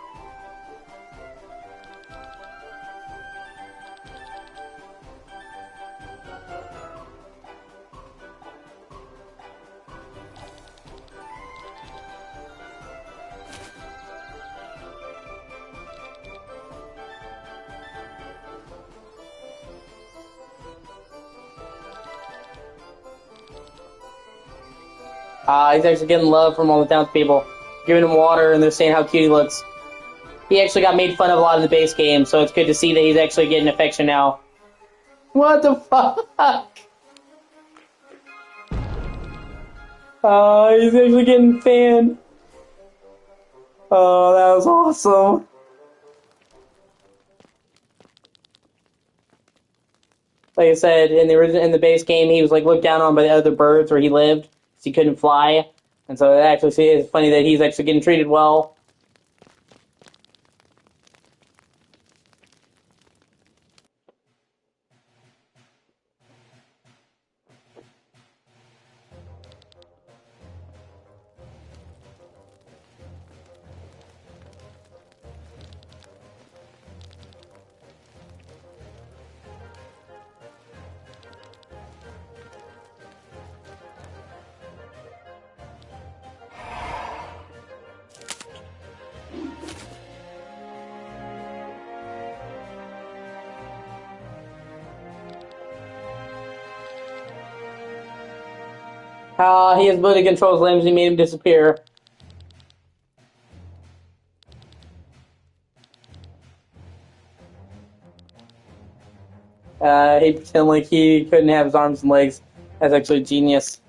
He's actually getting love from all the townspeople, giving him water, and they're saying how cute he looks. He actually got made fun of a lot in the base game, so it's good to see that he's actually getting affection now. What the fuck? He's actually getting fanned. Oh, that was awesome. Like I said, in the base game, he was like looked down on by the other birds where he lived, because he couldn't fly, and so it actually it's funny that he's actually getting treated well. He has ability to control his limbs. He made him disappear. He pretended like he couldn't have his arms and legs. That's actually genius.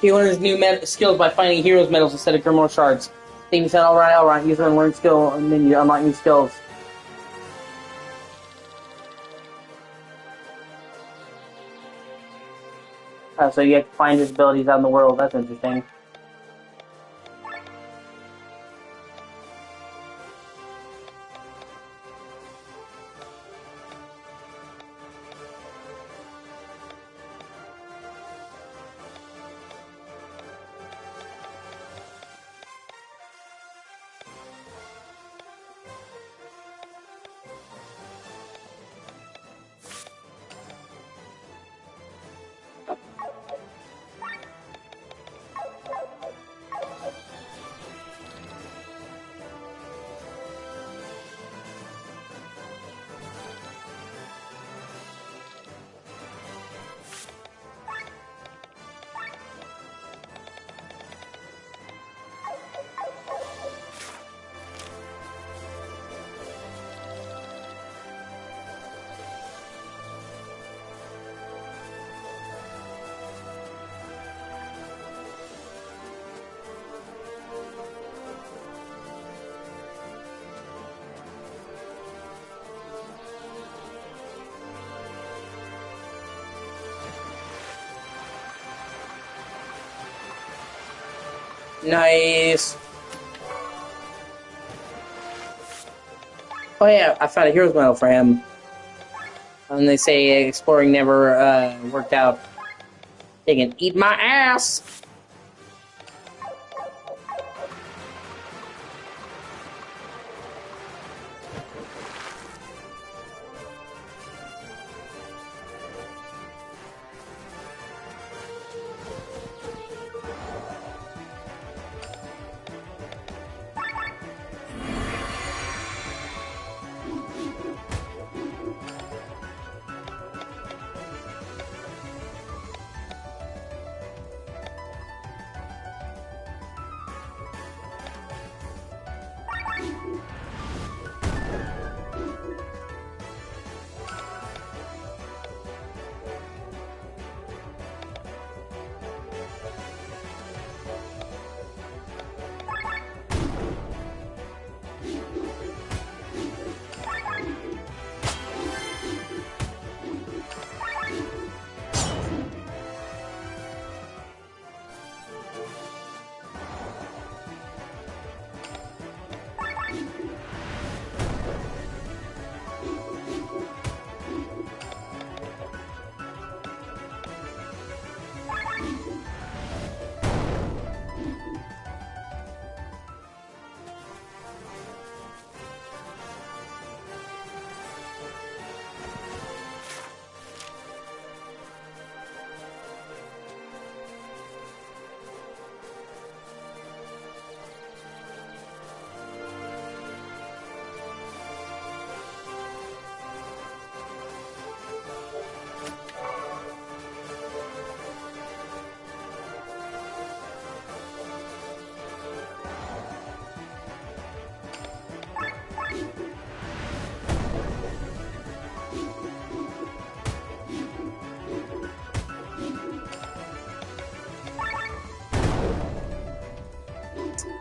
He learns new skills by finding heroes medals instead of Grimoire shards. Thing said, alright, use one learn skill, and then you unlock new skills. So you have to find his abilities out in the world. That's interesting. Nice. Oh yeah, I found a hero's medal for him. And they say exploring never worked out. They can eat my ass.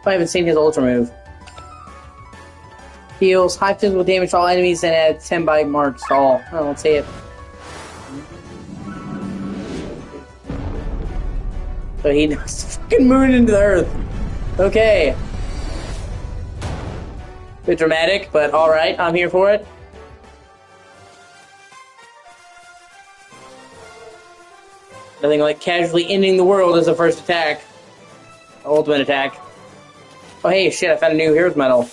I haven't seen his ultra move. Heals high physical damage to all enemies and adds 10 bite marks to all. I don't see it. So he knocks the fucking moon into the earth. Okay. Bit dramatic, but alright, I'm here for it. Nothing like casually ending the world as a first attack. Ultimate attack. Oh hey, shit, I found a new hero's medal.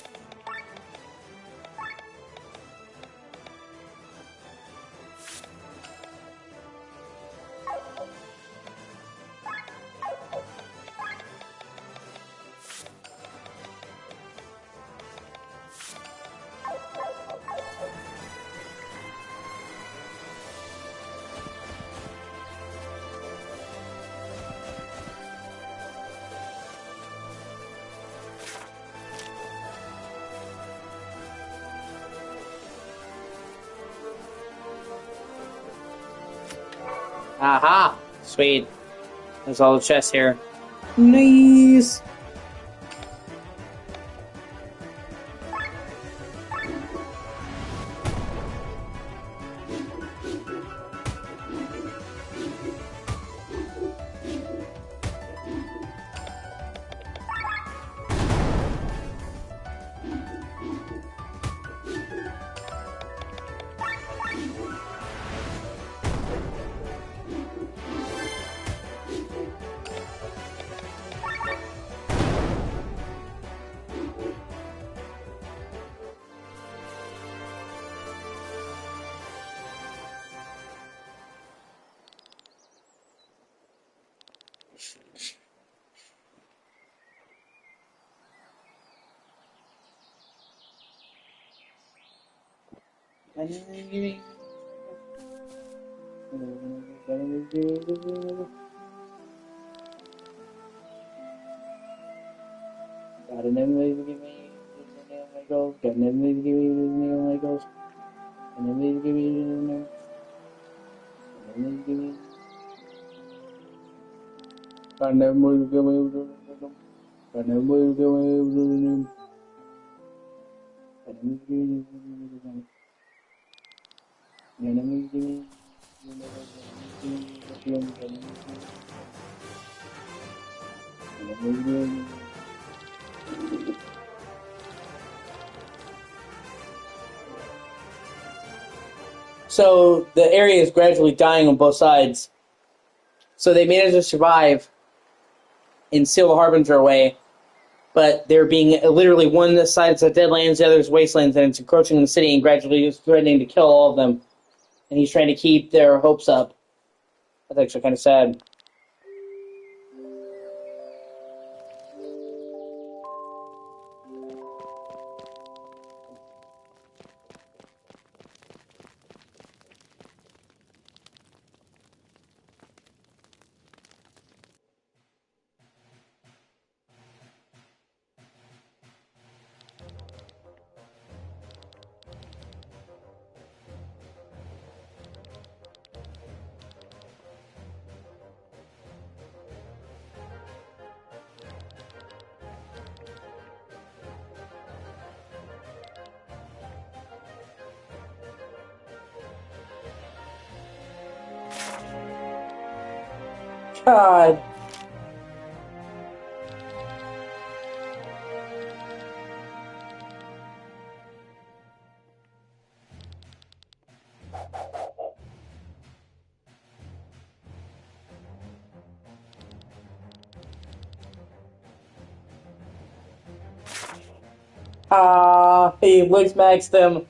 Aha! Sweet. There's all the chests here. Nice! Got an enemy to give me Legos. Got an enemy to give me Legos. An enemy to give me an enemy to give me. Got an enemy to give me. Got an enemy to give me. Got an enemy to give me. An enemy to give me. So the area is gradually dying on both sides. So they managed to survive and seal the Harbinger away, but they're being literally one side is the Deadlands, the other is Wastelands, and it's encroaching on the city and gradually is threatening to kill all of them. And he's trying to keep their hopes up. That's actually kind of sad. God. He voice maxed them.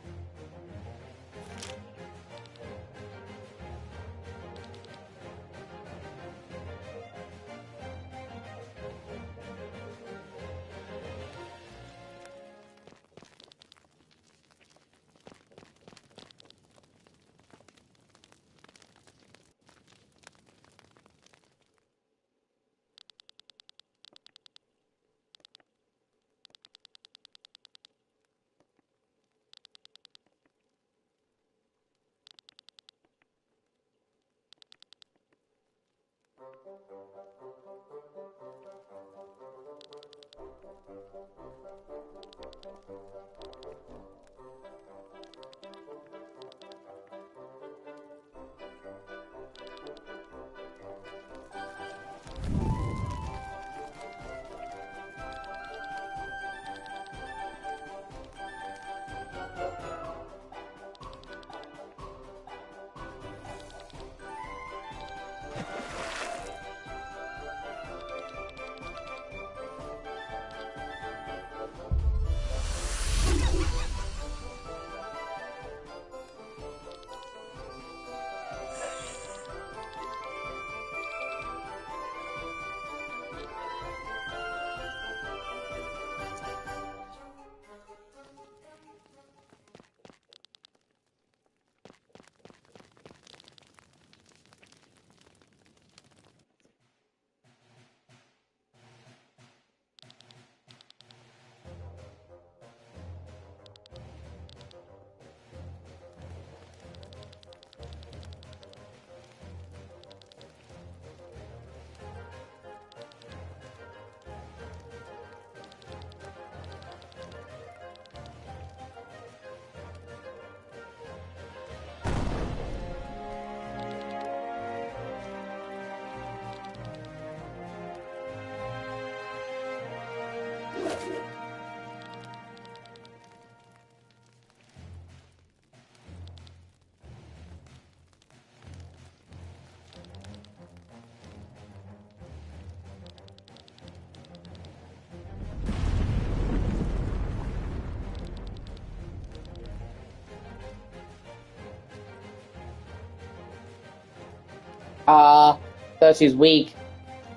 Thought she was weak,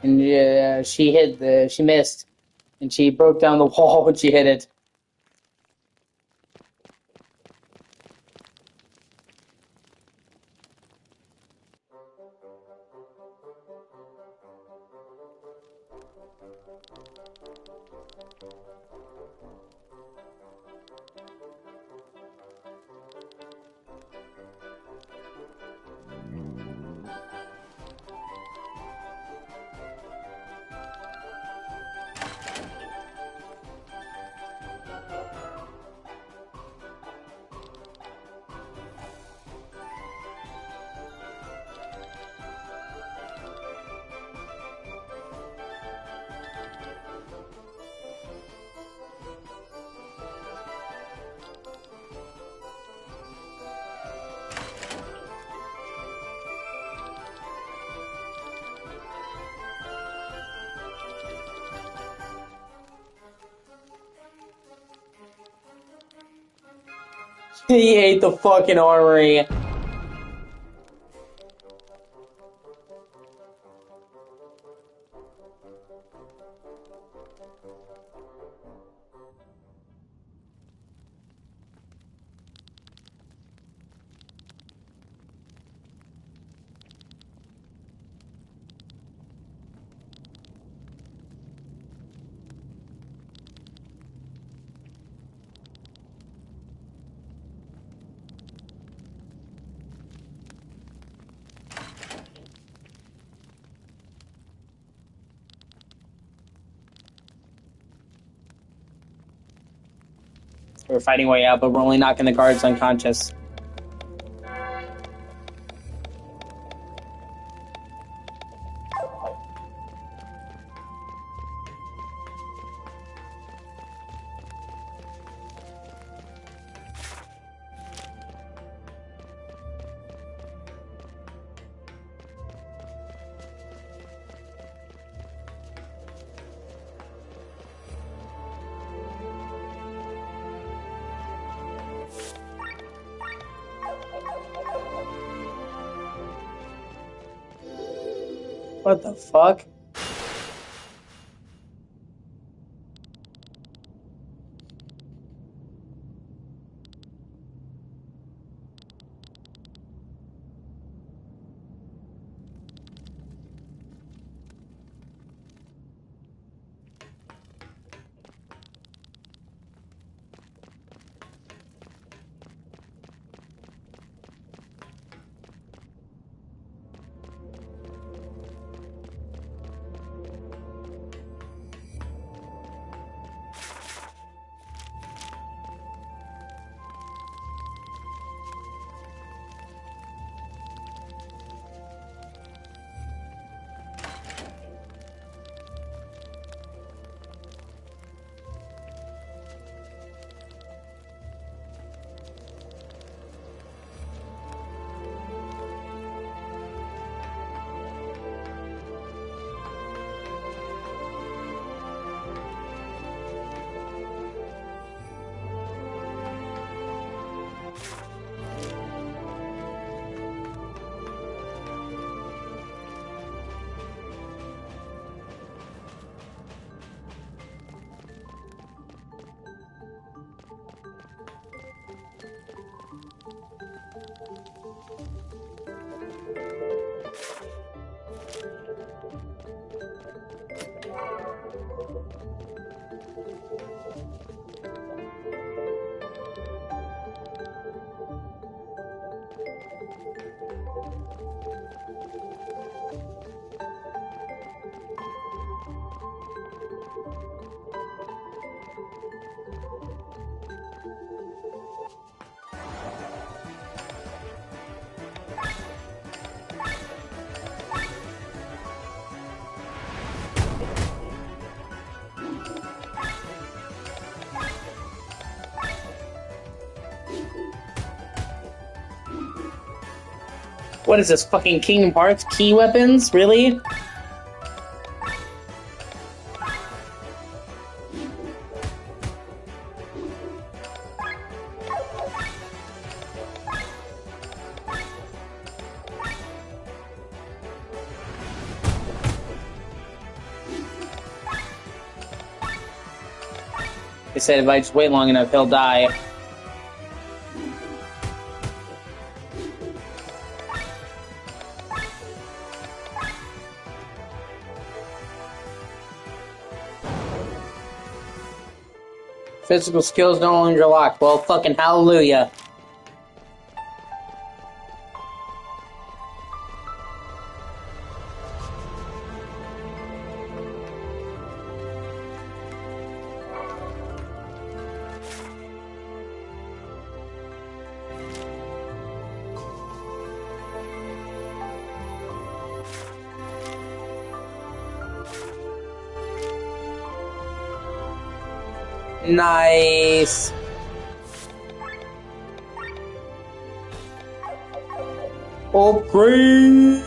and she missed, and she broke down the wall when she hit it. He ate the fucking armory. We're fighting way out, but we're only knocking the guards unconscious. What the fuck? What is this, fucking Kingdom Hearts key weapons? Really? They said if I just wait long enough, he'll die. Physical skills no longer locked. Well, fucking hallelujah. Nice. Upgrade.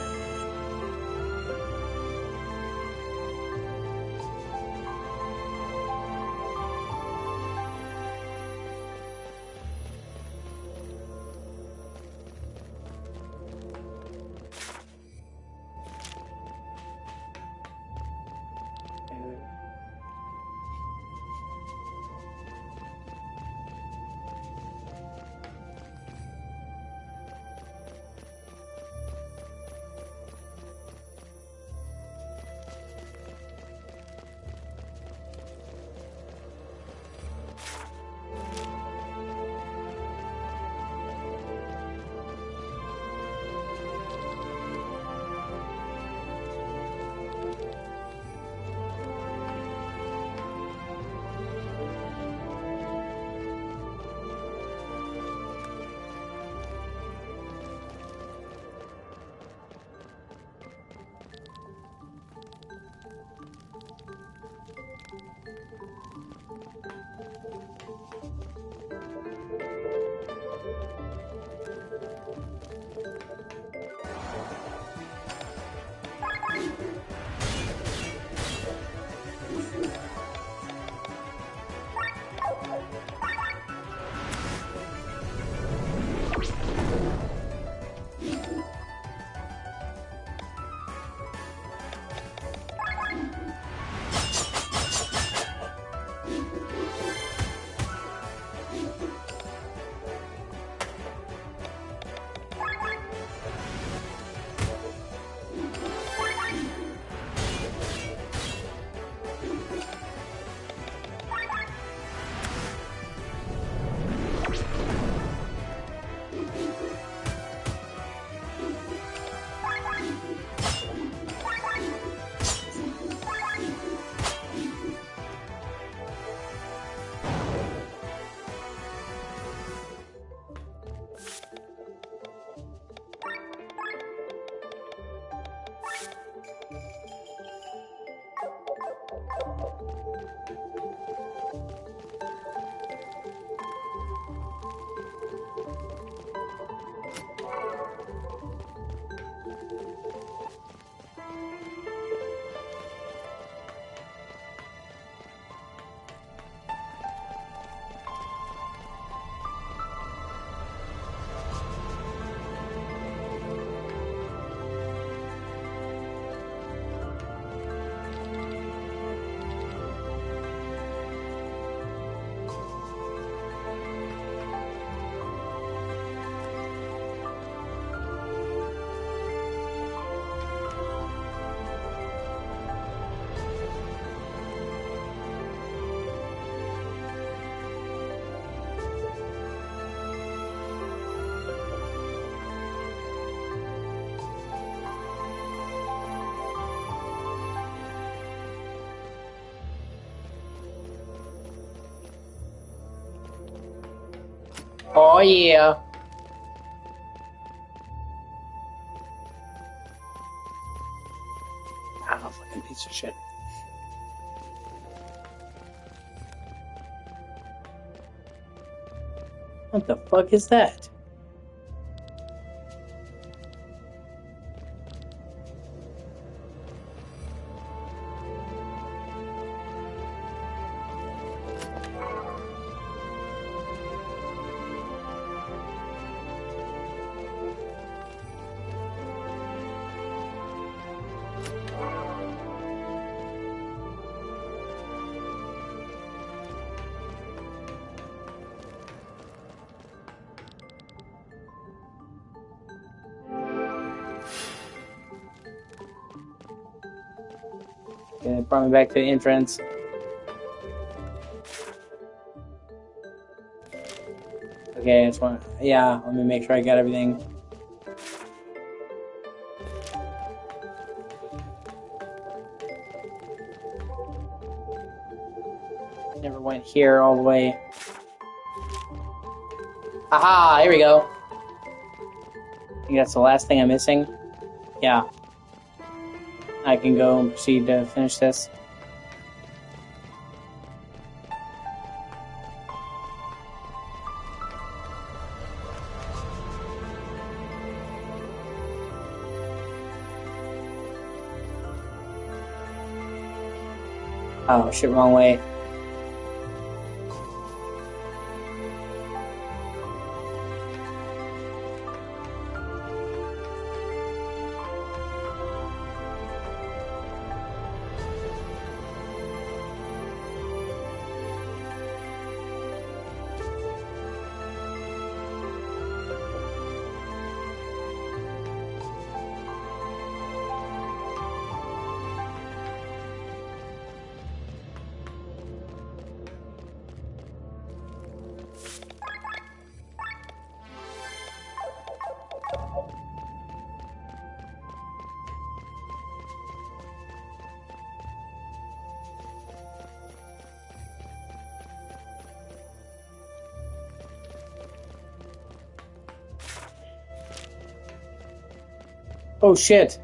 Oh yeah. Ah, fucking piece of shit. What the fuck is that? Okay, it brought me back to the entrance. Okay, I just want. Yeah, let me make sure I got everything. I never went here all the way. Aha! Here we go. I think that's the last thing I'm missing. Yeah. I can go and proceed to finish this. Oh, shit, wrong way. Oh, shit.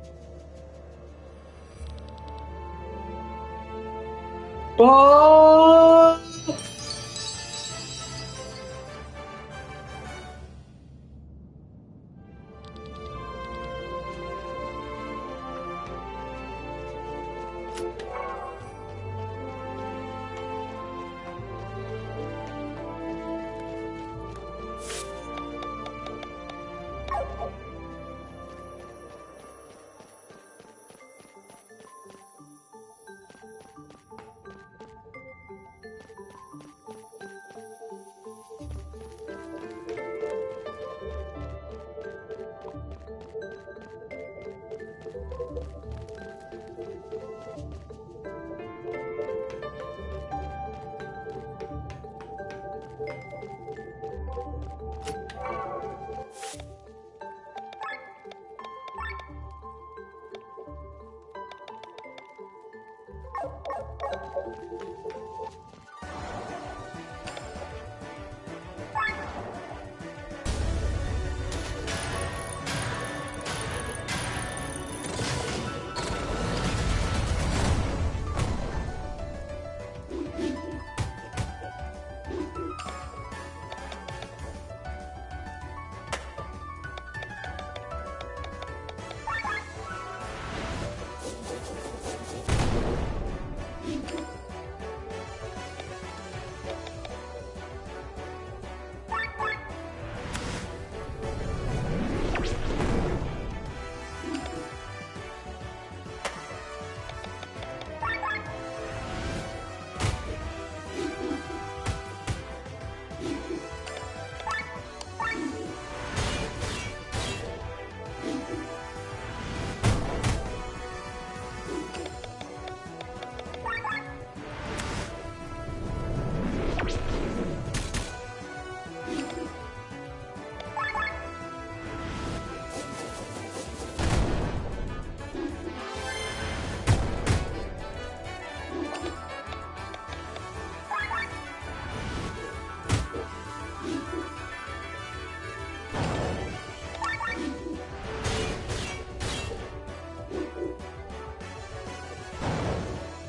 Oh!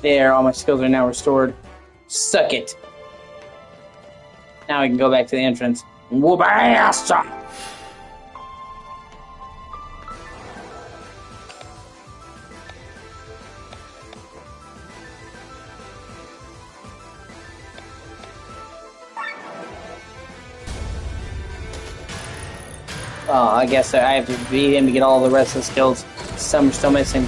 There, all my skills are now restored. Suck it. Now I can go back to the entrance. Whoop ass! Well, I guess I have to beat him to get all the rest of the skills. Some are still missing.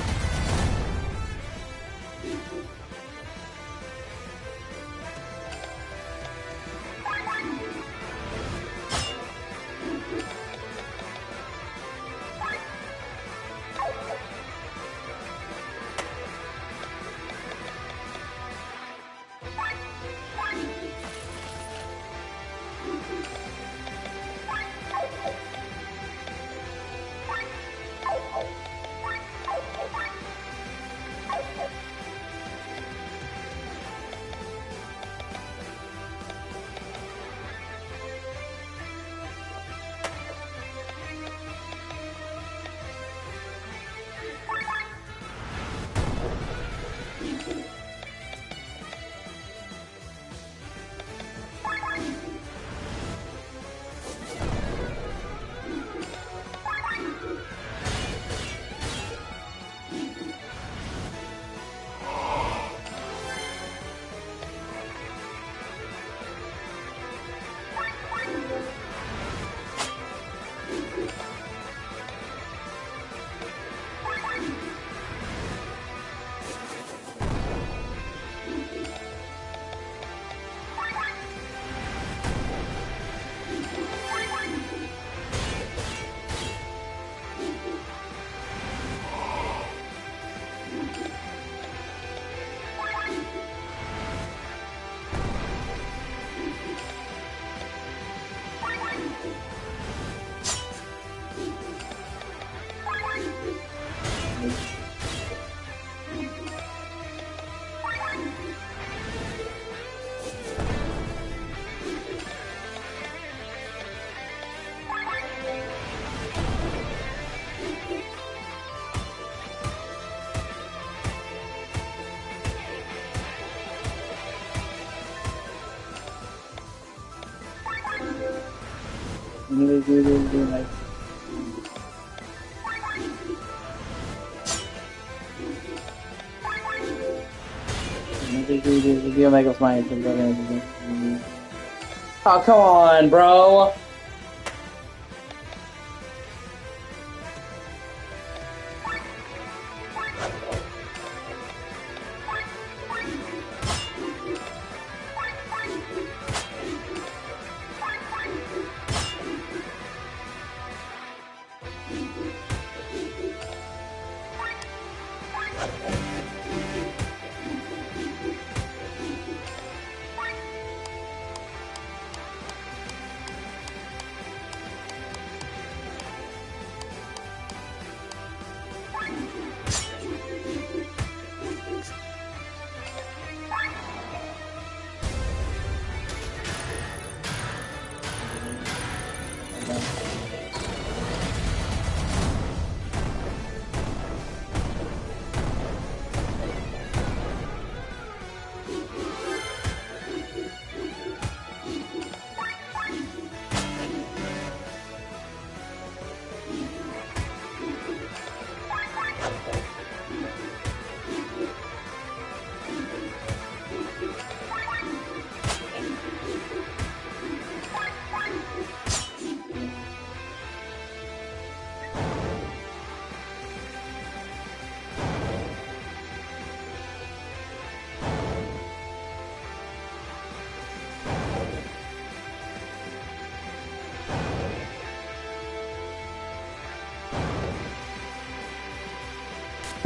Oh, come on, bro.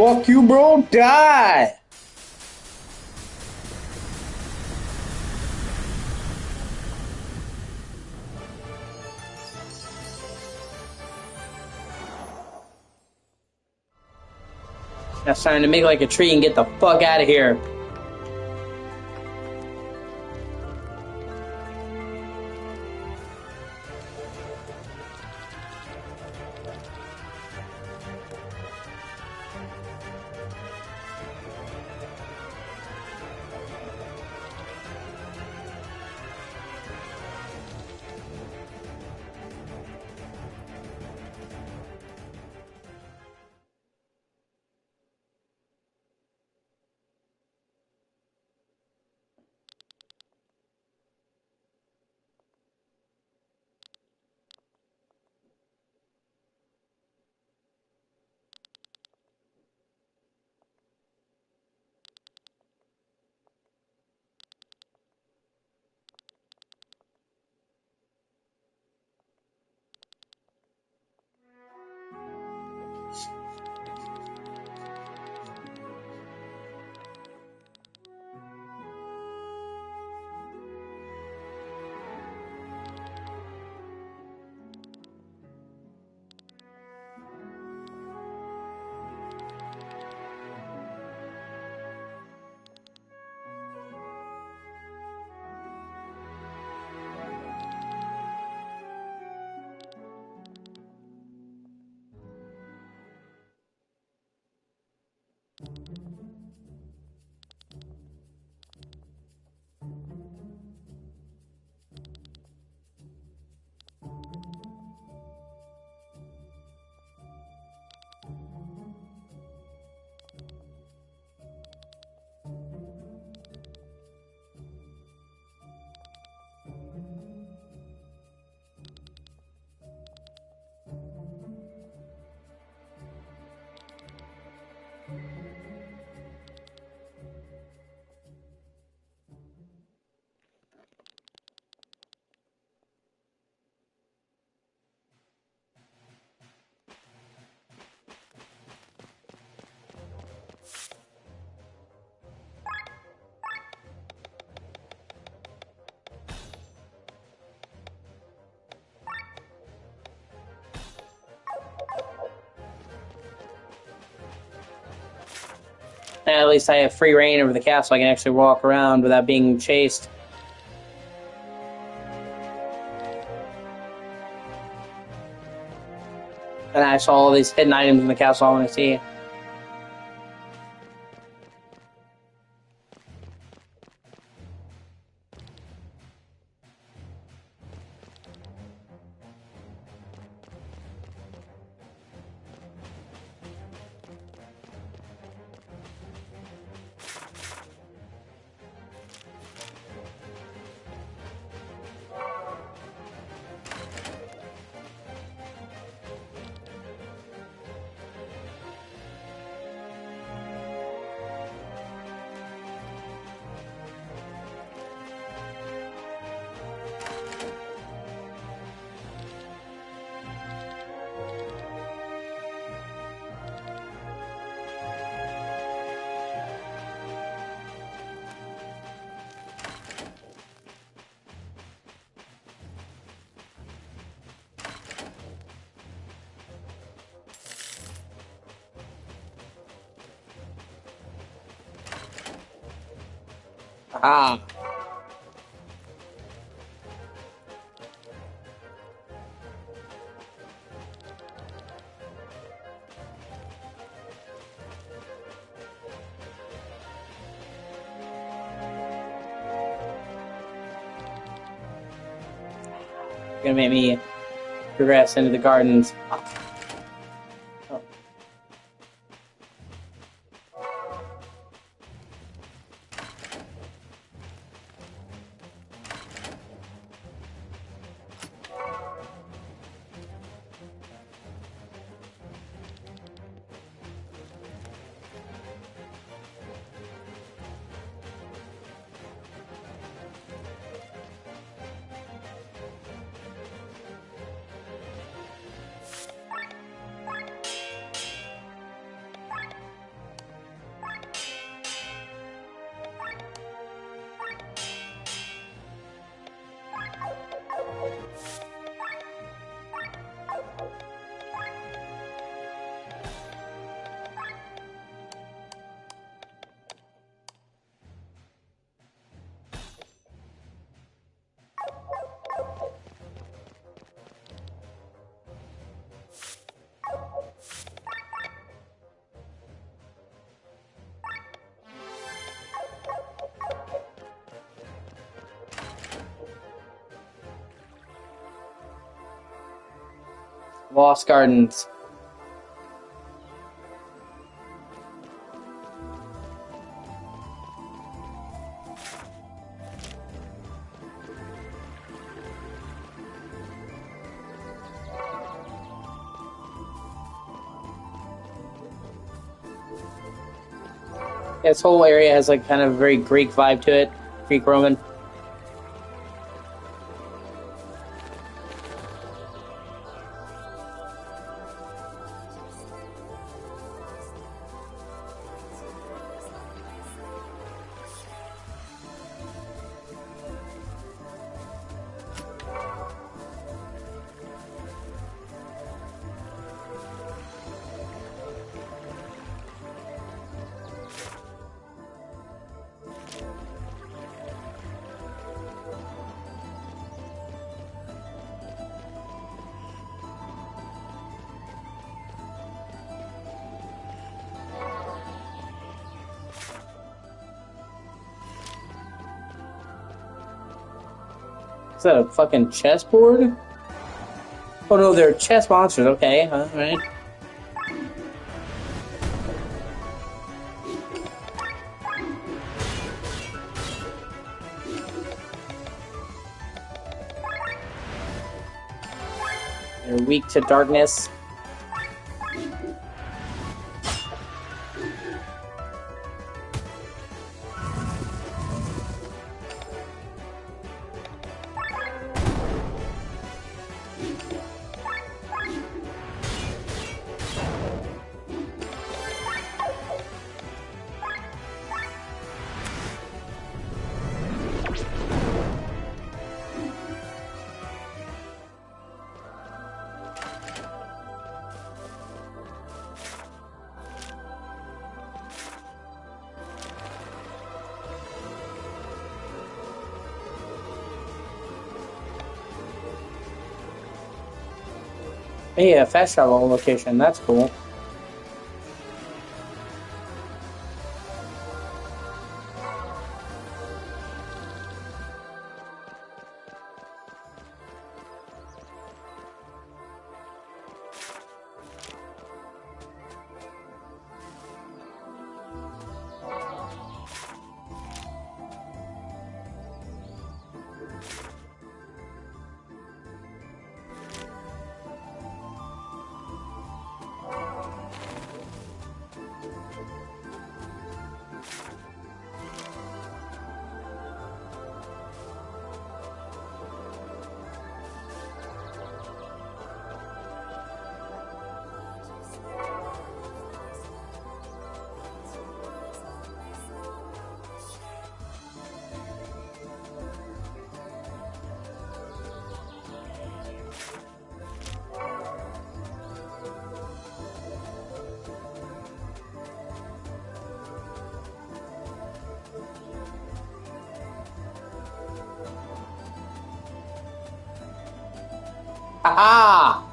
Fuck you, bro. Die. Now it's time to make like a tree and get the fuck out of here. At least I have free reign over the castle. I can actually walk around without being chased. And I saw all these hidden items in the castle I want to see. Ah. Gonna make me progress into the gardens. Oh. Lost Gardens. This whole area has like kind of a very Greek vibe to it, Greek Roman. Is that a fucking chessboard? Oh no, they're chess monsters. Okay, alright. They're weak to darkness. Hey, a fast travel location. That's cool. Ha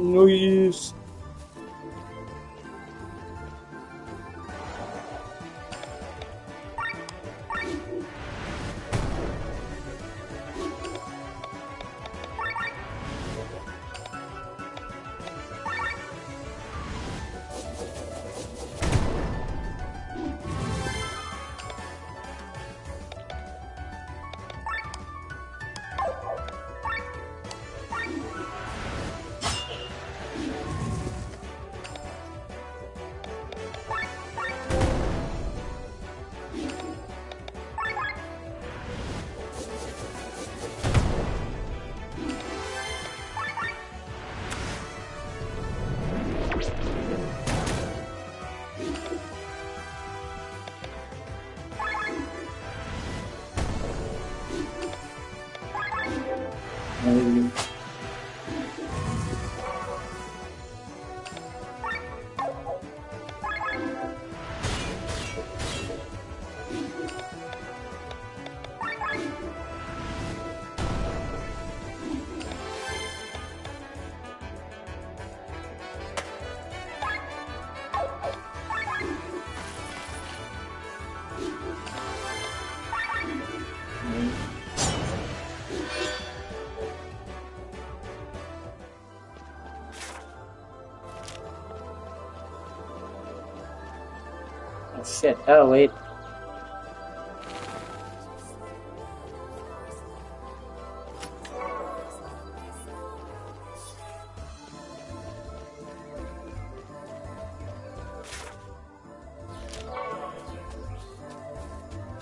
Nice. Oh shit. Oh wait.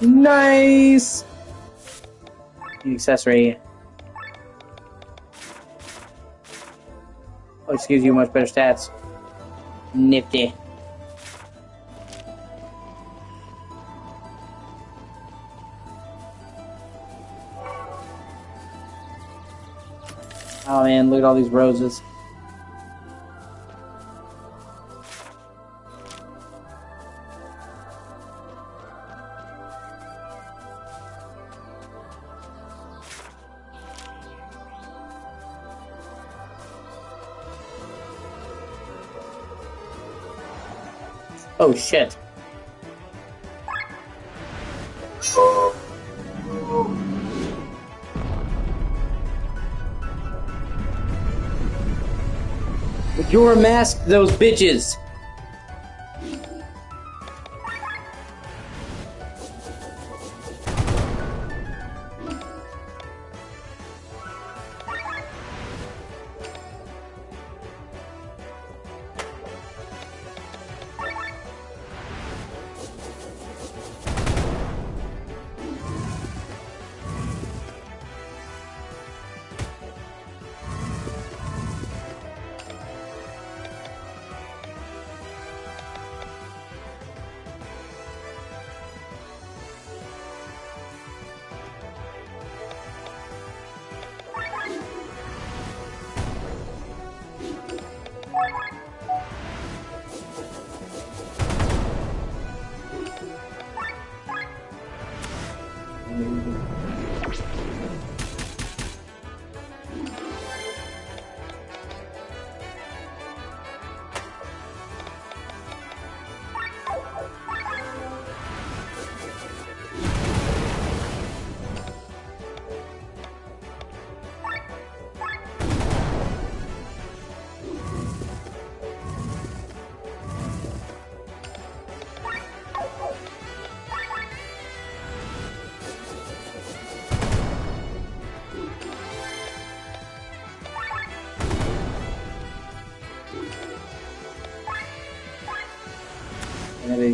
Nice. The accessory. Oh, excuse you, much better stats. Nifty. Oh man, look at all these roses. Oh shit. You're masked, those bitches.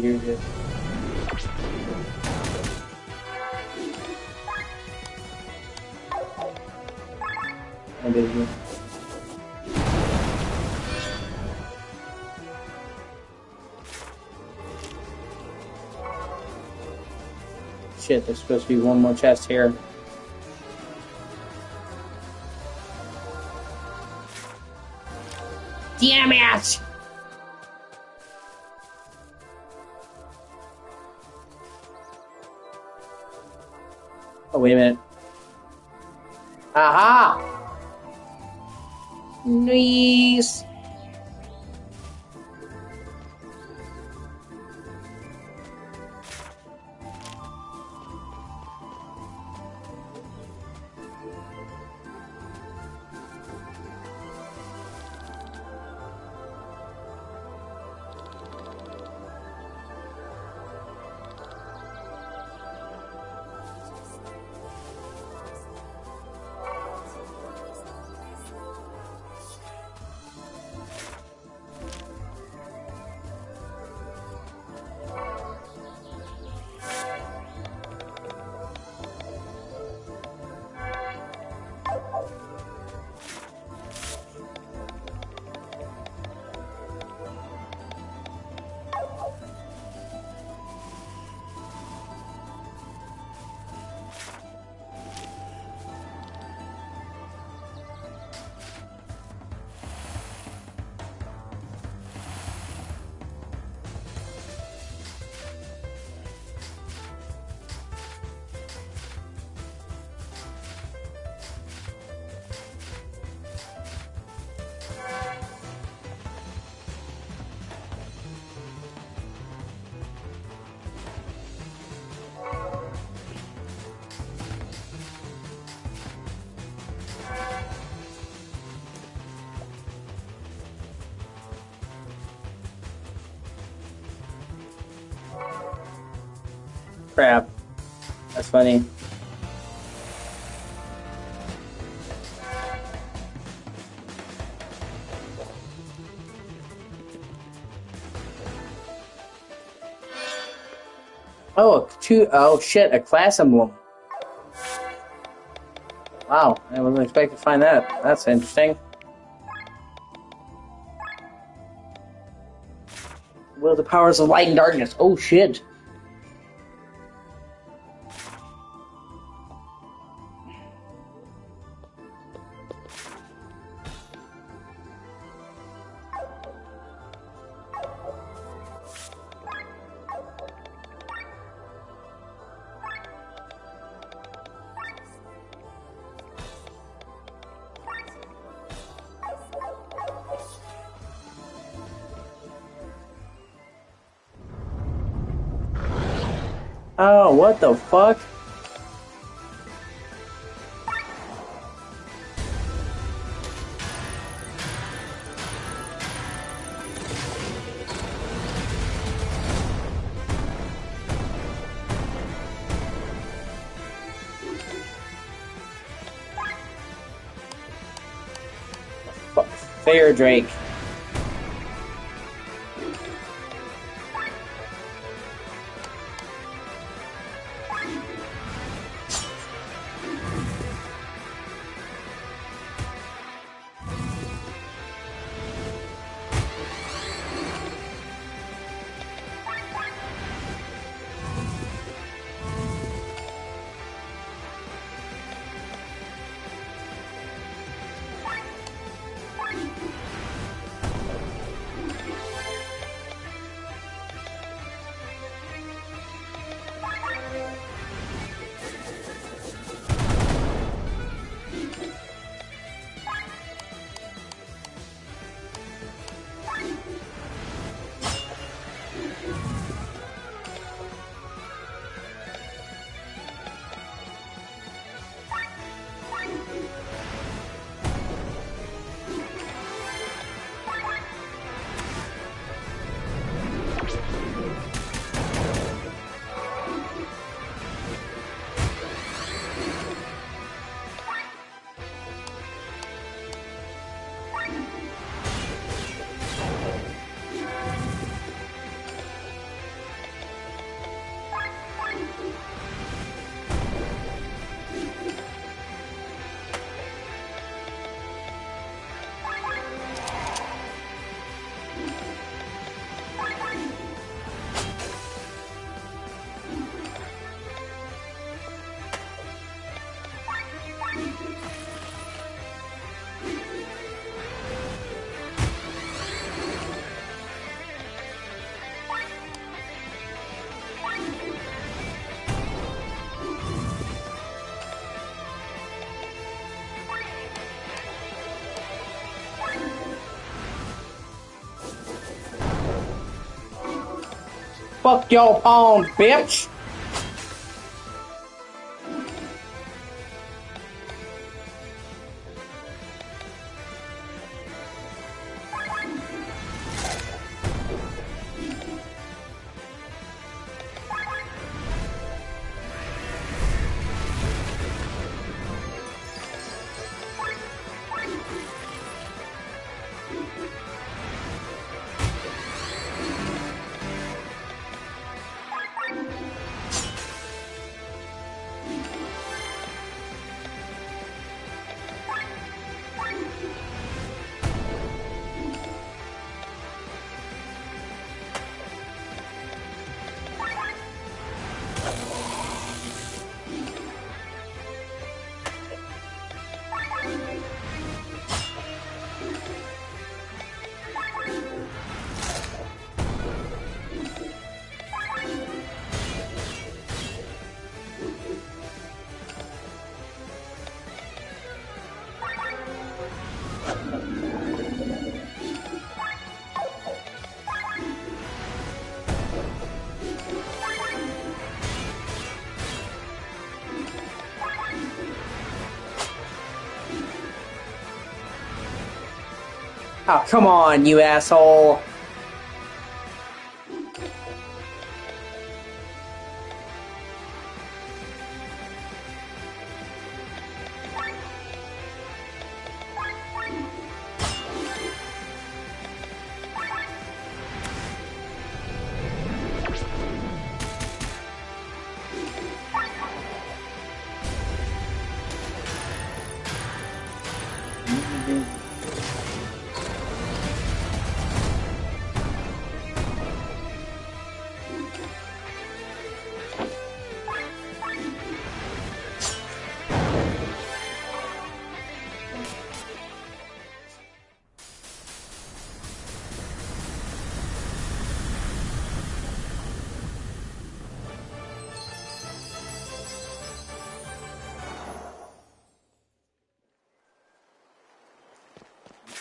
you're good. I did good. Shit, there's supposed to be one more chest here. Damn it! Oh, wait a minute. Aha! Nice! Crap. That's funny. Oh, oh shit, a class emblem. Wow, I wasn't expecting to find that. That's interesting. Will the powers of light and darkness. Oh shit. Oh, what the fuck? Fair Drake. Fuck your pawn, bitch! Oh, come on, you asshole.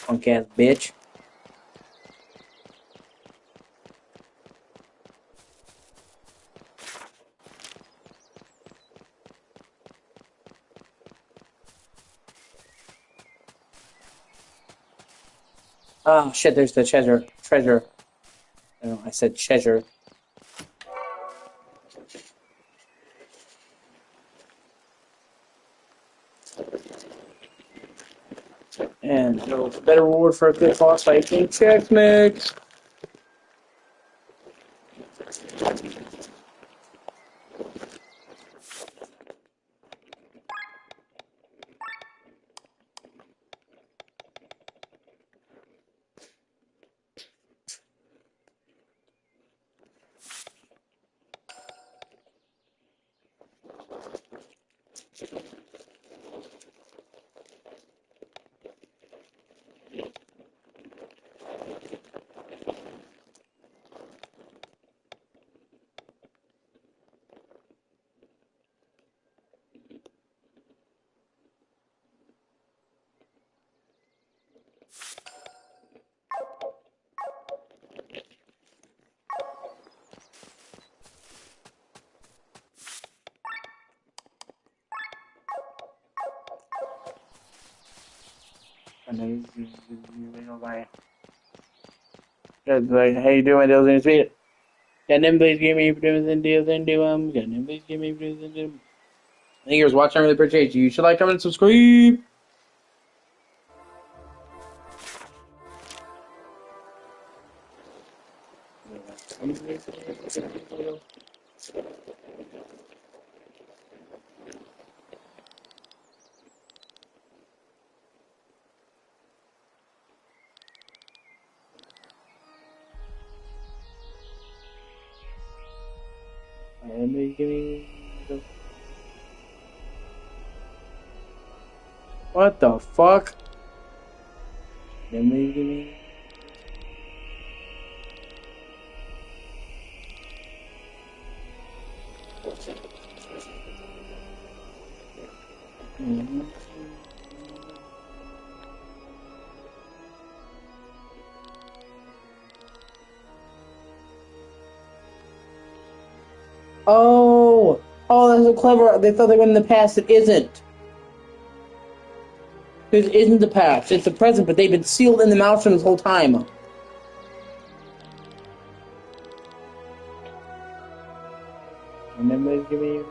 Punk ass bitch. Oh shit, there's the treasure. No, I said treasure. And no better reward for a good boss fight than checkmate. And then you know my like, how you doing? Deals in speed. Got them please give me produce and deals and do them. Got them please give me produce and do them. Thank you for watching. I really appreciate you. You should like, comment, and subscribe. What the fuck? Oh, oh, that's so clever. They thought they went in the past. It isn't. It isn't the past. It's the present, but they've been sealed in the maelstrom this whole time. Remember, give me.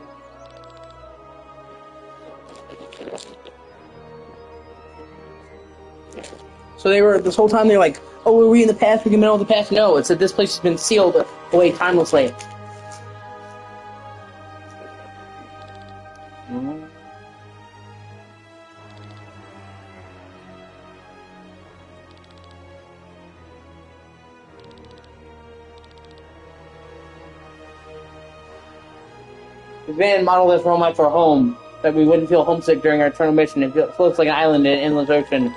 So they were this whole time. They're like, "Oh, were we in the past? We can know the past." No, it's that this place has been sealed away timelessly. Mm-hmm. This van modeled this robot for a home, that we wouldn't feel homesick during our eternal mission. It floats like an island in an endless ocean.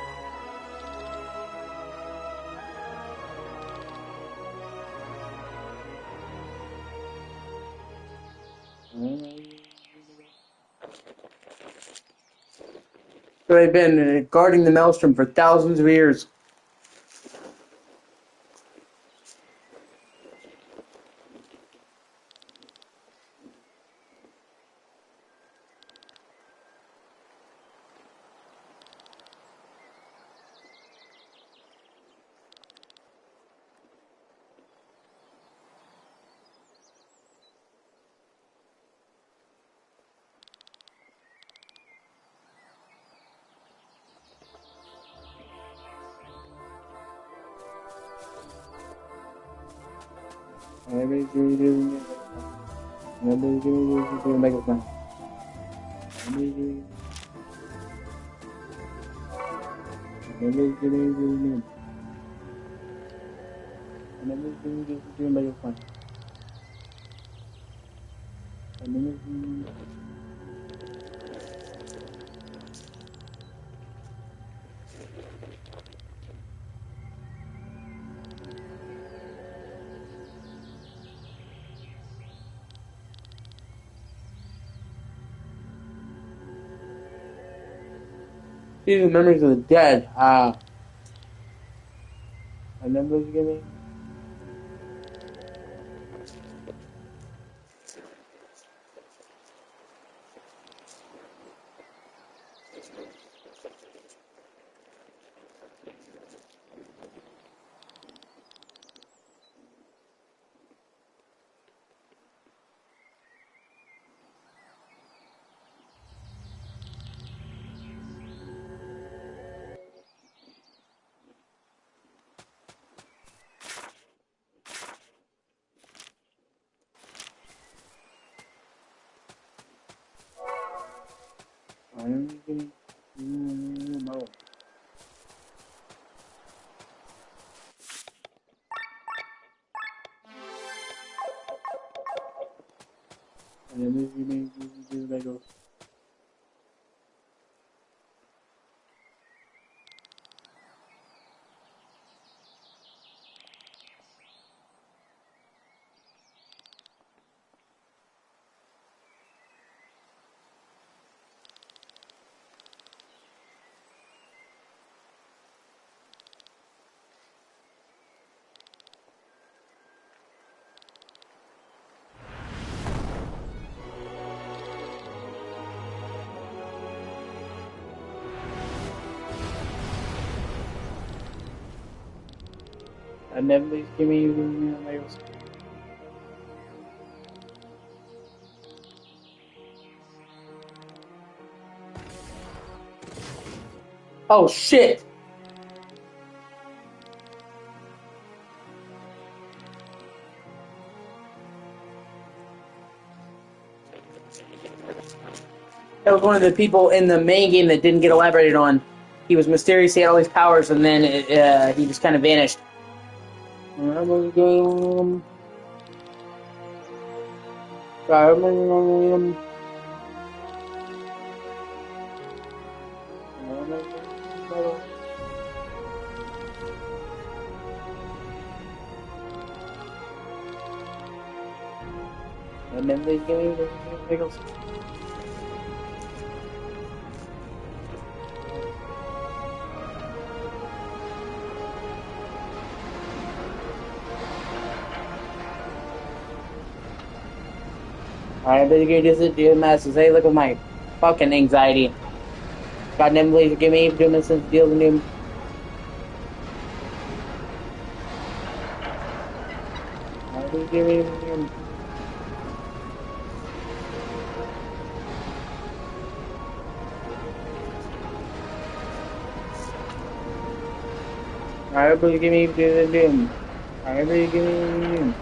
So they've been guarding the maelstrom for thousands of years. Everybody's doing make us money. Everybody's doing make us money. These are memories of the dead. Remember those giving? And then please give me Legos. Oh shit! That was one of the people in the main game that didn't get elaborated on. He was mysterious, he had all these powers, and then he just kind of vanished. Remember the game? And then they give me Legos. Alright, but you just do the masses. Hey, look at my fucking anxiety. Goddamn laser, give me doing this since deals and doom. Alright, give me doom. Alright, but give me doing the doom. Alright, but give me doom.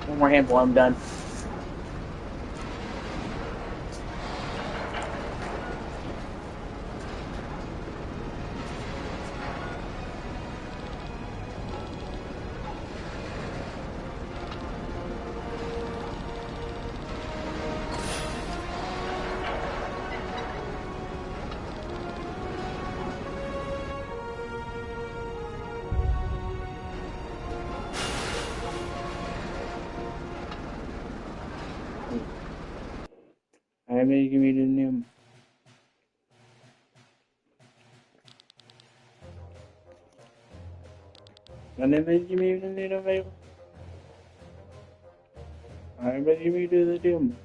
One more handful, I'm done. Alright, but give me the doom. And then give me the doom. Alright, but give me the doom.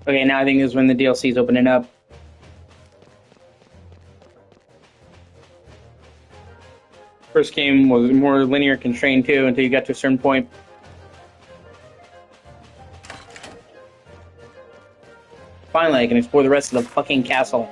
Okay, now I think is when the DLC is opening up. First game was more linear constrained too until you got to a certain point. Finally, I can explore the rest of the fucking castle.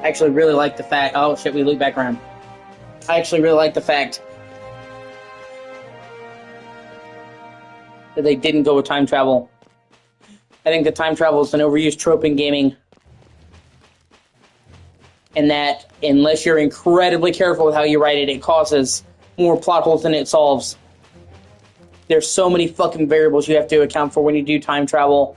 I actually really like the fact. Oh shit, we loop back around. I actually really like the fact that they didn't go with time travel. I think that time travel is an overused trope in gaming, and that unless you're incredibly careful with how you write it, it causes more plot holes than it solves. There's so many fucking variables you have to account for when you do time travel.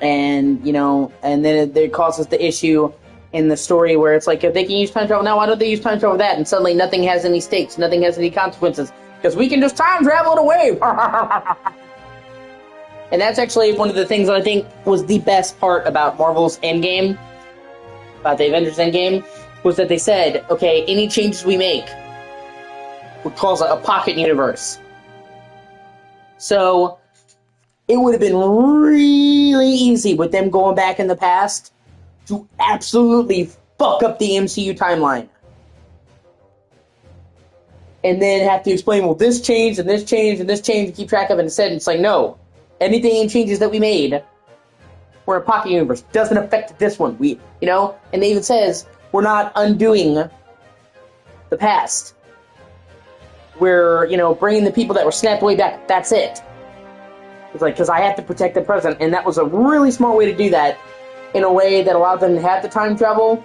And, you know, and then it causes the issue in the story where it's like, if they can use time travel now, why don't they use time travel for that? And suddenly nothing has any stakes, nothing has any consequences. Because we can just time travel it away. And that's actually one of the things that I think was the best part about Marvel's Endgame, about the Avengers Endgame, was that they said, okay, any changes we make would cause a pocket universe. So it would have been really easy with them going back in the past to absolutely fuck up the MCU timeline. And then have to explain, well, this changed, and this changed, and this changed, and keep track of it. Instead, it's like, no. Anything changes that we made were a pocket universe. Doesn't affect this one. And they even says, we're not undoing the past. We're, bringing the people that were snapped away back. That's it. It's like, because I have to protect the present. And that was a really smart way to do that in a way that allowed them to have the time travel.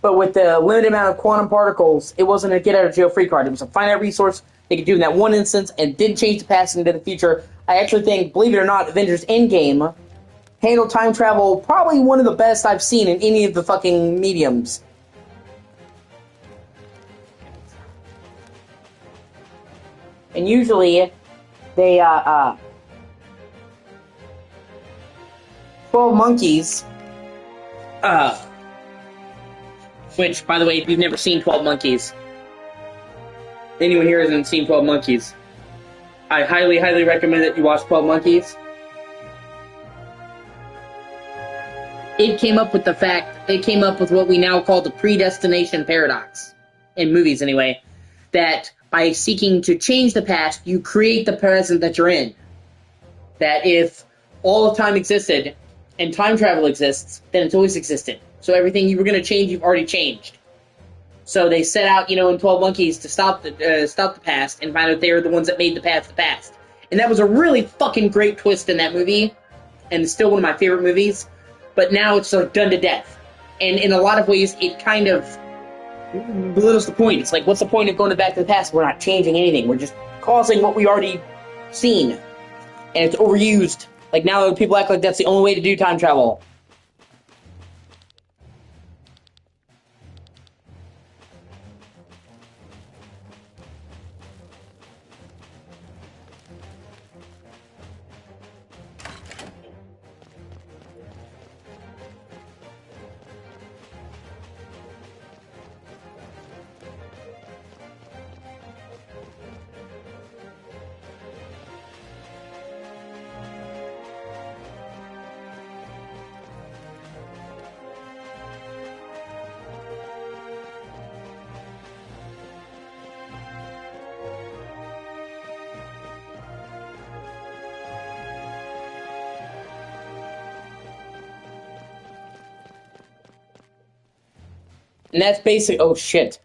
But with the limited amount of quantum particles, it wasn't a get-out-of-jail-free card. It was a finite resource they could do in that one instance and didn't change the past into the future. I actually think, believe it or not, Avengers Endgame handled time travel probably one of the best I've seen in any of the fucking mediums. And usually, they, 12 Monkeys, which, by the way, if you've never seen 12 Monkeys, anyone here hasn't seen 12 Monkeys, I highly, highly recommend that you watch 12 Monkeys. It came up with what we now call the predestination paradox, in movies anyway, that by seeking to change the past, you create the present that you're in. That if all of time existed, and time travel exists, then it's always existed. So everything you were going to change, you've already changed. So they set out, in 12 Monkeys to stop the past and find out they were the ones that made the past the past. And that was a really fucking great twist in that movie, and it's still one of my favorite movies. But now it's done to death. And in a lot of ways, it kind of belittles the point. It's like, what's the point of going back to the past? We're not changing anything. We're just causing what we already seen. And it's overused. Like, now people act like that's the only way to do time travel. And that's basic. Oh, shit.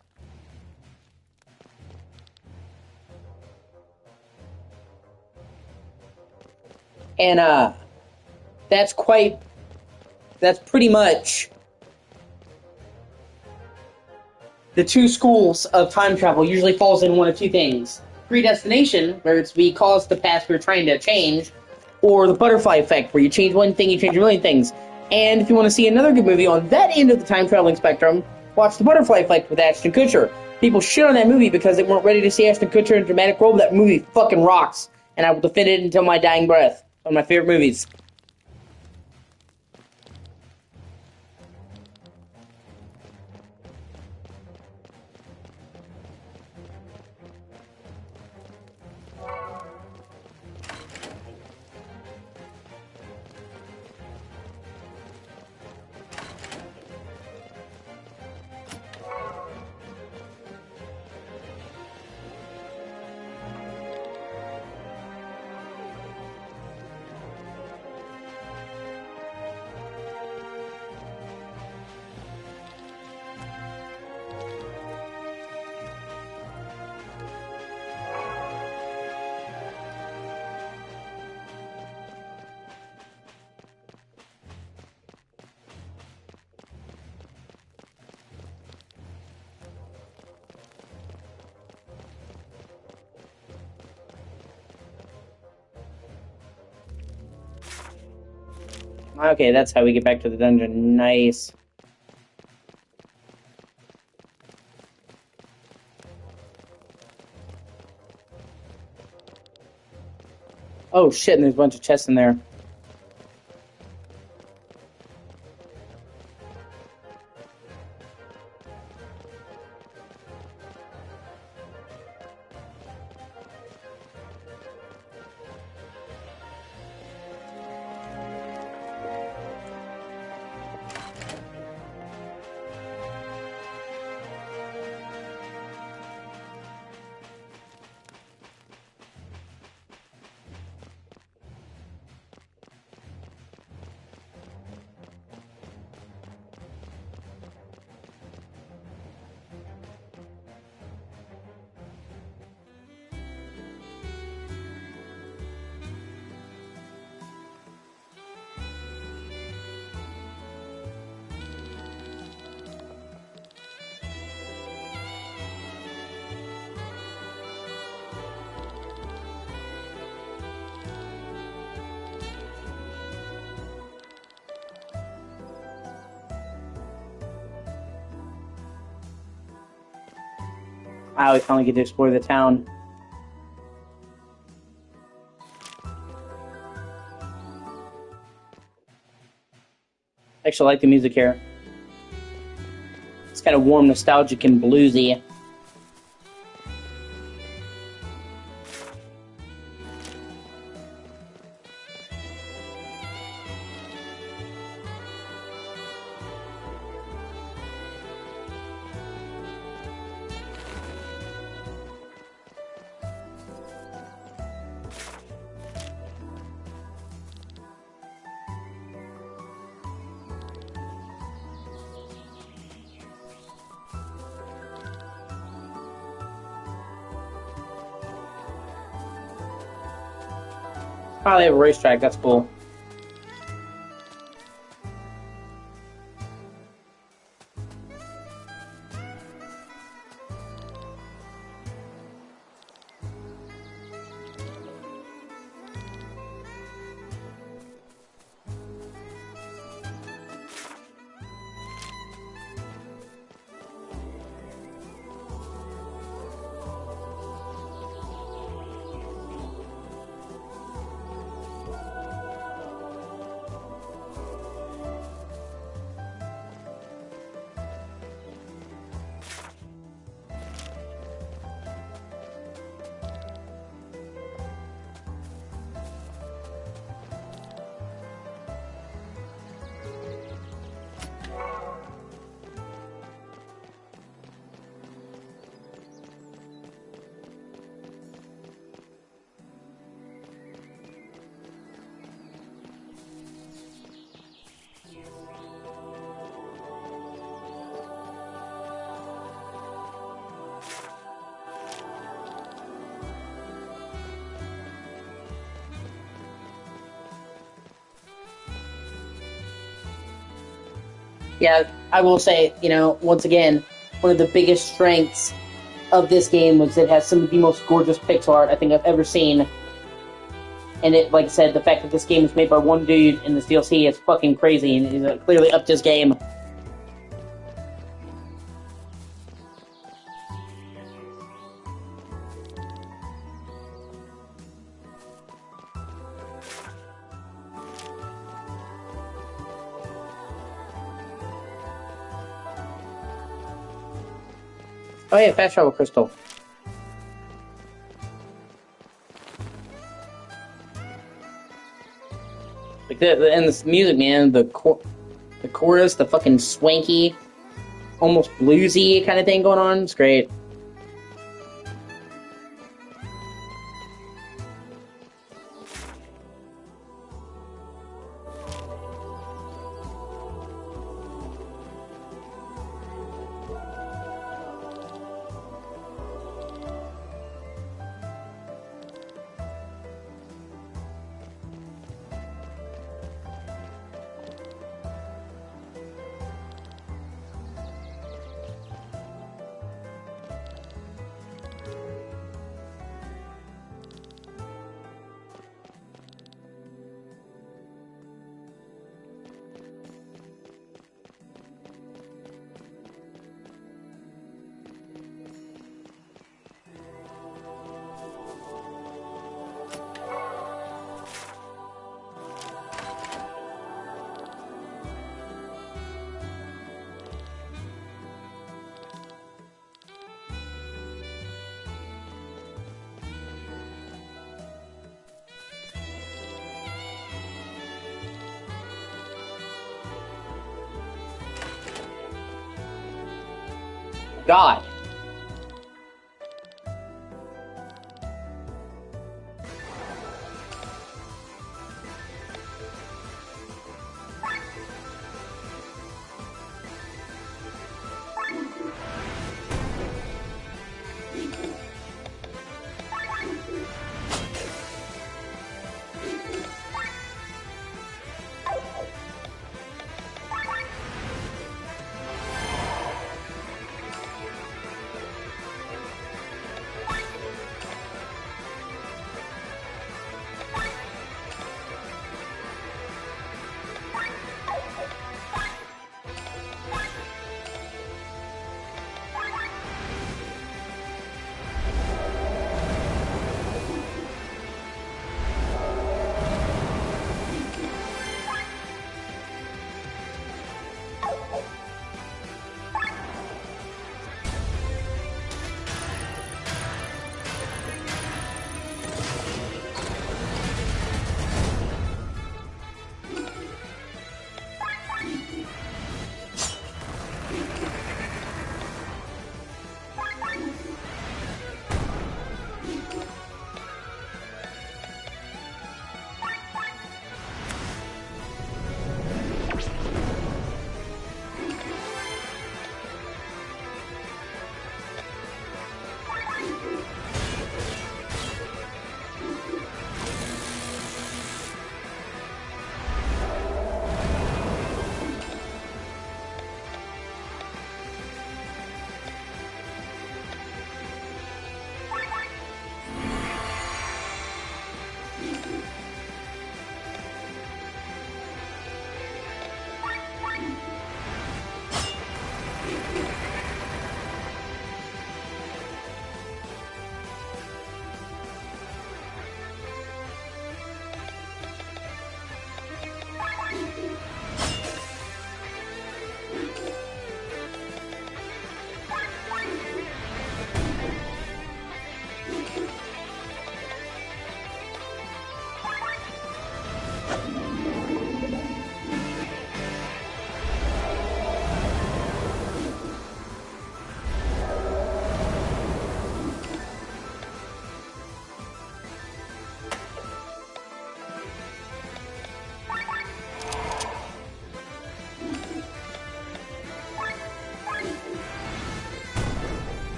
And, that's pretty much the two schools of time travel usually falls in one of two things. Predestination, where it's we cause the past we're trying to change, or the butterfly effect, where you change one thing, you change a million things. And if you want to see another good movie on that end of the time traveling spectrum, watch The Butterfly Effect with Ashton Kutcher. People shit on that movie because they weren't ready to see Ashton Kutcher in a dramatic role, but that movie fucking rocks. And I will defend it until my dying breath. One of my favorite movies. Okay, that's how we get back to the dungeon. Nice. Oh shit, and there's a bunch of chests in there. Wow, we finally get to explore the town. Actually, I like the music here. It's kind of warm, nostalgic, and bluesy. Oh, they have a racetrack. That's cool. Yeah, I will say, once again, one of the biggest strengths of this game was it has some of the most gorgeous pixel art I think I've ever seen. And it, like I said, the fact that this game is made by one dude in this DLC is fucking crazy, and he's clearly upped his game. Oh yeah, fast travel crystal. Like and this music, man, the chorus, the fucking swanky, almost bluesy kind of thing going on. It's great. God.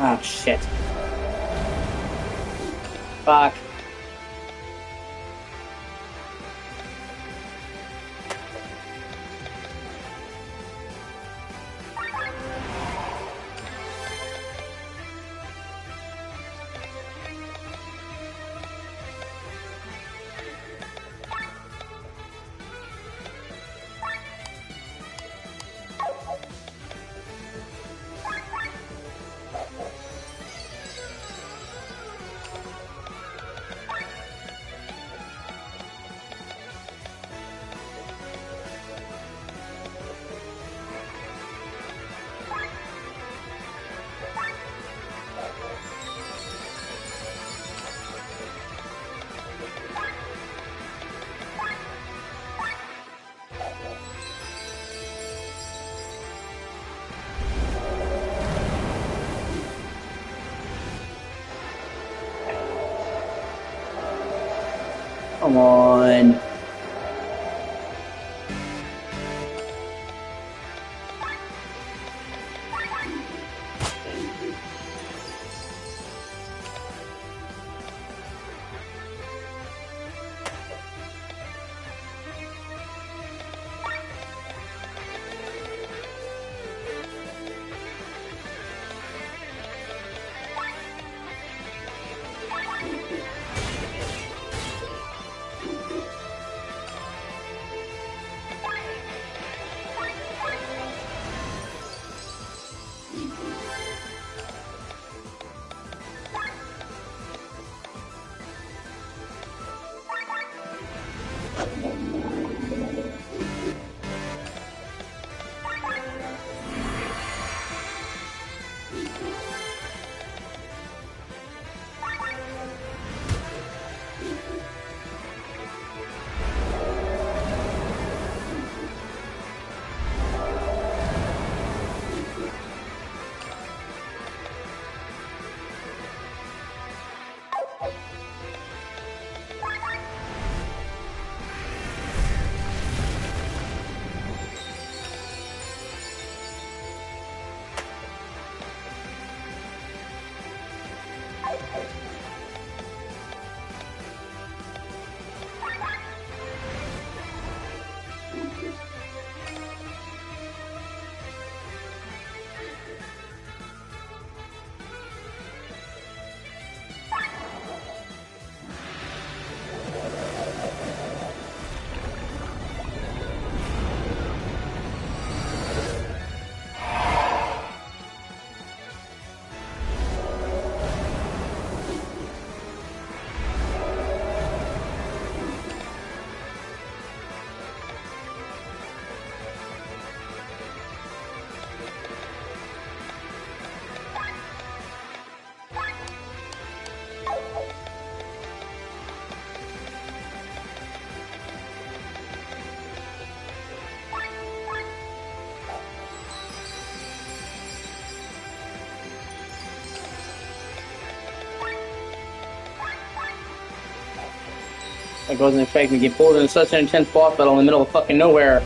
Oh, shit. Fuck. Come on. Like, I wasn't expecting to get pulled into such an intense boss battle in the middle of fucking nowhere.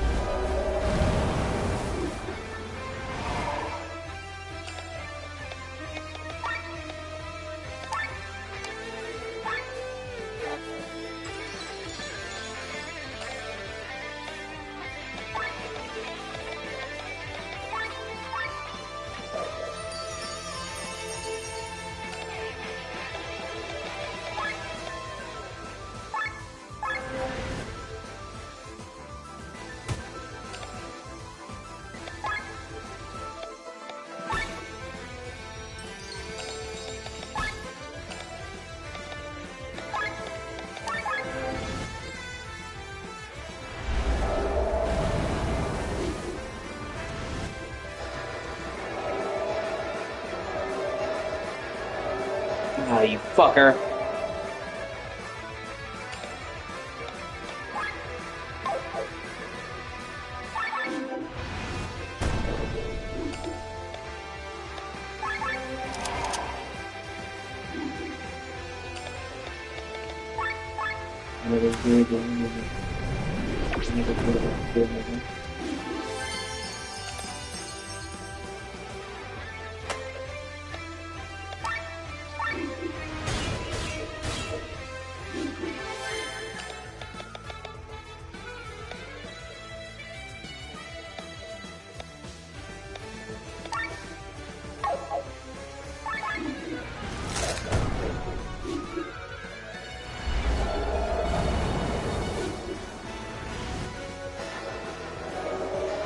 Ah, you fucker.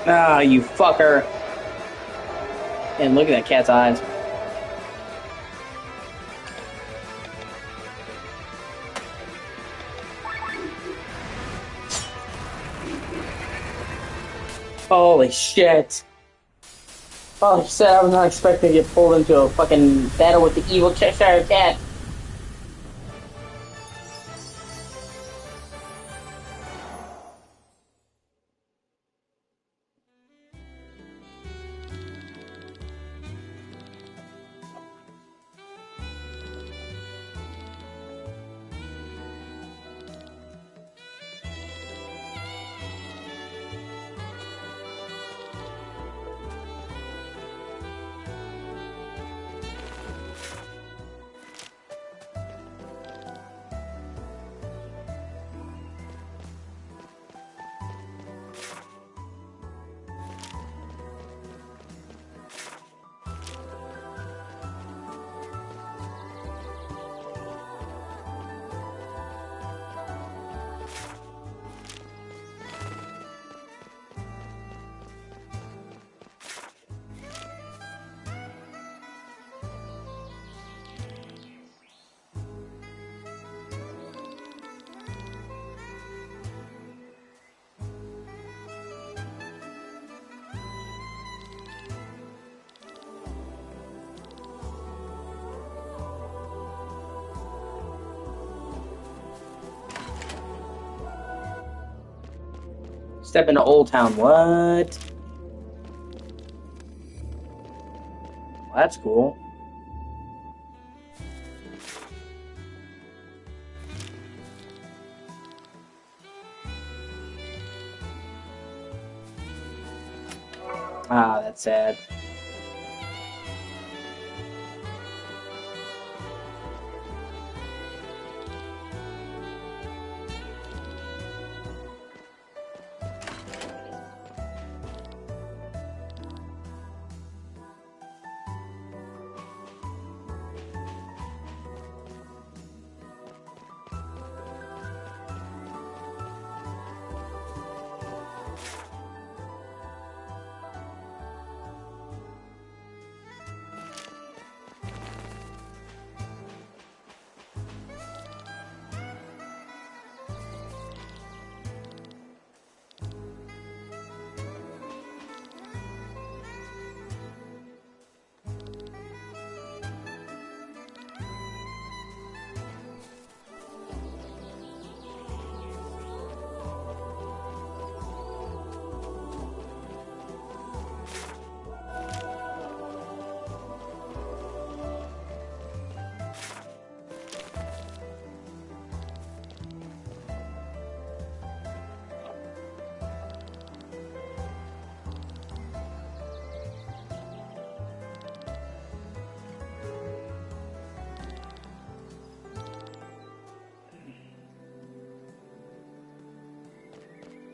Ah, you fucker. And look at that cat's eyes. Holy shit. Holy shit, I was not expecting to get pulled into a fucking battle with the evil Cheshire Cat. Step into Old Town, what? Well, that's cool. Ah, that's sad.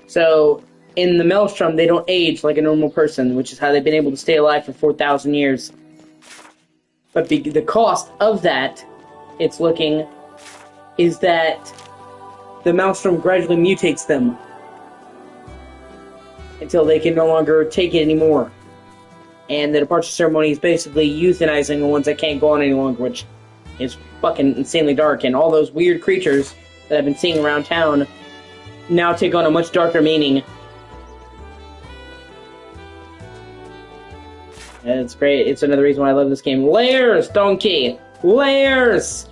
So in the Maelstrom, they don't age like a normal person, which is how they've been able to stay alive for 4,000 years. But the cost of that, it's looking, is that the Maelstrom gradually mutates them until they can no longer take it anymore. And the departure ceremony is basically euthanizing the ones that can't go on any longer, which is fucking insanely dark. And all those weird creatures that I've been seeing around town now take on a much darker meaning. And it's great. It's another reason why I love this game. Layers, donkey! Layers!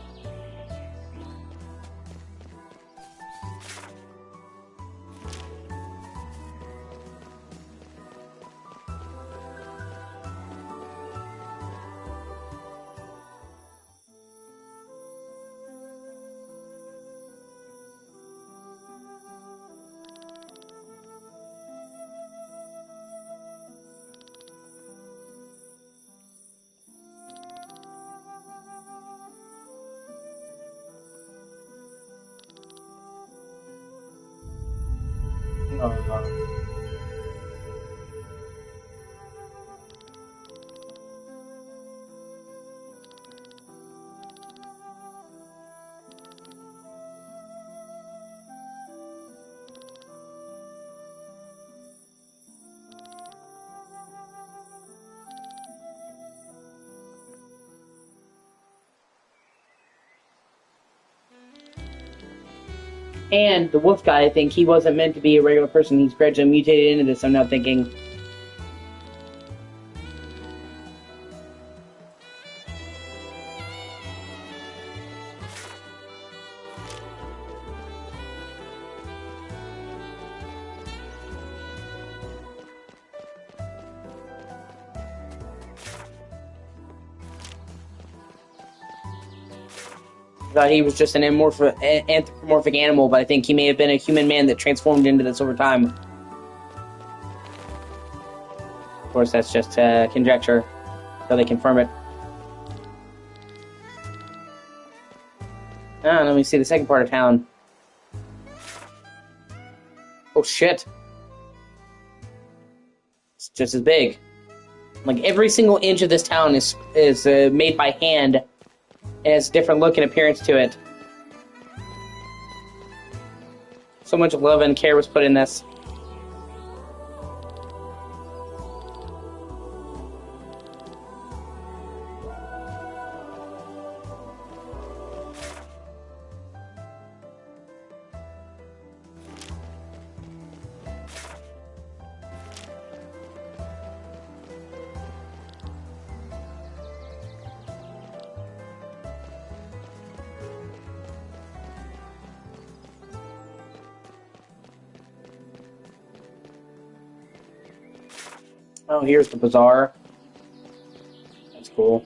And the wolf guy, I think he wasn't meant to be a regular person. He's gradually mutated into this, I'm now thinking. Thought he was just an anthropomorphic animal, but I think he may have been a human man that transformed into this over time. Of course, that's just conjecture, so they confirm it. Let me see the second part of town. Oh shit. It's just as big. Like, every single inch of this town is made by hand. It has a different look and appearance to it. So much love and care was put in this. Oh, here's the bazaar. That's cool.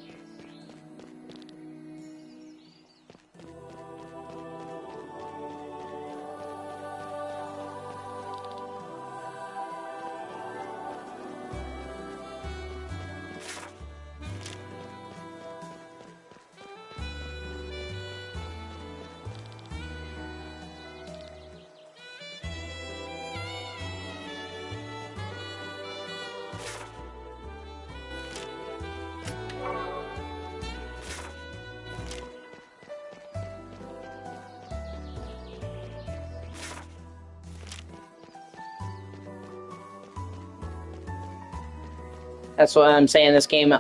That's what I'm saying. This game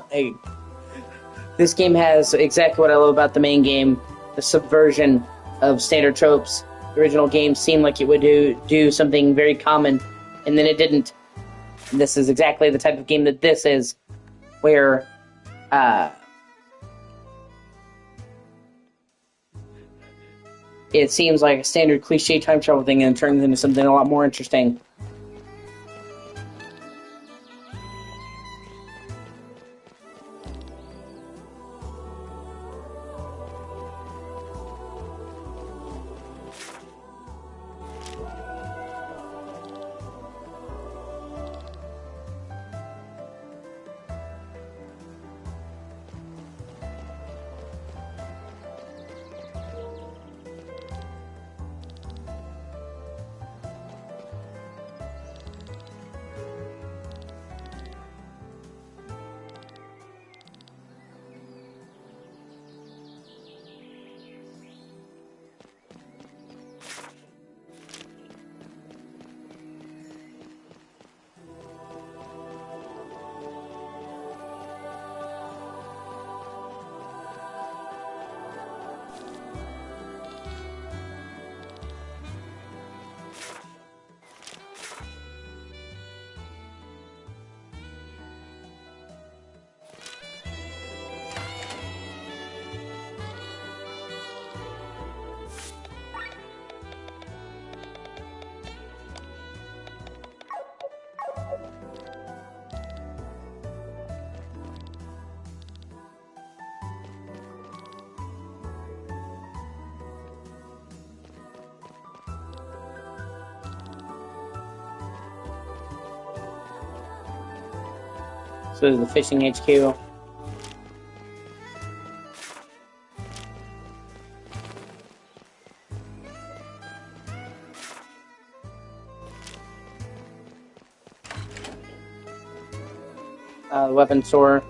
has exactly what I love about the main game: the subversion of standard tropes. The original game seemed like it would do something very common, and then it didn't. And this is exactly the type of game that this is, where it seems like a standard cliche time travel thing and it turns into something a lot more interesting. So the fishing HQ. Weapon store.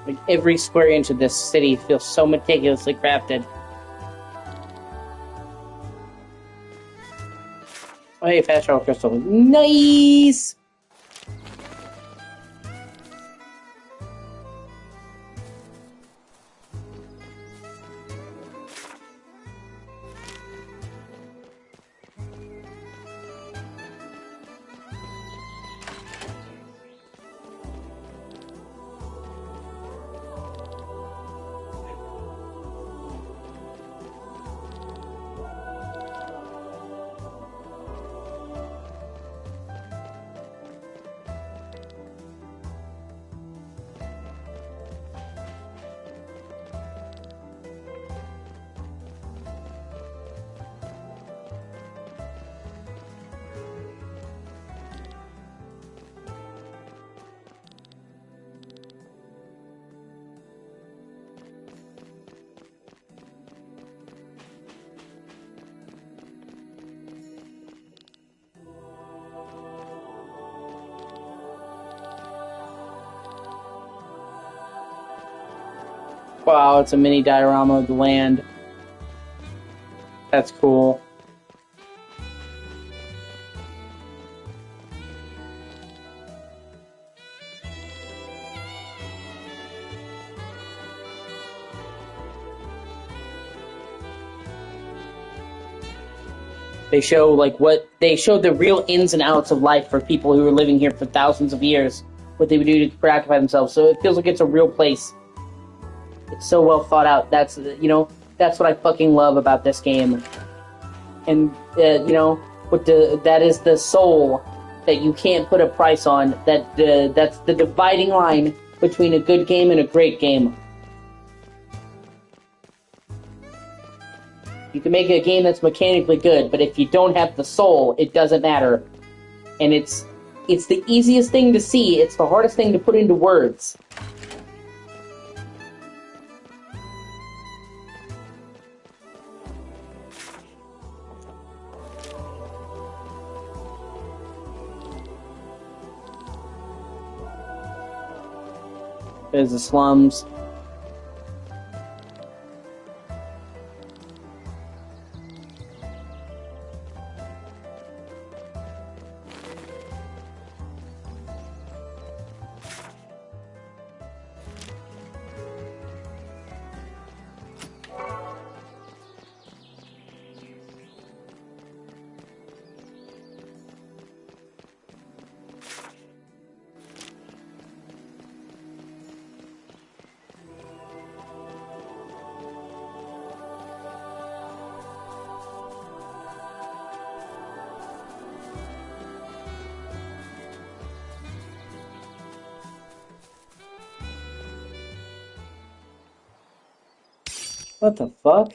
Like every square inch of this city feels so meticulously crafted. Oh, hey, fast travel crystal. Nice! Wow, it's a mini diorama of the land. That's cool. They show they show the real ins and outs of life for people who were living here for thousands of years, what they would do to preoccupy themselves. So it feels like it's a real place. It's so well thought out. That's that's what I fucking love about this game. And that is the soul that you can't put a price on. That's the dividing line between a good game and a great game. You can make a game that's mechanically good, but if you don't have the soul, it doesn't matter. And it's the easiest thing to see. It's the hardest thing to put into words. There's the slums. What the fuck?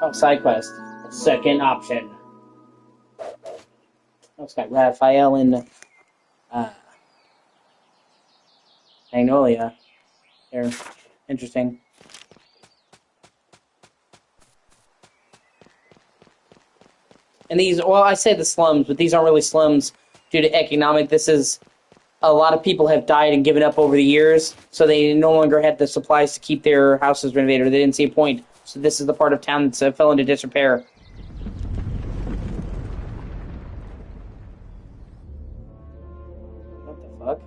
Oh, side quest. Second option. Oh, it's got Raphael and uh, Magnolia. They're interesting. And these, well, I say the slums, but these aren't really slums due to economic. This is a lot of people have died and given up over the years, so they no longer had the supplies to keep their houses renovated, or they didn't see a point. So this is the part of town that's fell into disrepair. What the fuck?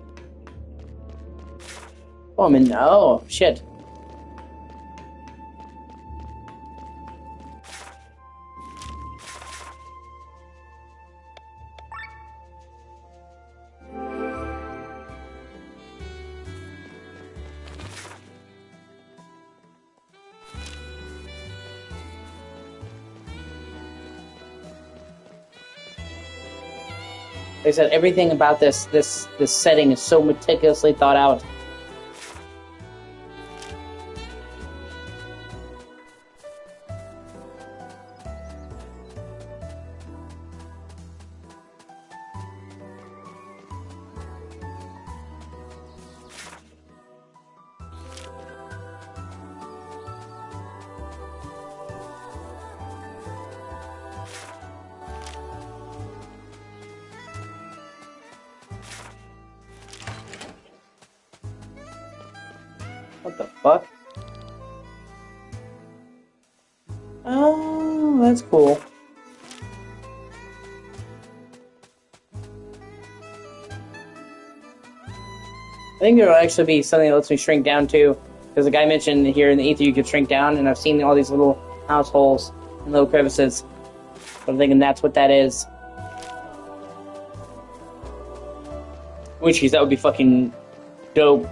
Oh, I'm in. Oh, shit. Like I said, everything about this setting is so meticulously thought out. What the fuck? Oh, that's cool. I think there'll actually be something that lets me shrink down too, because the guy mentioned here in the ether you could shrink down, and I've seen all these little house holes and little crevices. So I'm thinking that's what that is. In which case, that would be fucking dope.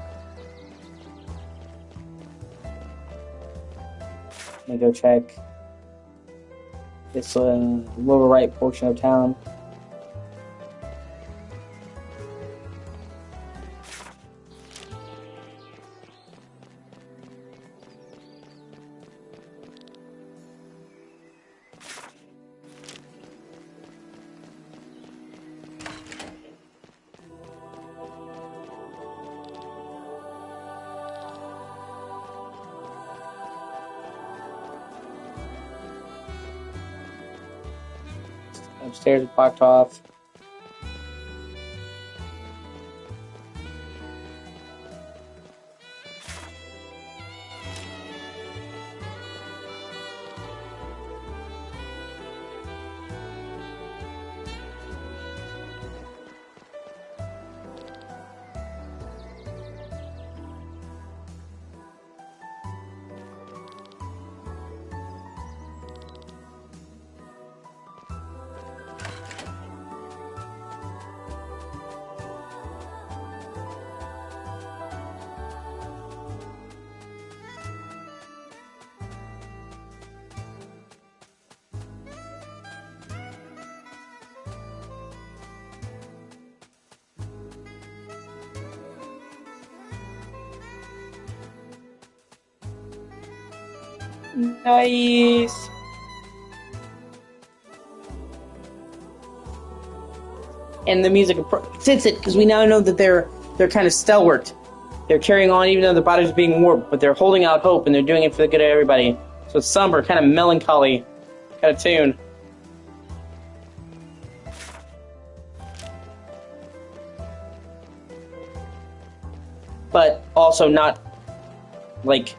Let me go check this lower right portion of town. Upstairs is blocked off. Nice. And the music fits it because we now know that they're kind of stalwart. They're carrying on even though their bodies are being warped, but they're holding out hope and they're doing it for the good of everybody. So it's somber, kind of melancholy kind of tune. But also not like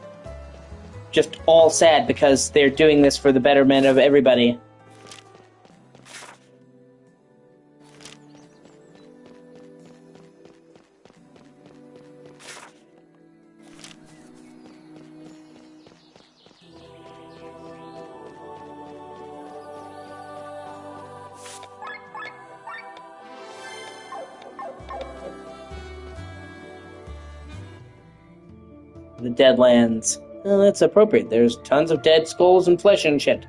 just all sad because they're doing this for the betterment of everybody. the Deadlands. Well, that's appropriate. There's tons of dead skulls and flesh and shit.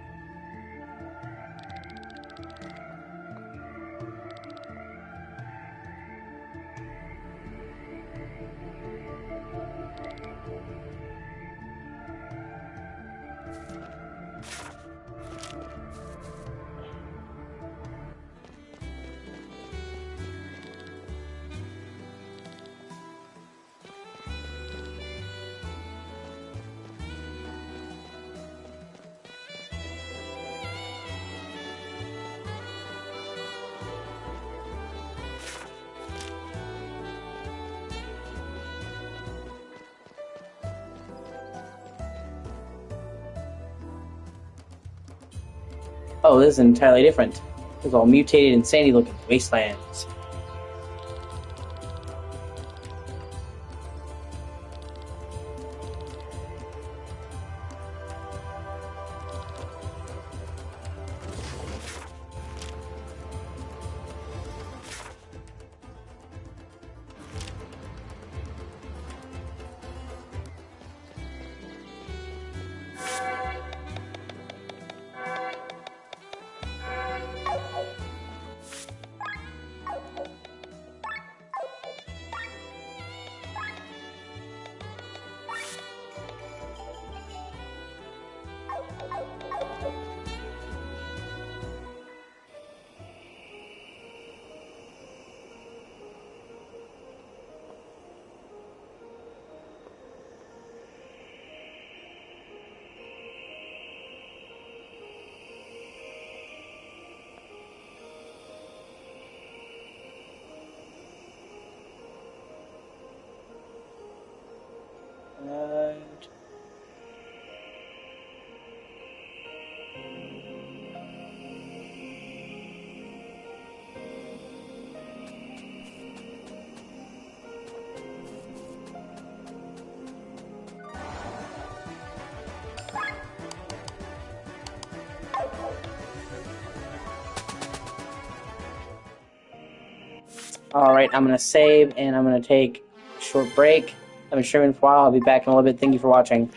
Oh, this is entirely different. It's all mutated and sandy-looking wastelands. Alright, I'm going to save, and I'm going to take a short break. I've been streaming for a while. I'll be back in a little bit. Thank you for watching.